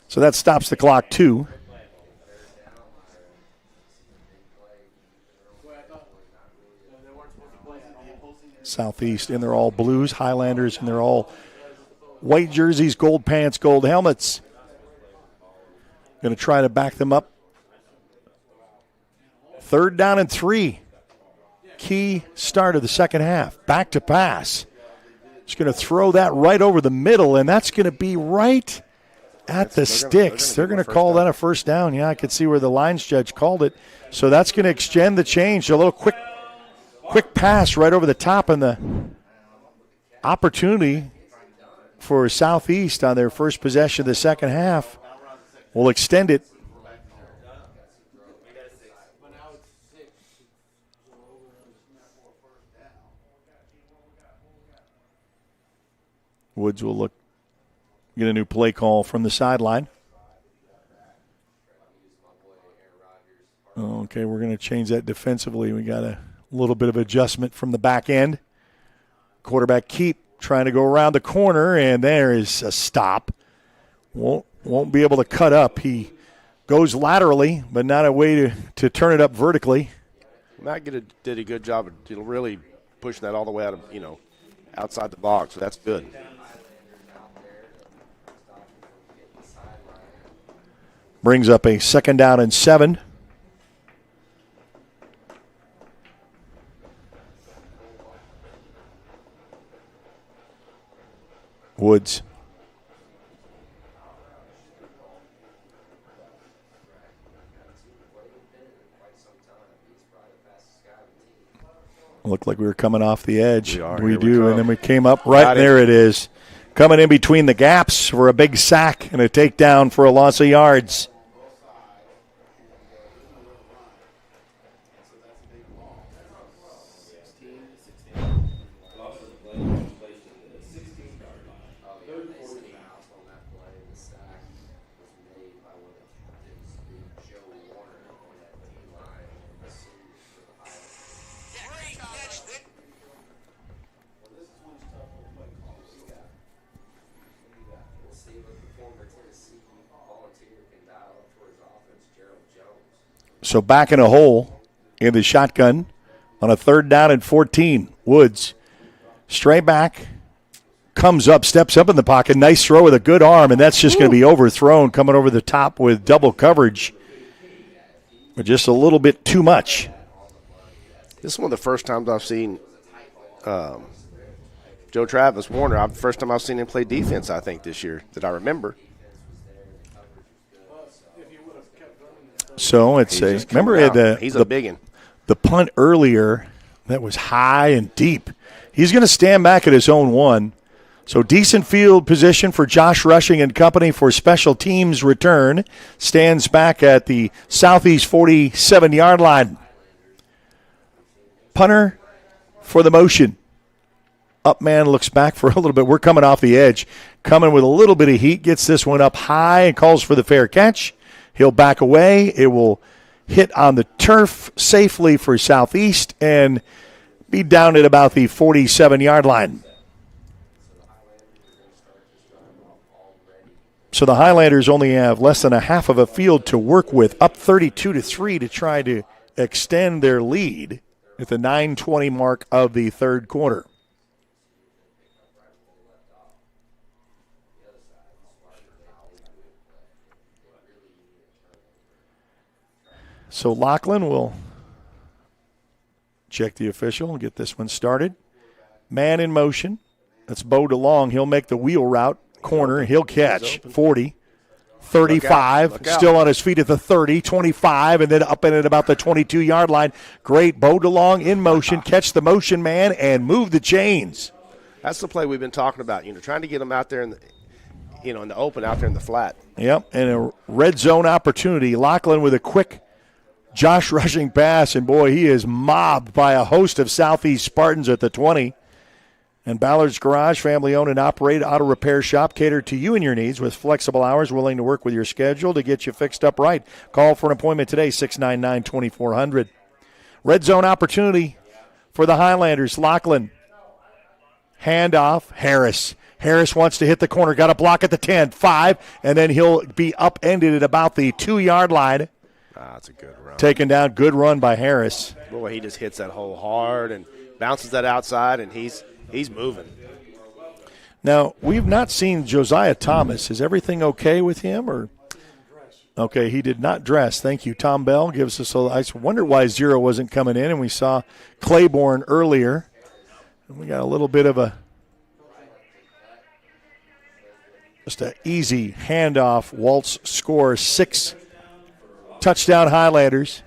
So that stops the clock, too. Southeast in their all blues, Highlanders in their all white jerseys, gold pants, gold helmets. Going to try to back them up. 3rd down and 3. Key start of the second half. Back to pass. Just going to throw that right over the middle, and that's going to be right at the sticks. They're going to call that a first down. Yeah, I could see where the lines judge called it. So that's going to extend the change. A little quick pass right over the top, and the opportunity for Southeast on their first possession of the second half will extend it. Woods will get a new play call from the sideline. Okay, we're going to change that defensively. We got a little bit of adjustment from the back end. Quarterback keep trying to go around the corner, and there is a stop. Won't be able to cut up. He goes laterally, but not a way to turn it up vertically. Matt did a good job of really pushing that all the way out of, outside the box. So that's good. Brings up a 2nd down and 7. Woods. Looked like we were coming off the edge. We do, and then we came up right there. It is. Coming in between the gaps for a big sack and a takedown for a loss of yards. So back in a hole in the shotgun on a 3rd down and 14. Woods straight back, comes up, steps up in the pocket. Nice throw with a good arm, and that's just going to be overthrown coming over the top with double coverage. But just a little bit too much. This is one of the first times I've seen Joe Travis Warner. First time I've seen him play defense, I think, this year that I remember. So it's he's a big one. The punt earlier that was high and deep. He's going to stand back at his own 1. So decent field position for Josh Rushing and company for special teams return. Stands back at the southeast 47-yard line. Punter for the motion. Up man looks back for a little bit. We're coming off the edge. Coming with a little bit of heat. Gets this one up high and calls for the fair catch. He'll back away. It will hit on the turf safely for Southeast and be down at about the 47-yard line. So the Highlanders only have less than a half of a field to work with, up 32-3 to try to extend their lead at the 9:20 mark of the 3rd quarter. So Lachlan will check the official and get this one started. Man in motion. That's Bo DeLong. He'll make the wheel route corner. He'll catch 40, 35. Look out. Still on his feet at the 30, 25, and then up in at about the 22-yard line. Great. Bo DeLong in motion. Catch the motion man and move the chains. That's the play we've been talking about, trying to get him out there in the open, out there in the flat. Yep, and a red zone opportunity. Lachlan with a quick Josh Rushing pass, and boy, he is mobbed by a host of Southeast Spartans at the 20. And Ballard's Garage, family-owned and operated auto repair shop, catered to you and your needs with flexible hours, willing to work with your schedule to get you fixed up right. Call for an appointment today, 699-2400. Red zone opportunity for the Highlanders. Lachlan, handoff, Harris. Harris wants to hit the corner, got a block at the 10, 5, and then he'll be upended at about the 2-yard line. That's a good run. Taken down, good run by Harris. Boy, he just hits that hole hard and bounces that outside, and he's moving. Now, we've not seen Josiah Thomas. Is everything okay with him? Or okay, he did not dress. Thank you. Tom Bell gives us I wonder why Zero wasn't coming in, and we saw Claiborne earlier. And we got a little bit of just an easy handoff. Waltz scores 6 touchdown Highlanders.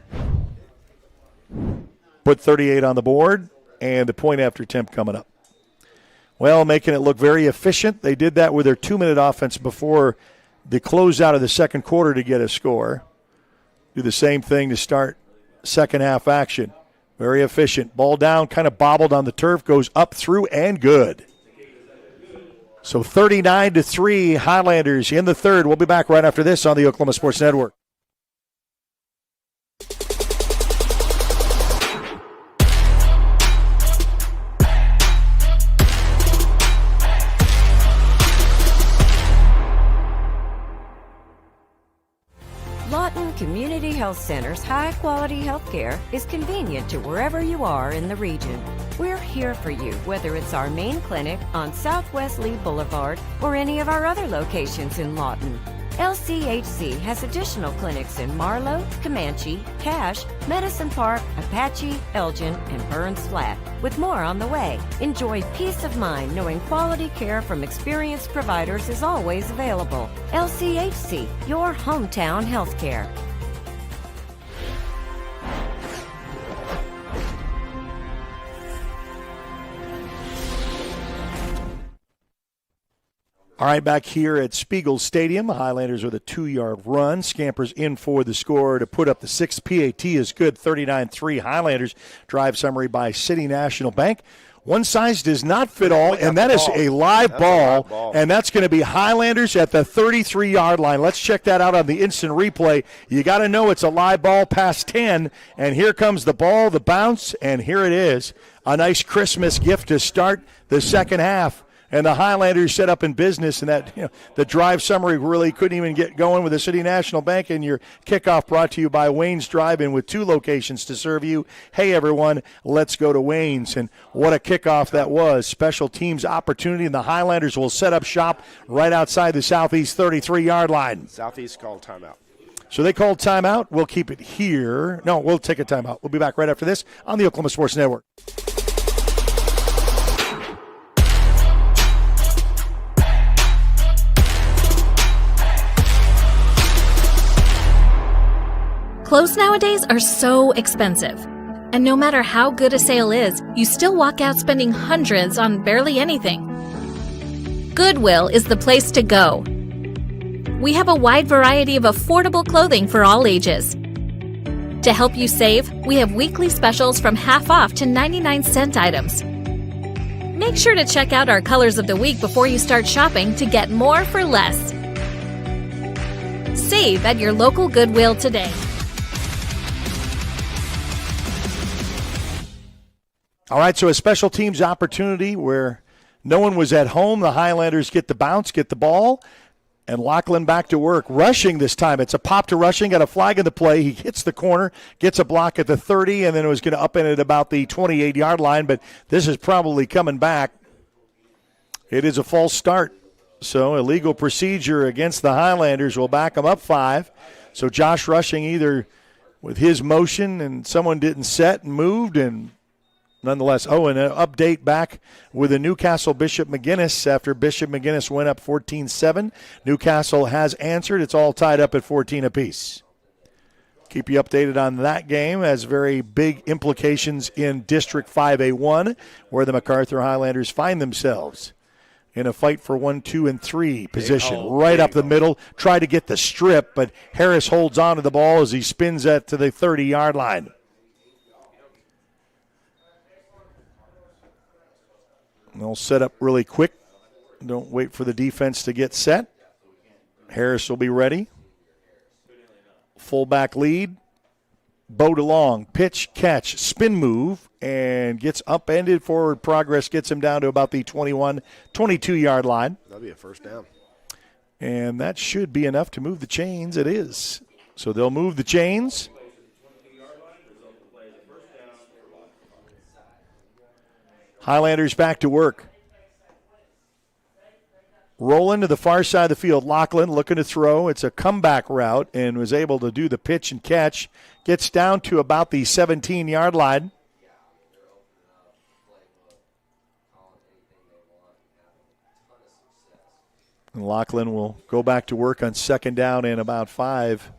Put 38 on the board, and the point after attempt coming up. Well, making it look very efficient. They did that with their 2-minute offense before the closeout of the second quarter to get a score. Do the same thing to start second half action. Very efficient. Ball down, kind of bobbled on the turf, goes up through and good. So 39-3, Highlanders in the third. We'll be back right after this on the Oklahoma Sports Network. Health Center's high-quality health care is convenient to wherever you are in the region. We're here for you, whether it's our main clinic on Southwest Lee Boulevard or any of our other locations in Lawton. LCHC has additional clinics in Marlow, Comanche, Cache, Medicine Park, Apache, Elgin, and Burns Flat, with more on the way. Enjoy peace of mind knowing quality care from experienced providers is always available. LCHC, your hometown healthcare. All right, back here at Spiegel Stadium, the Highlanders with a 2-yard run. Scampers in for the score to put up the 6th. PAT is good, 39-3. Highlanders. Drive summary by City National Bank. One size does not fit all, and that is a live ball, and that's going to be Highlanders at the 33-yard line. Let's check that out on the instant replay. You got to know it's a live ball past 10, and here comes the ball, the bounce, and here it is. A nice Christmas gift to start the second half. And the Highlanders set up in business, and that the drive summary really couldn't even get going with the City National Bank. And your kickoff brought to you by Wayne's Drive-In with 2 locations to serve you. Hey, everyone, let's go to Wayne's. And what a kickoff that was. Special teams opportunity, and the Highlanders will set up shop right outside the Southeast 33-yard line. Southeast called timeout. So they called timeout. We'll keep it here. No, we'll take a timeout. We'll be back right after this on the Oklahoma Sports Network. Clothes nowadays are so expensive. And no matter how good a sale is, you still walk out spending hundreds on barely anything. Goodwill is the place to go. We have a wide variety of affordable clothing for all ages. To help you save, we have weekly specials from half off to 99-cent items. Make sure to check out our colors of the week before you start shopping to get more for less. Save at your local Goodwill today. All right, so a special teams opportunity where no one was at home. The Highlanders get the bounce, get the ball, and Lachlan back to work. Rushing this time. It's a pop to Rushing, got a flag in the play. He hits the corner, gets a block at the 30, and then it was going to up in at about the 28-yard line, but this is probably coming back. It is a false start. So illegal procedure against the Highlanders will back them up 5. So Josh Rushing either with his motion and someone didn't set and moved, and nonetheless, and an update back with the Newcastle Bishop McGuinness after Bishop McGuinness went up 14-7. Newcastle has answered. It's all tied up at 14 apiece. Keep you updated on that game. Has very big implications in District 5A1, where the Macarthur Highlanders find themselves in a fight for 1, 2, and 3 position. Right up the middle. Try to get the strip, but Harris holds on to the ball as he spins that to the 30-yard line. They'll set up really quick. Don't wait for the defense to get set. Harris will be ready. Fullback lead. Bowed along. Pitch, catch, spin move, and gets upended. Forward progress gets him down to about the 21, 22-yard line. That'll be a first down. And that should be enough to move the chains. It is. So they'll move the chains. Highlanders back to work. Rolling to the far side of the field. Lachlan looking to throw. It's a comeback route and was able to do the pitch and catch. Gets down to about the 17-yard line. And Lachlan will go back to work on second down and about 5.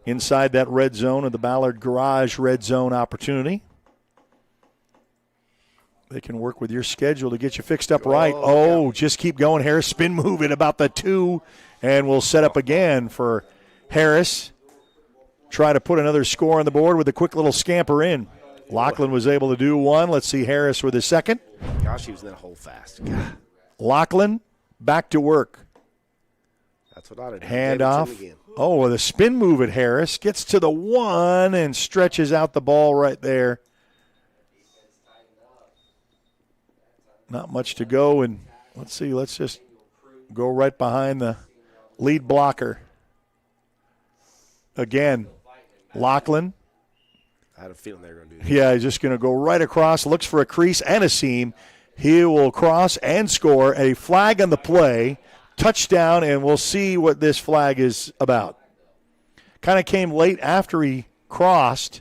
Inside that red zone of the Ballard Garage red zone opportunity. They can work with your schedule to get you fixed up right. Just keep going, Harris. Spin move at about the 2, and we'll set up again for Harris. Try to put another score on the board with a quick little scamper in. Lachlan was able to do 1. Let's see Harris with a second. Gosh, he was in that hole fast. God. Lachlan back to work. That's what I did. Hand off. The spin move at Harris. Gets to the 1 and stretches out the ball right there. Not much to go, and let's see. Let's just go right behind the lead blocker. Again, Lachlan. I had a feeling they were going to do that. Yeah, he's just going to go right across, looks for a crease and a seam. He will cross and score. A flag on the play, touchdown, and we'll see what this flag is about. Kind of came late after he crossed.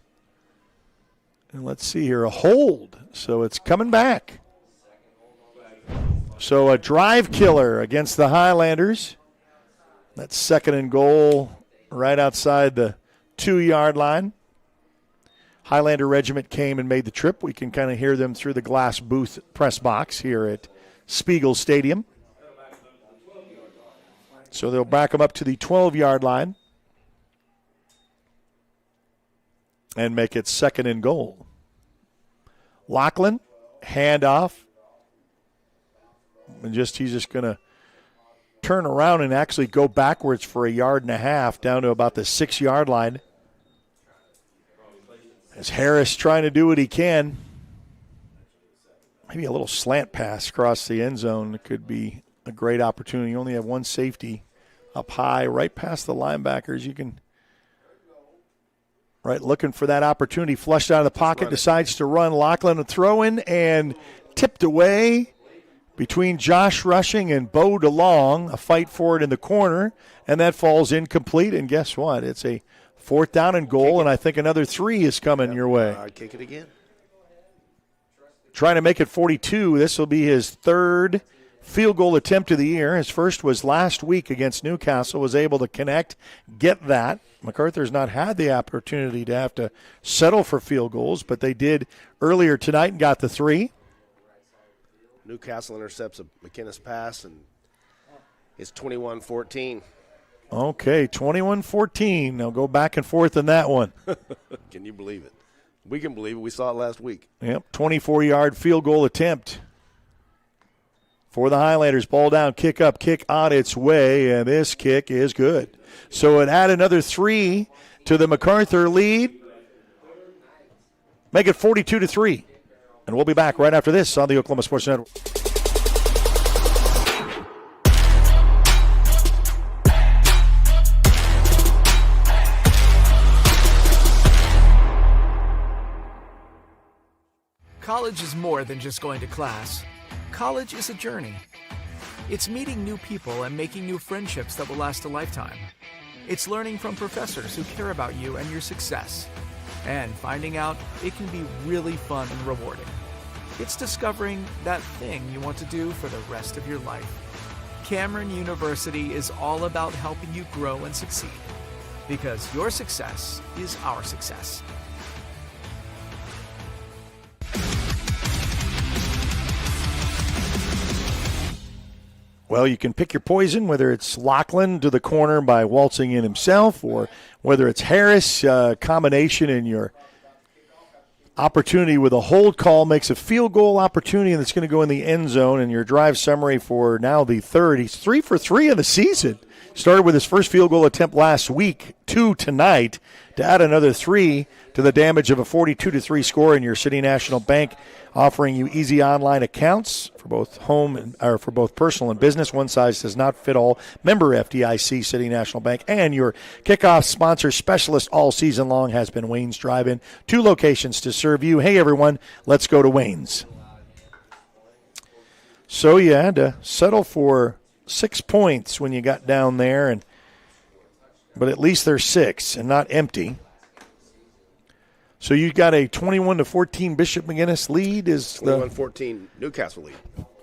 And let's see here, a hold. So it's coming back. So a drive killer against the Highlanders. That's second and goal right outside the 2-yard line. Highlander Regiment came and made the trip. We can kind of hear them through the glass booth press box here at Spiegel Stadium. So they'll back them up to the 12-yard line and make it second and goal. Lachlan, handoff. And he's just going to turn around and actually go backwards for 1.5 yards down to about the 6-yard line. As Harris trying to do what he can. Maybe a little slant pass across the end zone could be a great opportunity. You only have one safety up high, right past the linebackers. You can, right, looking for that opportunity. Flushed out of the pocket, decides to run. Lachlan a throw in and tipped away between Josh Rushing and Bo DeLong. A fight for it in the corner, and that falls incomplete. And guess what? It's a 4th down and goal, and I think another 3 is coming your way. Kick it again. Trying to make it 42. This will be his 3rd field goal attempt of the year. His first was last week against Newcastle, was able to connect, get that. Macarthur's not had the opportunity to have to settle for field goals, but they did earlier tonight and got the 3. Newcastle intercepts a McInnes pass, and it's 21-14. Okay, 21-14. Now go back and forth in that one. Can you believe it? We can believe it. We saw it last week. Yep, 24-yard field goal attempt for the Highlanders. Ball down, kick up, kick on its way, and this kick is good. So it add another 3 to the Macarthur lead. Make it 42-3. And we'll be back right after this on the Oklahoma Sports Network. College is more than just going to class. College is a journey. It's meeting new people and making new friendships that will last a lifetime. It's learning from professors who care about you and your success. And finding out it can be really fun and rewarding. It's discovering that thing you want to do for the rest of your life. Cameron University is all about helping you grow and succeed. Because your success is our success. Well, you can pick your poison, whether it's Lachlan to the corner by waltzing in himself, or whether it's Harris, combination in your opportunity with a hold call makes a field goal opportunity, and it's going to go in the end zone. And your drive summary for now the 3rd. He's 3 for 3 in the season. Started with his first field goal attempt last week, 2 tonight, to add another 3 to the damage of a 42-3 score in your City National Bank, offering you easy online accounts for both for both personal and business. One size does not fit all. Member FDIC, City National Bank, and your kickoff sponsor specialist all season long has been Wayne's Drive-In. 2 locations to serve you. Hey, everyone, let's go to Wayne's. So you had to settle for 6 points when you got down there, but at least they're 6 and not empty. So you got a 21-14 Bishop McInnes lead. 21-14 Newcastle lead.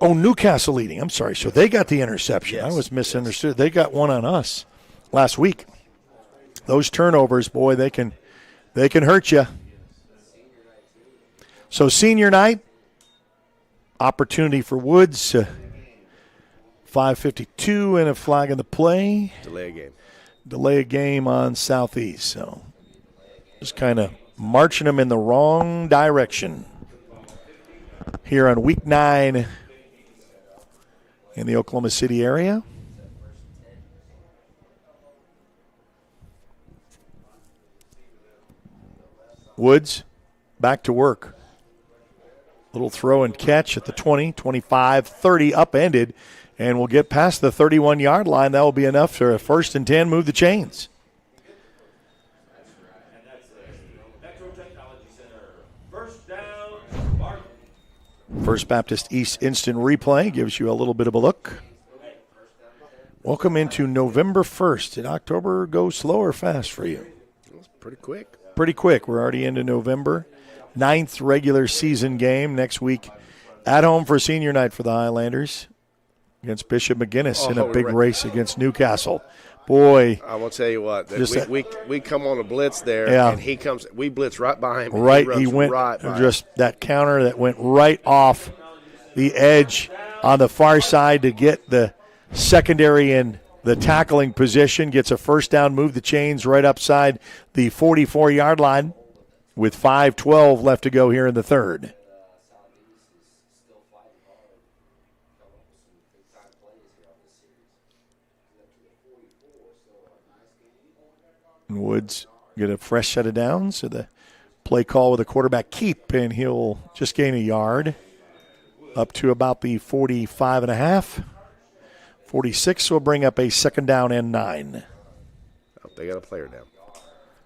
Oh, Newcastle leading. I'm sorry. So they got the interception. Yes. I was misunderstood. They got one on us last week. Those turnovers, boy, they can hurt you. So senior night, opportunity for Woods. 5:52 and a flag in the play. Delay a game on Southeast. So just kind of marching them in the wrong direction here on week 9 in the Oklahoma City area. Woods back to work. Little throw and catch at the 20, 25, 30, upended, and we'll get past the 31-yard line. That will be enough for a 1st and 10, move the chains. First Baptist East Instant Replay gives you a little bit of a look. Welcome into November 1st. Did October go slow or fast for you? It's pretty quick. Pretty quick. We're already into November. 9th regular season game next week at home for senior night for the Highlanders against Bishop McGuinness in a big race against Newcastle. Boy. I will tell you what, we come on a blitz there, and he comes. We blitz right behind him. Right, he went right by just that counter that went right off the edge on the far side to get the secondary in the tackling position, gets a first down, move the chains right upside the 44-yard line with 5:12 left to go here in the third. And Woods get a fresh set of downs, so the play call with a quarterback keep, and he'll just gain a yard up to about the 45.5. 46 will bring up a second down and 9. Oh, they got a player down.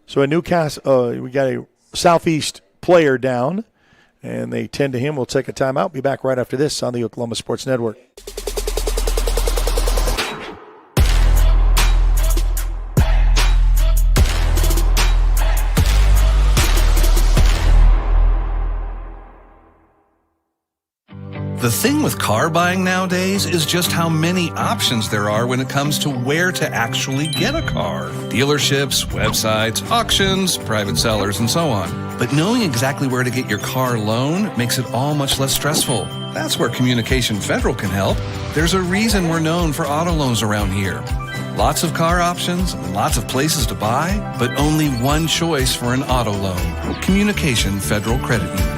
So in Newcastle, we got a Southeast player down, and they tend to him. We'll take a timeout. Be back right after this on the Oklahoma Sports Network. The thing with car buying nowadays is just how many options there are when it comes to where to actually get a car. Dealerships, websites, auctions, private sellers, and so on. But knowing exactly where to get your car loan makes it all much less stressful. That's where Communication Federal can help. There's a reason we're known for auto loans around here. Lots of car options, lots of places to buy, but only one choice for an auto loan. Communication Federal Credit Union.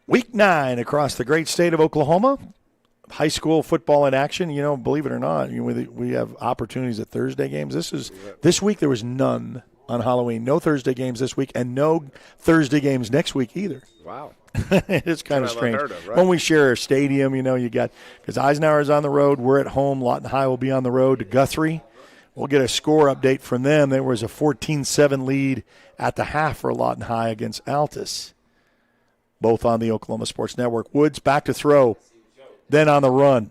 Week 9 across the great state of Oklahoma. High school football in action. You know, believe it or not, we have opportunities at Thursday games. This week there was none on Halloween. No Thursday games this week, and no Thursday games next week either. Wow. It's kind of strange. Right? When we share a stadium, you got, because Eisenhower's on the road, we're at home. Lawton High will be on the road to Guthrie. We'll get a score update from them. There was a 14-7 lead at the half for Lawton High against Altus. Both on the Oklahoma Sports Network. Woods back to throw, then on the run.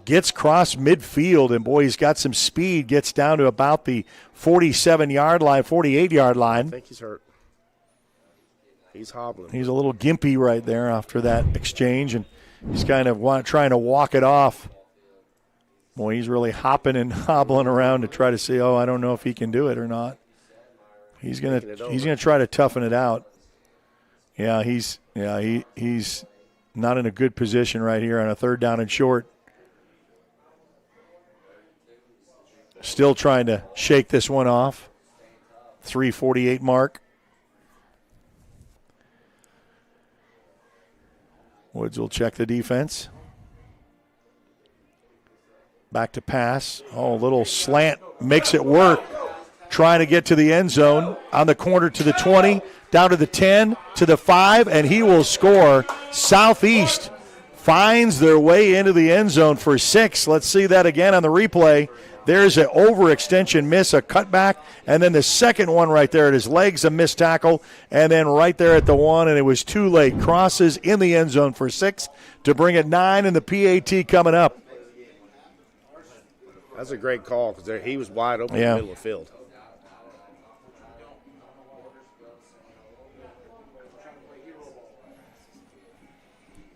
Gets cross midfield, and boy, he's got some speed. Gets down to about the 47-yard line, 48-yard line. I think he's hurt. He's hobbling. He's a little gimpy right there after that exchange, and he's kind of trying to walk it off. Boy, he's really hopping and hobbling around to try to see, I don't know if he can do it or not. He's gonna try to toughen it out. Yeah, he's not in a good position right here on a third down and short. Still trying to shake this one off. 3:48 mark. Woods will check the defense. Back to pass. A little slant makes it work. Trying to get to the end zone on the corner to the 20. Down to the 10, to the 5, and he will score. Southeast finds their way into the end zone for 6. Let's see that again on the replay. There's an overextension miss, a cutback, and then the second one right there at his legs, a missed tackle, and then right there at the 1, and it was too late. Crosses in the end zone for 6 to bring it 9, and the PAT coming up. That's a great call because he was wide open in the middle of the field.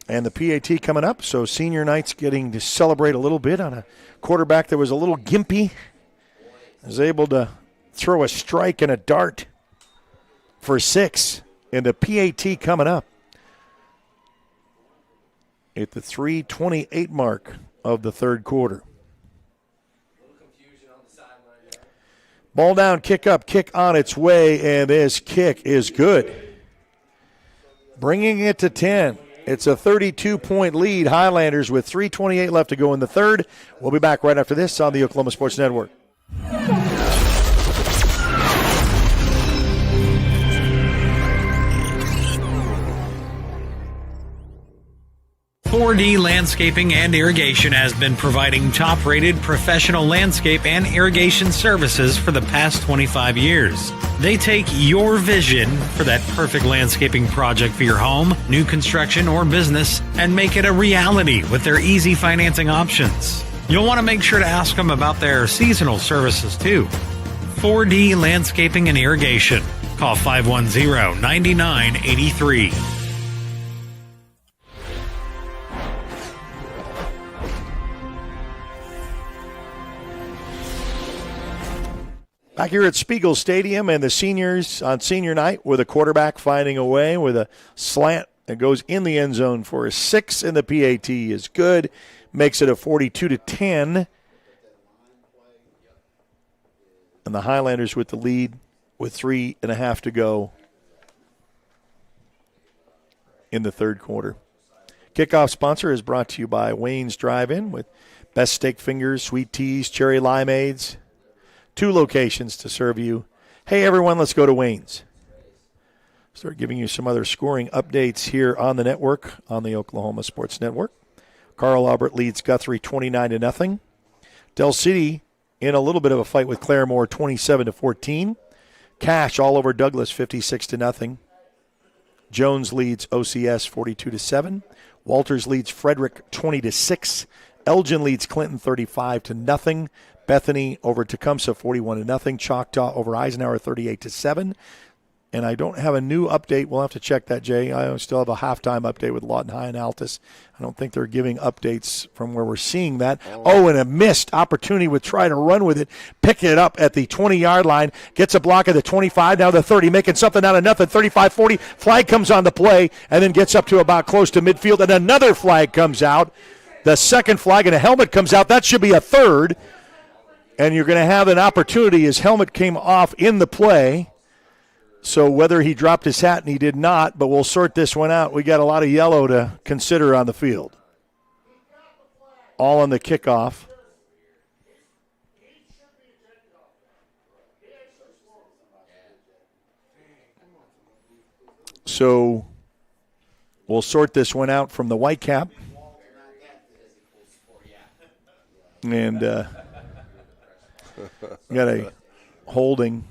And the PAT coming up, so senior night's getting to celebrate a little bit on a quarterback that was a little gimpy. Was able to throw a strike and a dart for 6. And the PAT coming up at the 3:28 mark of the third quarter. Ball down, kick up, kick on its way, and this kick is good. Bringing it to 10. It's a 32-point lead, Highlanders, with 3:28 left to go in the third. We'll be back right after this on the Oklahoma Sports Network. 4D Landscaping and Irrigation has been providing top-rated professional landscape and irrigation services for the past 25 years. They take your vision for that perfect landscaping project for your home, new construction, or business and make it a reality with their easy financing options. You'll want to make sure to ask them about their seasonal services too. 4D Landscaping and Irrigation. Call 510-9983. Back here at Spiegel Stadium and the seniors on senior night with a quarterback finding a way with a slant that goes in the end zone for a 6, and the PAT is good. Makes it a 42-10. And the Highlanders with the lead with 3.5 to go in the third quarter. Kickoff sponsor is brought to you by Wayne's Drive-In with best steak fingers, sweet teas, cherry limeades. 2 locations to serve you. Hey, everyone, let's go to Wayne's. Start giving you some other scoring updates here on the network, on the Oklahoma Sports Network. Carl Albert leads Guthrie 29-0. Del City in a little bit of a fight with Claremore 27-14. Cash all over Douglas 56-0. Jones leads OCS 42-7. Walters leads Frederick 20-6. Elgin leads Clinton 35-0. Bethany over Tecumseh 41-0. Choctaw over Eisenhower 38-7. And I don't have a new update. We'll have to check that, Jay. I still have a halftime update with Lawton High and Altus. I don't think they're giving updates from where we're seeing that. Oh, and a missed opportunity with trying to run with it. Picking it up at the 20-yard line. Gets a block at the 25, now the 30. Making something out of nothing. 35-40. Flag comes on the play and then gets up to about close to midfield. And another flag comes out. The second flag and a helmet comes out. That should be a third. And you're going to have an opportunity. His helmet came off in the play. So whether he dropped his hat and he did not, but we'll sort this one out. We got a lot of yellow to consider on the field. All on the kickoff. So we'll sort this one out from the white cap. And got a holding.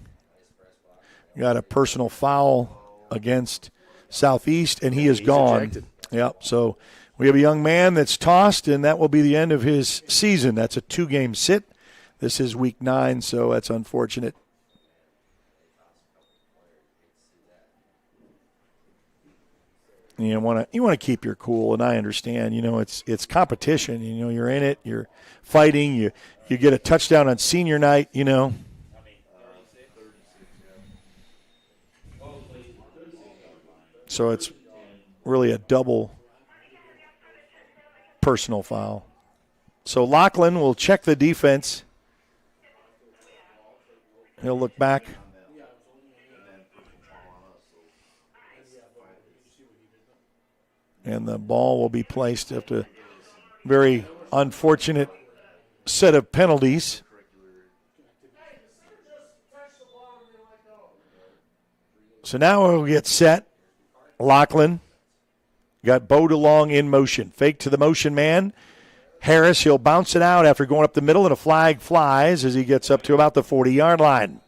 Got a personal foul against Southeast, and he is gone. Ejected. Yep, so we have a young man that's tossed, and that will be the end of his season. That's a 2-game sit. This is week 9, so that's unfortunate. You want to keep your cool, and I understand. It's competition. You're in it. You're fighting. You get a touchdown on senior night. So it's really a double personal foul. So Lachlan will check the defense. He'll look back. And the ball will be placed after a very unfortunate set of penalties. So now we'll get set. Lachlan got Bo DeLong in motion. Fake to the motion man. Harris, he'll bounce it out after going up the middle, and a flag flies as he gets up to about the 40-yard line.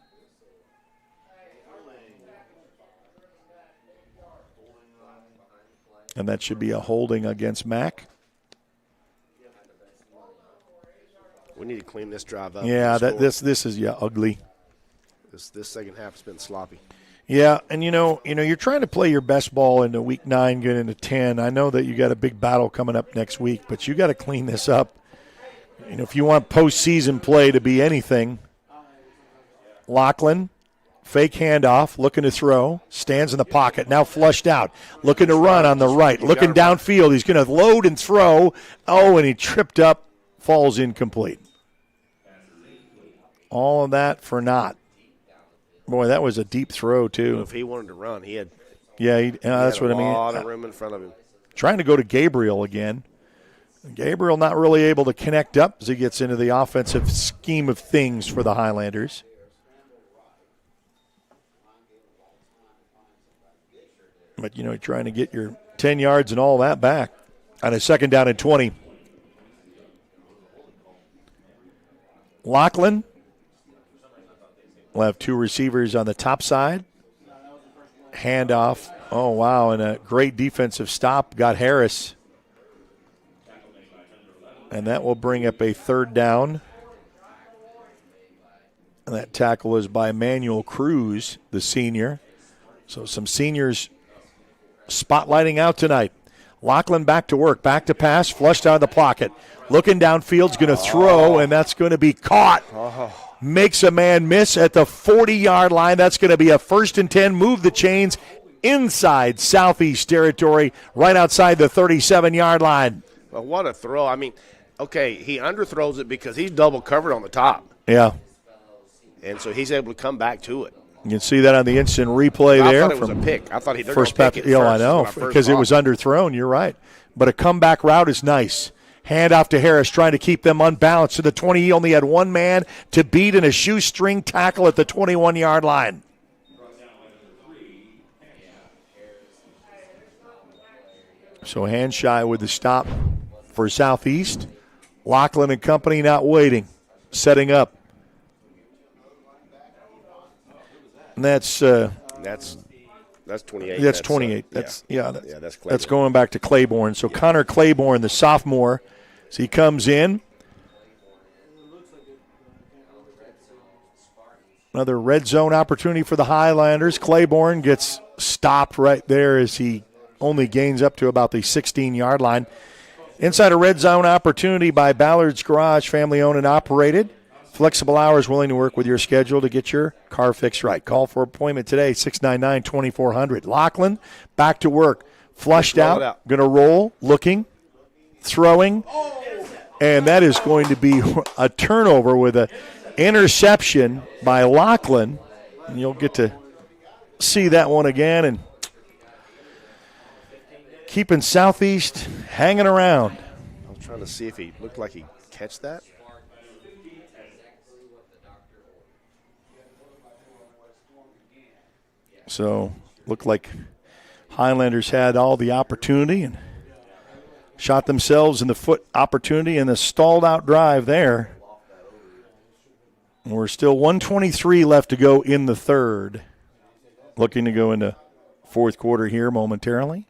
And that should be a holding against Mack. We need to clean this drive up. Yeah, this is ugly. This second half has been sloppy. Yeah, and you're trying to play your best ball into week 9, get into 10. I know that you got a big battle coming up next week, but you got to clean this up. If you want postseason play to be anything, Lachlan, fake handoff, looking to throw, stands in the pocket, now flushed out, looking to run on the right, looking downfield. He's going to load and throw. Oh, and he tripped up, falls incomplete. All of that for naught. Boy, that was a deep throw, too. If he wanted to run, he had that's what I mean. A lot of room in front of him. Trying to go to Gabriel again. Gabriel not really able to connect up as he gets into the offensive scheme of things for the Highlanders. But, trying to get your 10 yards and all that back. On a 2nd down and 20. Lachlan will have 2 receivers on the top side. Handoff. Oh, wow, and a great defensive stop. Got Harris. And that will bring up a 3rd down. And that tackle is by Manuel Cruz, the senior. So some seniors spotlighting out tonight. Lachlan back to work, back to pass, flushed out of the pocket. Looking downfield's going to throw, and that's going to be caught. Makes a man miss at the 40-yard line. That's going to be a 1st and 10. Move the chains inside Southeast territory, right outside the 37-yard line. Well, what a throw. I mean, okay, he underthrows it because he's double covered on the top. Yeah. And so he's able to come back to it. You can see that on the instant replay there. I thought it was a pick. I thought he first pick it. I know, because it was underthrown. You're right. But a comeback route is nice. Hand off to Harris, trying to keep them unbalanced. To the 20, he only had one man to beat in a shoestring tackle at the 21-yard line. So hand shy with the stop for Southeast. Lachlan and company not waiting, setting up. And that's 28. That's 28. That's going back to Claiborne. So Connor Claiborne, the sophomore, so he comes in. Another red zone opportunity for the Highlanders. Claiborne gets stopped right there as he only gains up to about the 16-yard line. Inside a red zone opportunity by Ballard's Garage, family owned and operated. Flexible hours, willing to work with your schedule to get your car fixed right. Call for appointment today, 699-2400. Lachlan, back to work. Flushed out, going to roll, looking, throwing, and that is going to be a turnover with an interception by Lachlan. And you'll get to see that one again, and keeping Southeast hanging around. I was trying to see if he looked like he'd catch that. So, looked like Highlanders had all the opportunity and shot themselves in the foot opportunity in the stalled out drive there. We're still 1:23 left to go in the third. Looking to go into fourth quarter here momentarily.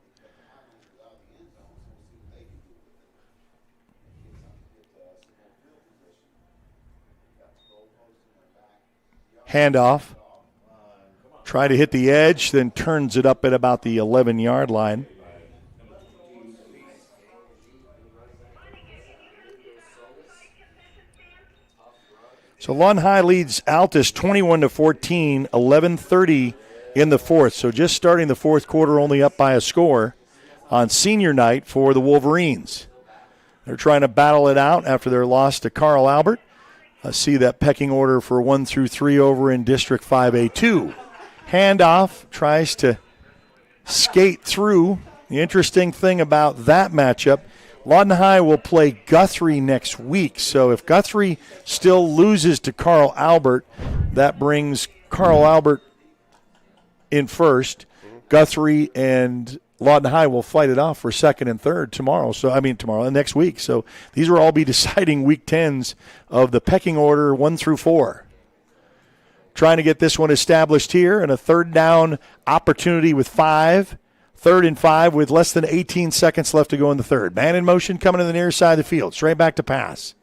Handoff. Try to hit the edge, then turns it up at about the 11-yard line. So Lawton High leads Altus 21-14, 11:30 in the fourth. So just starting the fourth quarter, only up by a score on senior night for the Wolverines. They're trying to battle it out after their loss to Carl Albert. I see that pecking order for 1 through 3 over in District 5A2. Handoff, tries to skate through. The interesting thing about that matchup, Lawton High will play Guthrie next week. So if Guthrie still loses to Carl Albert, that brings Carl Albert in first. Guthrie and Lawton High will fight it off for second and third next week. So these will all be deciding week 10s of the pecking order 1 through 4. Trying to get this one established here, and a third down opportunity with 5. 3rd and 5 with less than 18 seconds left to go in the third. Man in motion coming to the near side of the field. Straight back to pass.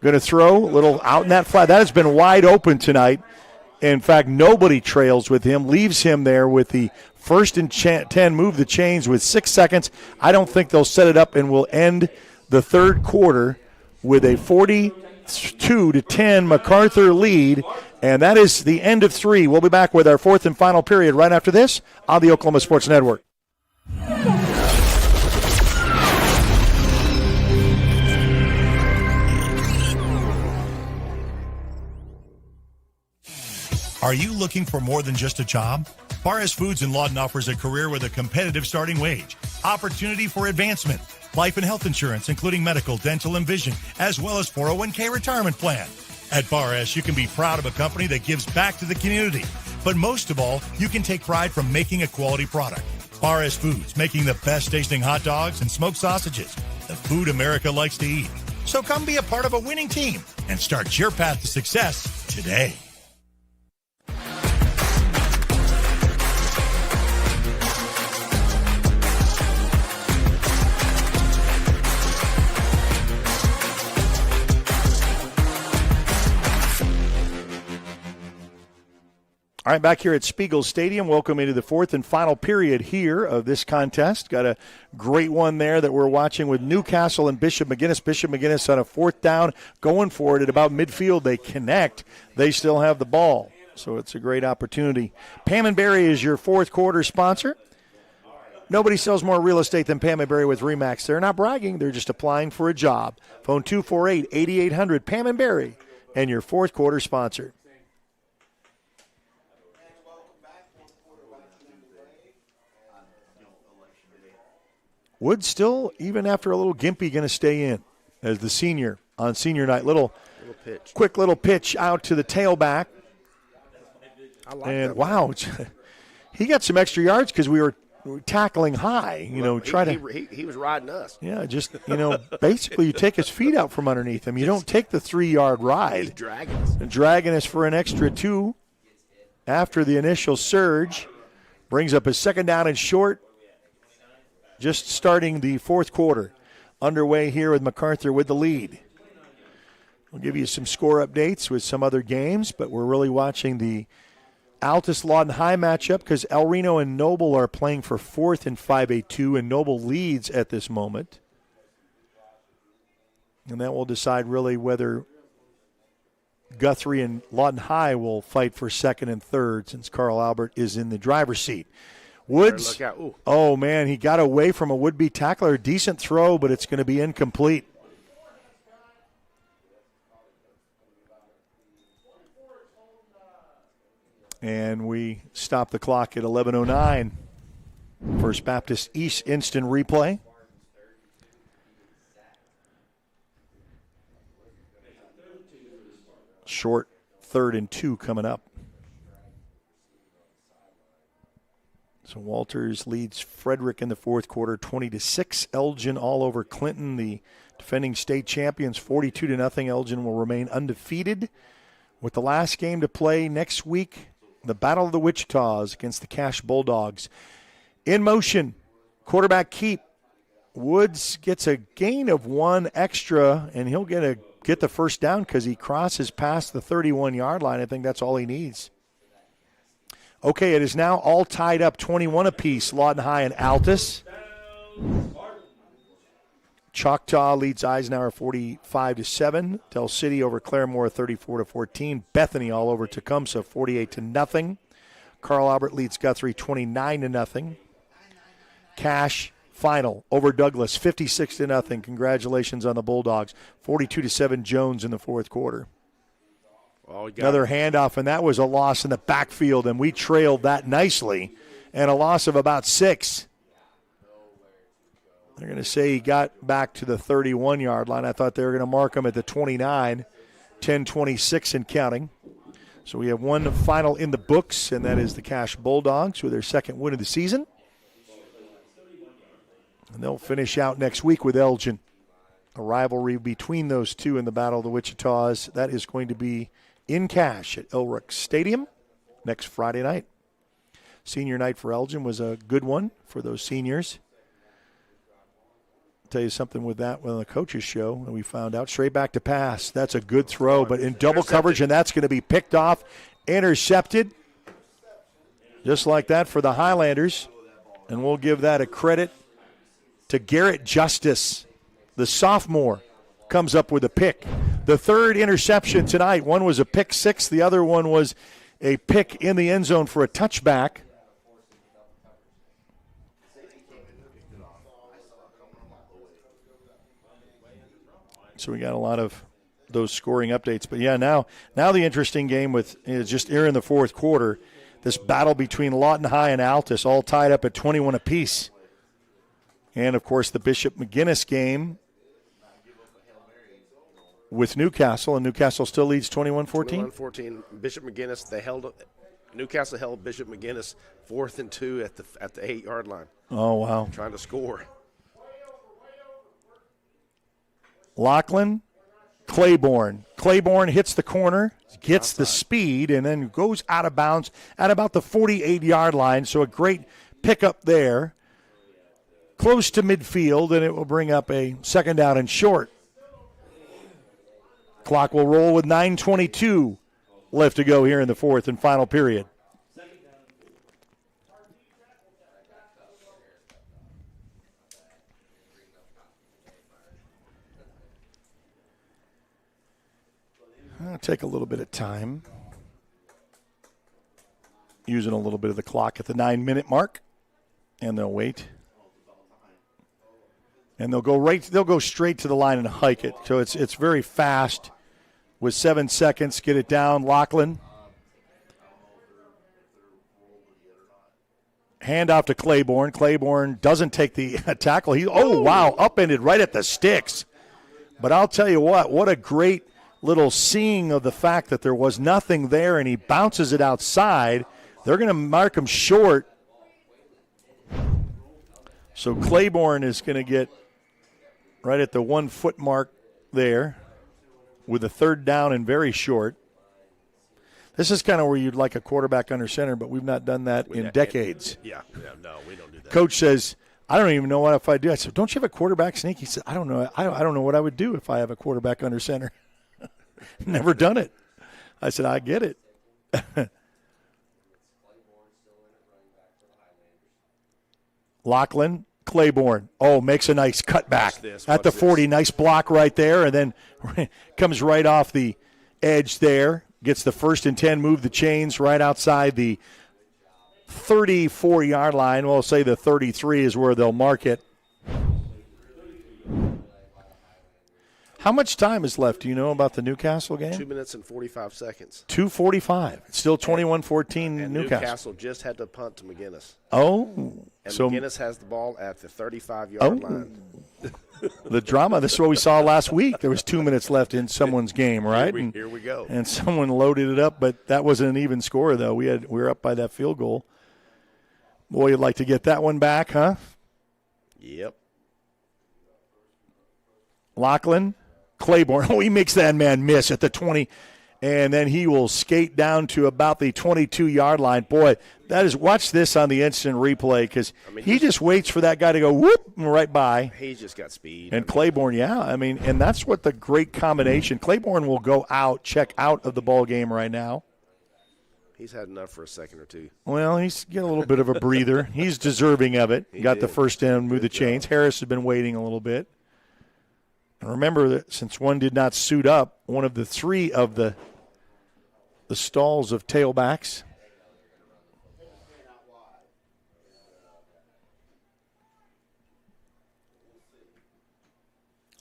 Going to throw a little out in that flat. That has been wide open tonight. In fact, nobody trails with him. Leaves him there with the 1st and 10. Move the chains with 6 seconds. I don't think they'll set it up, and we'll end the third quarter with a 42-10 Macarthur lead. And that is the end of 3. We'll be back with our fourth and final period right after this on the Oklahoma Sports Network. Are you looking for more than just a job? Barres Foods in Lawton offers a career with a competitive starting wage, opportunity for advancement, life and health insurance, including medical, dental, and vision, as well as 401k retirement plan. At Barres, you can be proud of a company that gives back to the community. But most of all, you can take pride from making a quality product. RS Foods, making the best tasting hot dogs and smoked sausages. The food America likes to eat. So come be a part of a winning team and start your path to success today. All right, back here at Spiegel Stadium, welcome into the fourth and final period here of this contest. Got a great one there that we're watching with Newcastle and Bishop McGuinness. Bishop McGuinness on a fourth down, going for it at about midfield. They connect. They still have the ball, so it's a great opportunity. Pam & Barry is your fourth quarter sponsor. Nobody sells more real estate than Pam & Barry with RE/MAX. They're not bragging. They're just applying for a job. Phone 248-8800, Pam & Barry, and your fourth quarter sponsor. Wood still, even after a little gimpy, going to stay in as the senior on senior night. Quick little pitch out to the tailback. I like and that. Wow, he got some extra yards because we were tackling high. He was riding us. Yeah, just basically you take his feet out from underneath him. You don't take the 3-yard ride. He's dragging us. Dragging us for an extra 2 after the initial surge. Brings up his second down and short. Just starting the fourth quarter. Underway here with Macarthur with the lead. We'll give you some score updates with some other games, but we're really watching the Altus-Lawton High matchup because El Reno and Noble are playing for fourth in 5A2, and Noble leads at this moment. And that will decide really whether Guthrie and Lawton High will fight for second and third since Carl Albert is in the driver's seat. Woods, oh, man, he got away from a would-be tackler. Decent throw, but it's going to be incomplete. And we stop the clock at 11:09. First Baptist East instant replay. Short 3rd and 2 coming up. So Walters leads Frederick in the fourth quarter, 20-6. Elgin all over Clinton, the defending state champions, 42-0. Elgin will remain undefeated with the last game to play next week. The Battle of the Wichitas against the Cache Bulldogs. In motion, quarterback keep. Woods gets a gain of 1 extra, and he'll get the first down because he crosses past the 31-yard line. I think that's all he needs. Okay, it is now all tied up, 21 apiece, Lawton High and Altus. Choctaw leads Eisenhower 45-7. Del City over Claremore 34-14. Bethany all over Tecumseh 48-0. Carl Albert leads Guthrie 29-0. Cache final over Douglas 56-0. Congratulations on the Bulldogs. 42-7 Jones in the fourth quarter. Another handoff, and that was a loss in the backfield, and we trailed that nicely, and a loss of about 6. They're going to say he got back to the 31-yard line. I thought they were going to mark him at the 29, 10-26 and counting. So we have one final in the books, and that is the Cache Bulldogs with their second win of the season. And they'll finish out next week with Elgin. A rivalry between those two in the Battle of the Wichitas. That is going to be in Cache at Elrick Stadium next Friday night. Senior night for Elgin was a good one for those seniors. I'll tell you something with that on the coaches show, and we found out straight back to pass. That's a good throw, but in double coverage, and that's going to be picked off, intercepted, just like that for the Highlanders. And we'll give that a credit to Garrett Justice. The sophomore comes up with a pick. The third interception tonight, one was a pick 6. The other one was a pick in the end zone for a touchback. So we got a lot of those scoring updates. But, yeah, now the interesting game is just here in the fourth quarter, this battle between Lawton High and Altus, all tied up at 21 apiece. And, of course, the Bishop McGuinness game with Newcastle, and Newcastle still leads 21-14. 21-14. Bishop McGuinness, they held Newcastle held Bishop McGinnis 4th and 2 at the 8-yard line. Oh, wow. Trying to score. Lachlan, Claiborne. Claiborne hits the corner, gets the speed, and then goes out of bounds at about the 48-yard line. So a great pickup there. Close to midfield, and it will bring up a second down and short. Clock will roll with 9:22 left to go here in the fourth and final period. I'll take a little bit of time. Using a little bit of the clock at the 9-minute mark. And they'll wait. And they'll go straight to the line and hike it. So it's very fast. With 7 seconds, get it down. Lachlan. Hand off to Claiborne. Claiborne doesn't take the tackle. Wow, upended right at the sticks. But I'll tell you what a great little seeing of the fact that there was nothing there, and he bounces it outside. They're going to mark him short. So Claiborne is going to get right at the 1 foot mark there with a third down and very short. This is kind of where you'd like a quarterback under center, but we've not done that in decades. Yeah, no, we don't do that. Coach says, I don't even know what if I do. I said, don't you have a quarterback sneak? He said, I don't know. I don't know what I would do if I have a quarterback under center. Never done it. I said, I get it. Lachlan, Claiborne. Makes a nice cutback at the 40. Nice block right there, and then comes right off the edge there. Gets the 1st and 10, move the chains right outside the 34-yard line. We'll say the 33 is where they'll mark it. How much time is left? Do you know about the Newcastle game? 2 minutes and 45 seconds. 2:45. It's still 21-14 and Newcastle. just had to punt to McGinnis. And McGinnis has the ball at the 35-yard line. The drama. This is what we saw last week. There was 2 minutes left in someone's game, right? Here we go. And someone loaded it up, but that wasn't an even score, though. We were up by that field goal. Boy, you'd like to get that one back, huh? Yep. Lachlan, Claiborne. He makes that man miss at the 20, and then he will skate down to about the 22-yard line. Boy, watch this on the instant replay because he just waits for that guy to go whoop right by. He's just got speed. And Claiborne, and that's what the great combination. Claiborne will go out, check out of the ball game right now. He's had enough for a second or two. Well, he's getting a little bit of a breather. He's deserving of it. Got the first down, move the chains. Harris has been waiting a little bit. And remember that since one did not suit up, one of the 3 of the stalls of tailbacks.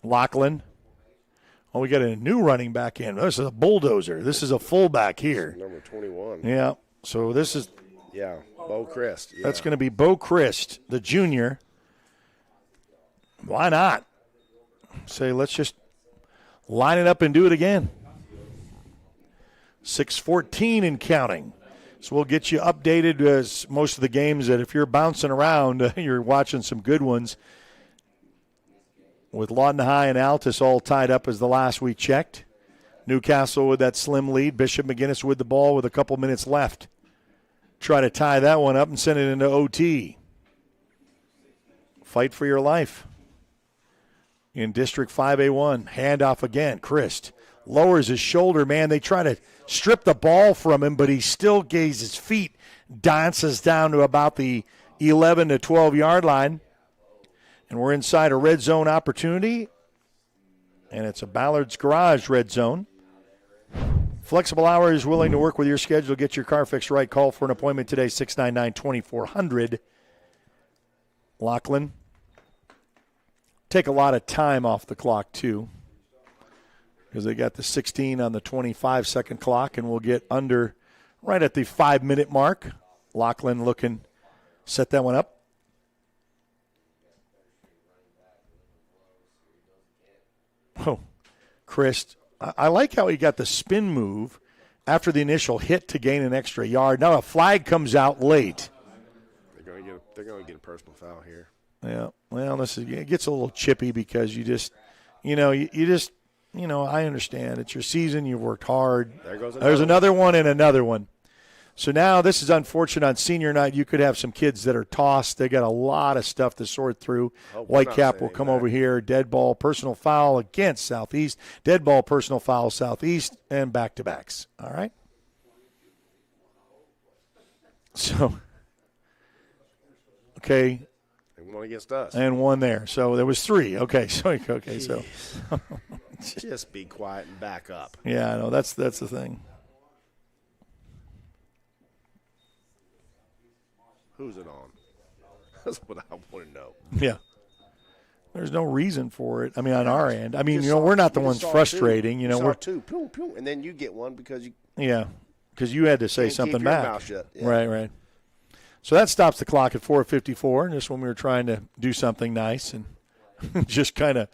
Lachlan. We got a new running back in. This is a bulldozer. This is a fullback here. Number 21. Yeah. So this is. Yeah, Bo Christ. Yeah. That's going to be Bo Christ, the junior. Why not? Say, let's just line it up and do it again. 6:14 and counting. So we'll get you updated as most of the games that if you're bouncing around, you're watching some good ones. With Lawton High and Altus all tied up as the last we checked. Newcastle with that slim lead. Bishop McGinnis with the ball with a couple minutes left. Try to tie that one up and send it into OT. Fight for your life. In District 5A1, handoff again. Christ lowers his shoulder, man. They try to strip the ball from him, but he still gazes his feet, dances down to about the 11 to 12-yard line. And we're inside a red zone opportunity, and it's a Ballard's Garage red zone. Flexible Hours, willing to work with your schedule. Get your car fixed right. Call for an appointment today, 699-2400. Lachlan. Take a lot of time off the clock, too, because they got the 16 on the 25-second clock, and we'll get under right at the 5-minute mark. Lachlan looking, set that one up. Oh, Chris, I like how he got the spin move after the initial hit to gain an extra yard. Now a flag comes out late. They're going to get a personal foul here. Yeah, well, it gets a little chippy because you just, I understand. It's your season. You've worked hard. There's another one and another one. So now this is unfortunate on senior night. You could have some kids that are tossed. They got a lot of stuff to sort through. Whitecap will come over here. Dead ball, personal foul against Southeast. Dead ball, personal foul, Southeast, and back-to-backs. All right? So, okay. And one against us. And one there. So there was 3. Okay. So just be quiet and back up. Yeah, I know. That's the thing. Who's it on? That's what I want to know. Yeah. There's no reason for it. I mean, on our end. I mean, we're not the ones frustrating. We're 2, pew, pew, and then you get one because you. Yeah, because you had to say something back. Keep your mouth shut. Yeah. Right. So that stops the clock at 4:54, just when we were trying to do something nice and just kind of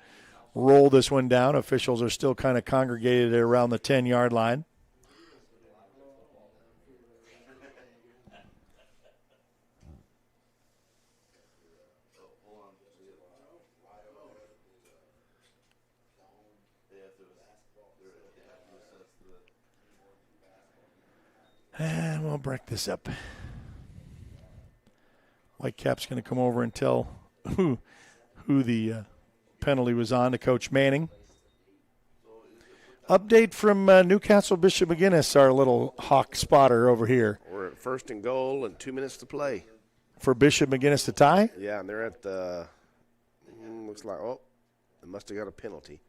roll this one down. Officials are still kind of congregated around the 10-yard line. And we'll break this up. Whitecap's going to come over and tell who the penalty was on to Coach Manning. Update from Newcastle Bishop McGuinness, our little hawk spotter over here. We're at 1st and goal and 2 minutes to play. For Bishop McGuinness to tie? Yeah, and they're at the looks like, they must have got a penalty.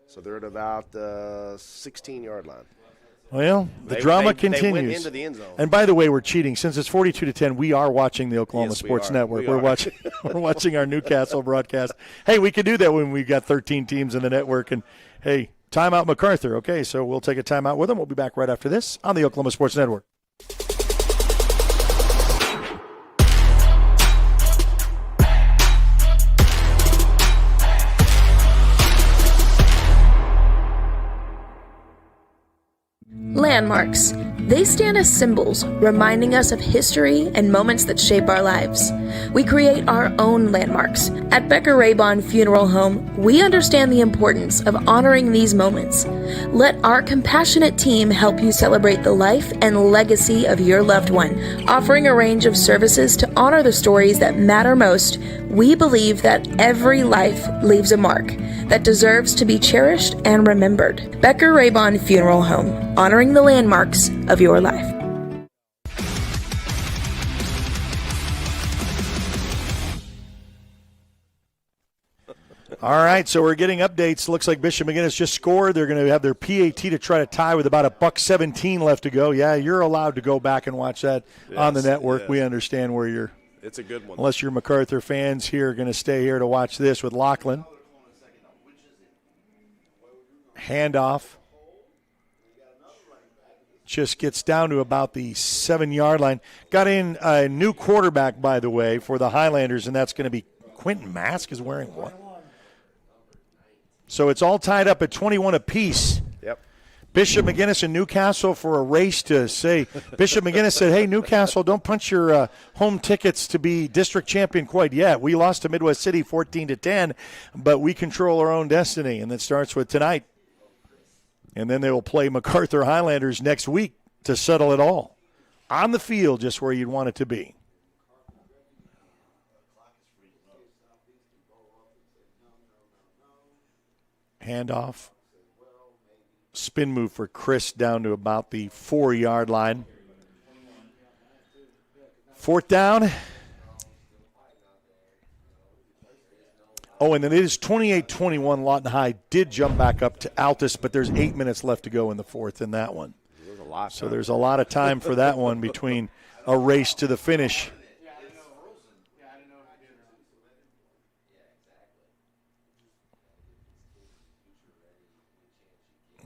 So they're at about the 16-yard line. Well, the drama continues. They went into the end zone. And by the way, we're cheating. Since it's 42-10, we are watching the Oklahoma Sports Network. We're watching our Newcastle broadcast. Hey, we could do that when we've got 13 teams in the network. And, hey, timeout Macarthur. Okay, so we'll take a timeout with them. We'll be back right after this on the Oklahoma Sports Network. Landmarks. They stand as symbols, reminding us of history and moments that shape our lives. We create our own landmarks. At Becker Raybon Funeral Home, we understand the importance of honoring these moments. Let our compassionate team help you celebrate the life and legacy of your loved one. Offering a range of services to honor the stories that matter most, we believe that every life leaves a mark that deserves to be cherished and remembered. Becker Raybon Funeral Home, honoring the landmarks of your life. All right, so we're getting updates. Looks like Bishop McGuinness just scored. They're going to have their PAT to try to tie with about $1:17 left to go. Yeah, you're allowed to go back and watch that on the network. Yes. We understand where you're. It's a good one. Unless you're Macarthur fans here are going to stay here to watch this with Lachlan. Handoff. Just gets down to about the 7-yard line. Got in a new quarterback, by the way, for the Highlanders, and that's going to be Quentin Mask is wearing what? So it's all tied up at 21 apiece. Yep. Bishop McGuinness and Newcastle for a race to say. Bishop McGuinness said, hey, Newcastle, don't punch your home tickets to be district champion quite yet. We lost to Midwest City 14-10, but we control our own destiny, and it starts with tonight. And then they will play Macarthur Highlanders next week to settle it all. On the field, just where you'd want it to be. Handoff. Spin move for Chris down to about the 4-yard line. 4th down. Oh, and then it is 28-21. Lawton High did jump back up to Altus, but there's 8 minutes left to go in the 4th in that one. So there's a lot of time for that one between a race to the finish.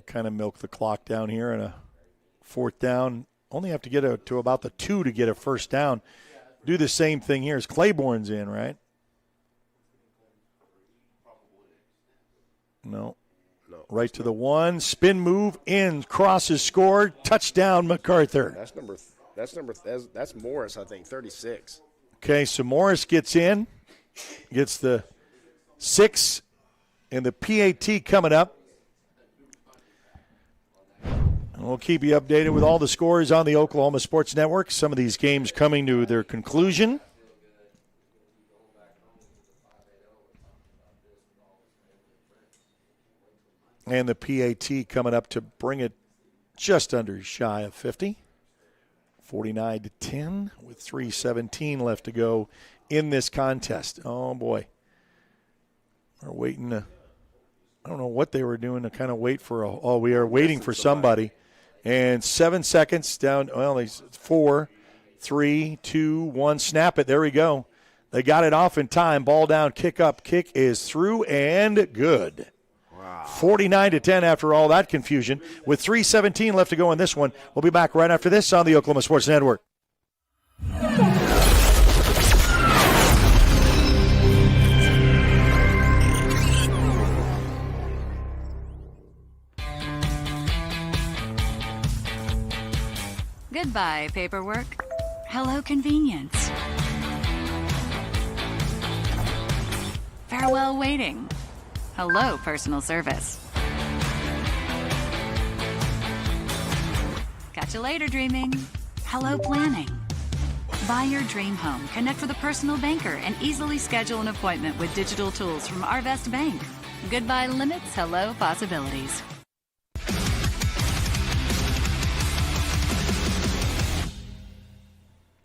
Kind of milk the clock down here in a 4th down. Only have to get to about the 2 to get a 1st down. Do the same thing here as Claiborne's in, right? No. Right to the one. Spin move in. Crosses scored. Touchdown, Macarthur. That's Morris, I think, 36. Okay, so Morris gets in. Gets the 6. And the PAT coming up. And we'll keep you updated with all the scores on the Oklahoma Sports Network. Some of these games coming to their conclusion. And the PAT coming up to bring it just under shy of 50. 49-10 with 3:17 left to go in this contest. Oh, boy. We're waiting to, I don't know what they were doing to kind of wait for we are waiting for somebody. And 7 seconds down, 4, 3, 2, 1, snap it. There we go. They got it off in time. Ball down, kick up, kick is through and good. 49-10 after all that confusion. With 3:17 left to go in this one. We'll be back right after this on the Oklahoma Sports Network. Goodbye, paperwork. Hello, convenience. Farewell, waiting. Hello, personal service. Catch you later, dreaming. Hello, planning. Buy your dream home. Connect with a personal banker and easily schedule an appointment with digital tools from Arvest Bank. Goodbye limits, hello possibilities.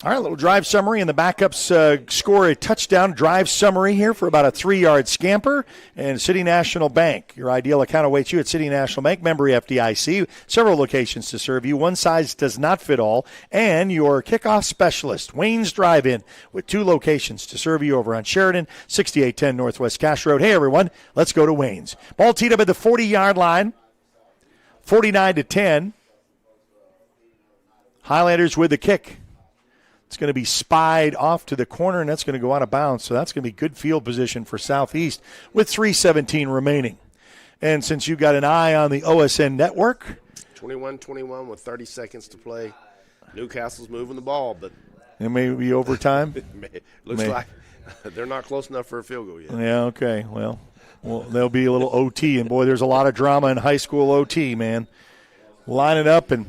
All right, a little drive summary, and the backups score a touchdown drive summary here for about a 3-yard scamper. And City National Bank, your ideal account awaits you at City National Bank, member FDIC. Several locations to serve you. One size does not fit all. And your kickoff specialist, Wayne's Drive-In, with 2 locations to serve you over on Sheridan, 6810 Northwest Cash Road. Hey, everyone, let's go to Wayne's. Ball teed up at the 40-yard line, 49-10. Highlanders with the kick. It's going to be spied off to the corner, and that's going to go out of bounds. So that's going to be good field position for Southeast with 3:17 remaining. And since you've got an eye on the OSN network. 21-21 with 30 seconds to play. Newcastle's moving the ball, but. It may be overtime. Looks like they're not close enough for a field goal yet. Yeah, okay. Well, there'll be a little OT. And, boy, there's a lot of drama in high school OT, man. Line it up, and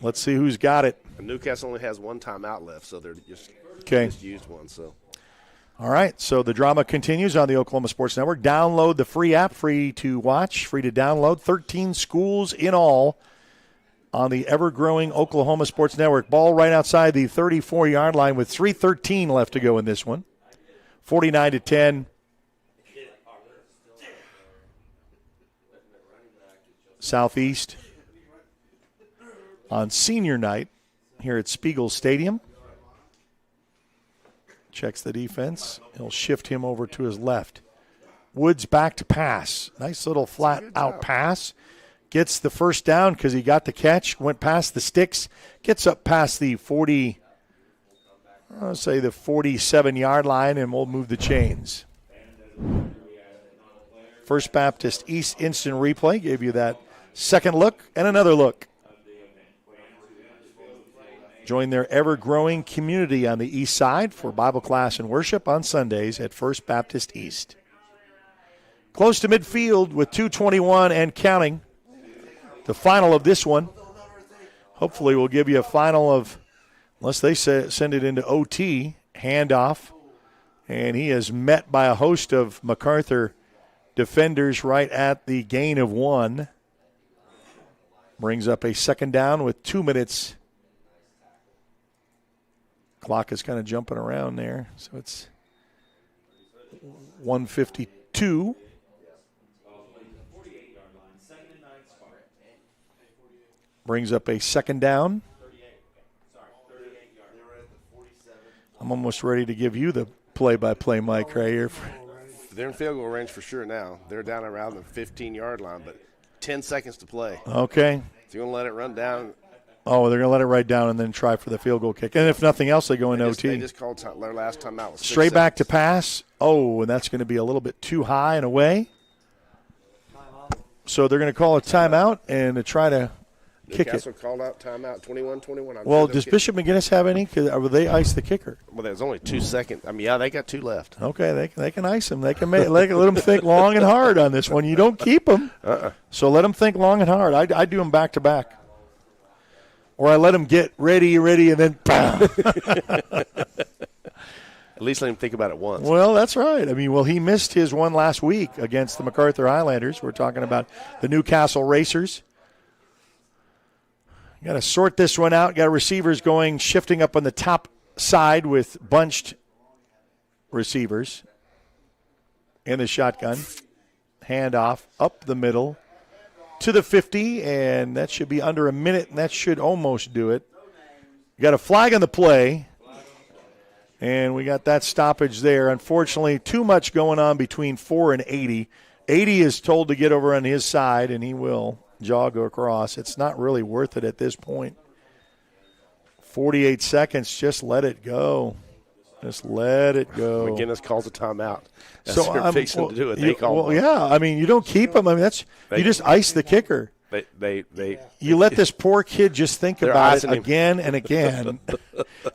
let's see who's got it. Newcastle only has 1 timeout left, so they're just used one. So, all right, so the drama continues on the Oklahoma Sports Network. Download the free app, free to watch, free to download. 13 schools in all on the ever-growing Oklahoma Sports Network. Ball right outside the 34-yard line with 3:13 left to go in this one. 49-10. Southeast on senior night here at Spiegel Stadium. Checks the defense. He'll shift him over to his left. Woods back to pass. Nice little flat out pass. Gets the first down because he got the catch. Went past the sticks. Gets up past the 47-yard line, and we'll move the chains. First Baptist East instant replay gave you that second look and another look. Join their ever-growing community on the east side for Bible class and worship on Sundays at First Baptist East. Close to midfield with 2:21 and counting. The final of this one. Hopefully we'll give you a final of, unless they send it into OT, handoff. And he is met by a host of Macarthur defenders right at the gain of 1. Brings up a second down with 2 minutes. Clock is kind of jumping around there, so it's 1:52. Brings up a second down. I'm almost ready to give you the play-by-play mic right here. They're in field goal range for sure now. They're down around the 15-yard line, but 10 seconds to play. Okay. So you're going to let it run down. Oh, they're going to let it right down and then try for the field goal kick. And if nothing else, they go in OT. They just called their last time out. Straight back to pass. Oh, and that's going to be a little bit too high and away. So they're going to call a timeout and to try to kick it. Newcastle called out timeout 21-21. Well, does Bishop McGinnis have any? Will they ice the kicker? Well, there's only 2 seconds. I mean, yeah, they got 2 left. Okay, they can ice them. They can let them think long and hard on this one. You don't keep them. So let them think long and hard. I do them back to back. Or I let them get ready, and then pow. At least let him think about it once. Well, that's right. I mean, he missed his one last week against the Macarthur Highlanders. We're talking about the Newcastle Racers. Got to sort this one out. Got receivers shifting up on the top side with bunched receivers in the shotgun. Handoff up the middle to the 50, and that should be under a minute, and that should almost do it. You got a flag on the play. And we got that stoppage there. Unfortunately, too much going on between 4 and 80. 80 is told to get over on his side, and he will jog across. It's not really worth it at this point. 48 seconds, just let it go. Just let it go. McGinnis calls a timeout. That's what they're fixing to do it. They call one. Yeah, I mean, you don't keep them. I mean, you just ice the kicker. You let this poor kid just think about it again and again.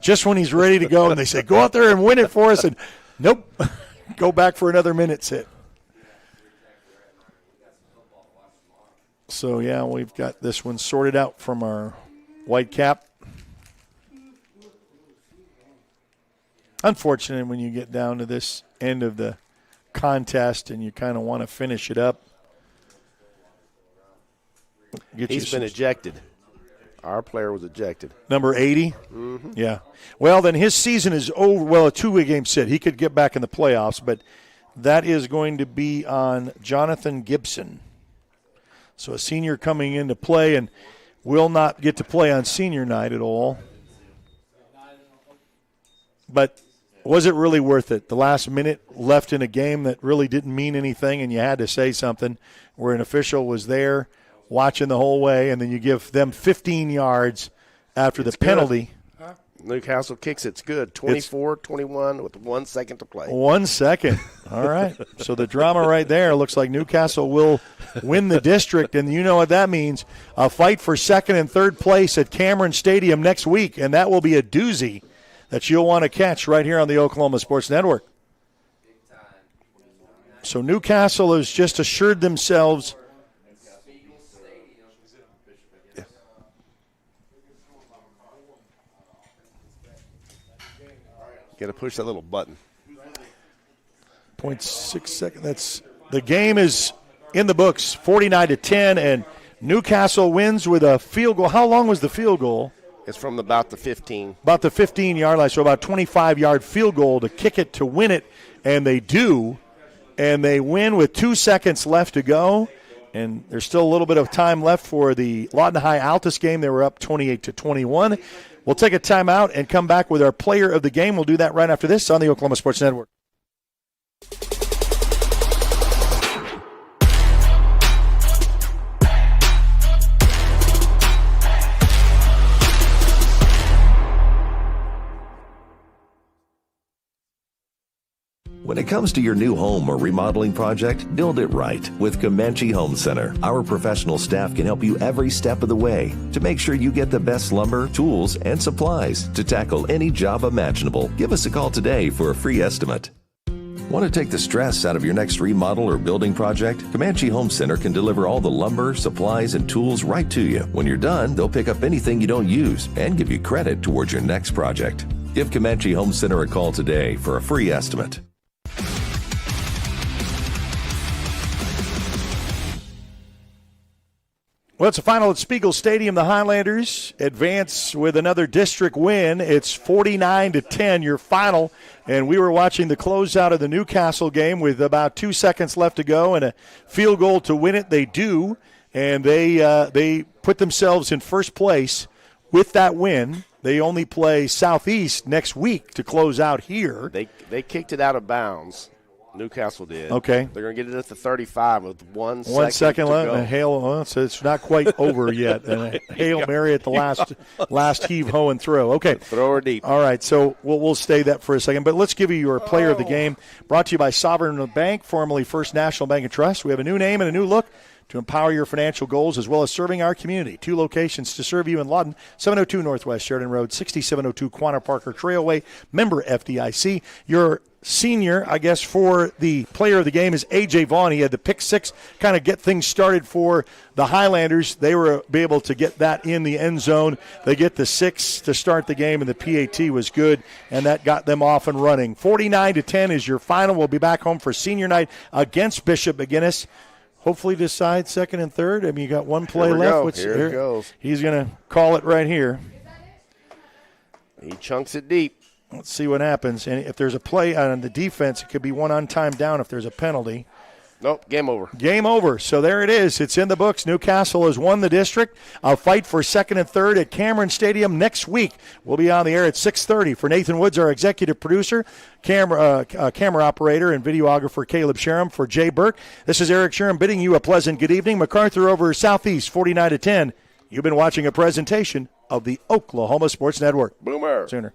Just when he's ready to go, and they say, go out there and win it for us. And nope, go back for another minute sit. So, yeah, we've got this one sorted out from our white cap. Unfortunate when you get down to this end of the contest and you kind of want to finish it up. He's been ejected. Our player was ejected. Number 80? Mm-hmm. Yeah. Well, then his season is over. Well, a 2-game sit. He could get back in the playoffs, but that is going to be on Jonathan Gibson. So a senior coming into play and will not get to play on senior night at all. But was it really worth it? The last minute left in a game that really didn't mean anything, and you had to say something where an official was there watching the whole way, and then you give them 15 yards after the penalty. Good. Newcastle kicks it's good. 24-21 with 1 second to play. 1 second. All right. So the drama right there looks like Newcastle will win the district, and you know what that means. A fight for second and third place at Cameron Stadium next week, and that will be a doozy that you'll want to catch right here on the Oklahoma Sports Network. So Newcastle has just assured themselves got to push that little button. 0.6 seconds. The game is in the books, 49-10, and Newcastle wins with a field goal. How long was the field goal? It's from about the 15. About the 15-yard line, so about 25-yard field goal to kick it to win it, and they do. And they win with 2 seconds left to go. And there's still a little bit of time left for the Lawton High Altus game. They were up 28-21. We'll take a timeout and come back with our player of the game. We'll do that right after this on the Oklahoma Sports Network. When it comes to your new home or remodeling project, build it right with Comanche Home Center. Our professional staff can help you every step of the way to make sure you get the best lumber, tools, and supplies to tackle any job imaginable. Give us a call today for a free estimate. Want to take the stress out of your next remodel or building project? Comanche Home Center can deliver all the lumber, supplies, and tools right to you. When you're done, they'll pick up anything you don't use and give you credit towards your next project. Give Comanche Home Center a call today for a free estimate. Well, it's a final at Spiegel Stadium. The Highlanders advance with another district win. It's 49-10, your final. And we were watching the closeout of the Newcastle game with about 2 seconds left to go and a field goal to win it. They do, and they put themselves in first place with that win. They only play Southeast next week to close out here. They kicked it out of bounds. Newcastle did. Okay. They're going to get it at the 35 with 1 second 1 second left. go. So it's not quite over yet. And a Hail Mary at the last heave, ho, and throw. Okay. Throw her deep. All right, so we'll stay that for a second. But let's give you your player of the game, brought to you by Sovereign Bank, formerly First National Bank and Trust. We have a new name and a new look. to empower your financial goals as well as serving our community. 2 locations to serve you in Lawton, 702 Northwest Sheridan Road, 6702 Quanah Parker Trailway, member FDIC. Your senior, I guess, for the player of the game is A.J. Vaughn. He had the pick 6, kind of get things started for the Highlanders. They were able to get that in the end zone. They get the 6 to start the game, and the PAT was good, and that got them off and running. 49-10 is your final. We'll be back home for senior night against Bishop McGuinness. Hopefully decide second and third. I mean, you got one play left. Here it goes. He's going to call it right here. He chunks it deep. Let's see what happens. And if there's a play on the defense, it could be one on time down if there's a penalty. Nope, game over. Game over. So there it is. It's in the books. Newcastle has won the district. A fight for second and third at Cameron Stadium next week. We'll be on the air at 6:30. For Nathan Woods, our executive producer, camera operator, and videographer Caleb Sherham, for Jay Burke, this is Eric Sherham bidding you a pleasant good evening. Macarthur over Southeast, 49-10. You've been watching a presentation of the Oklahoma Sports Network. Boomer. Sooner.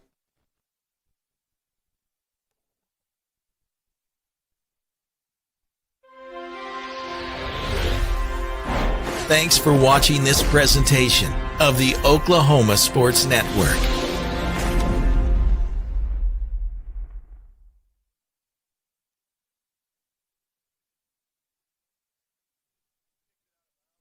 Thanks for watching this presentation of the Oklahoma Sports Network.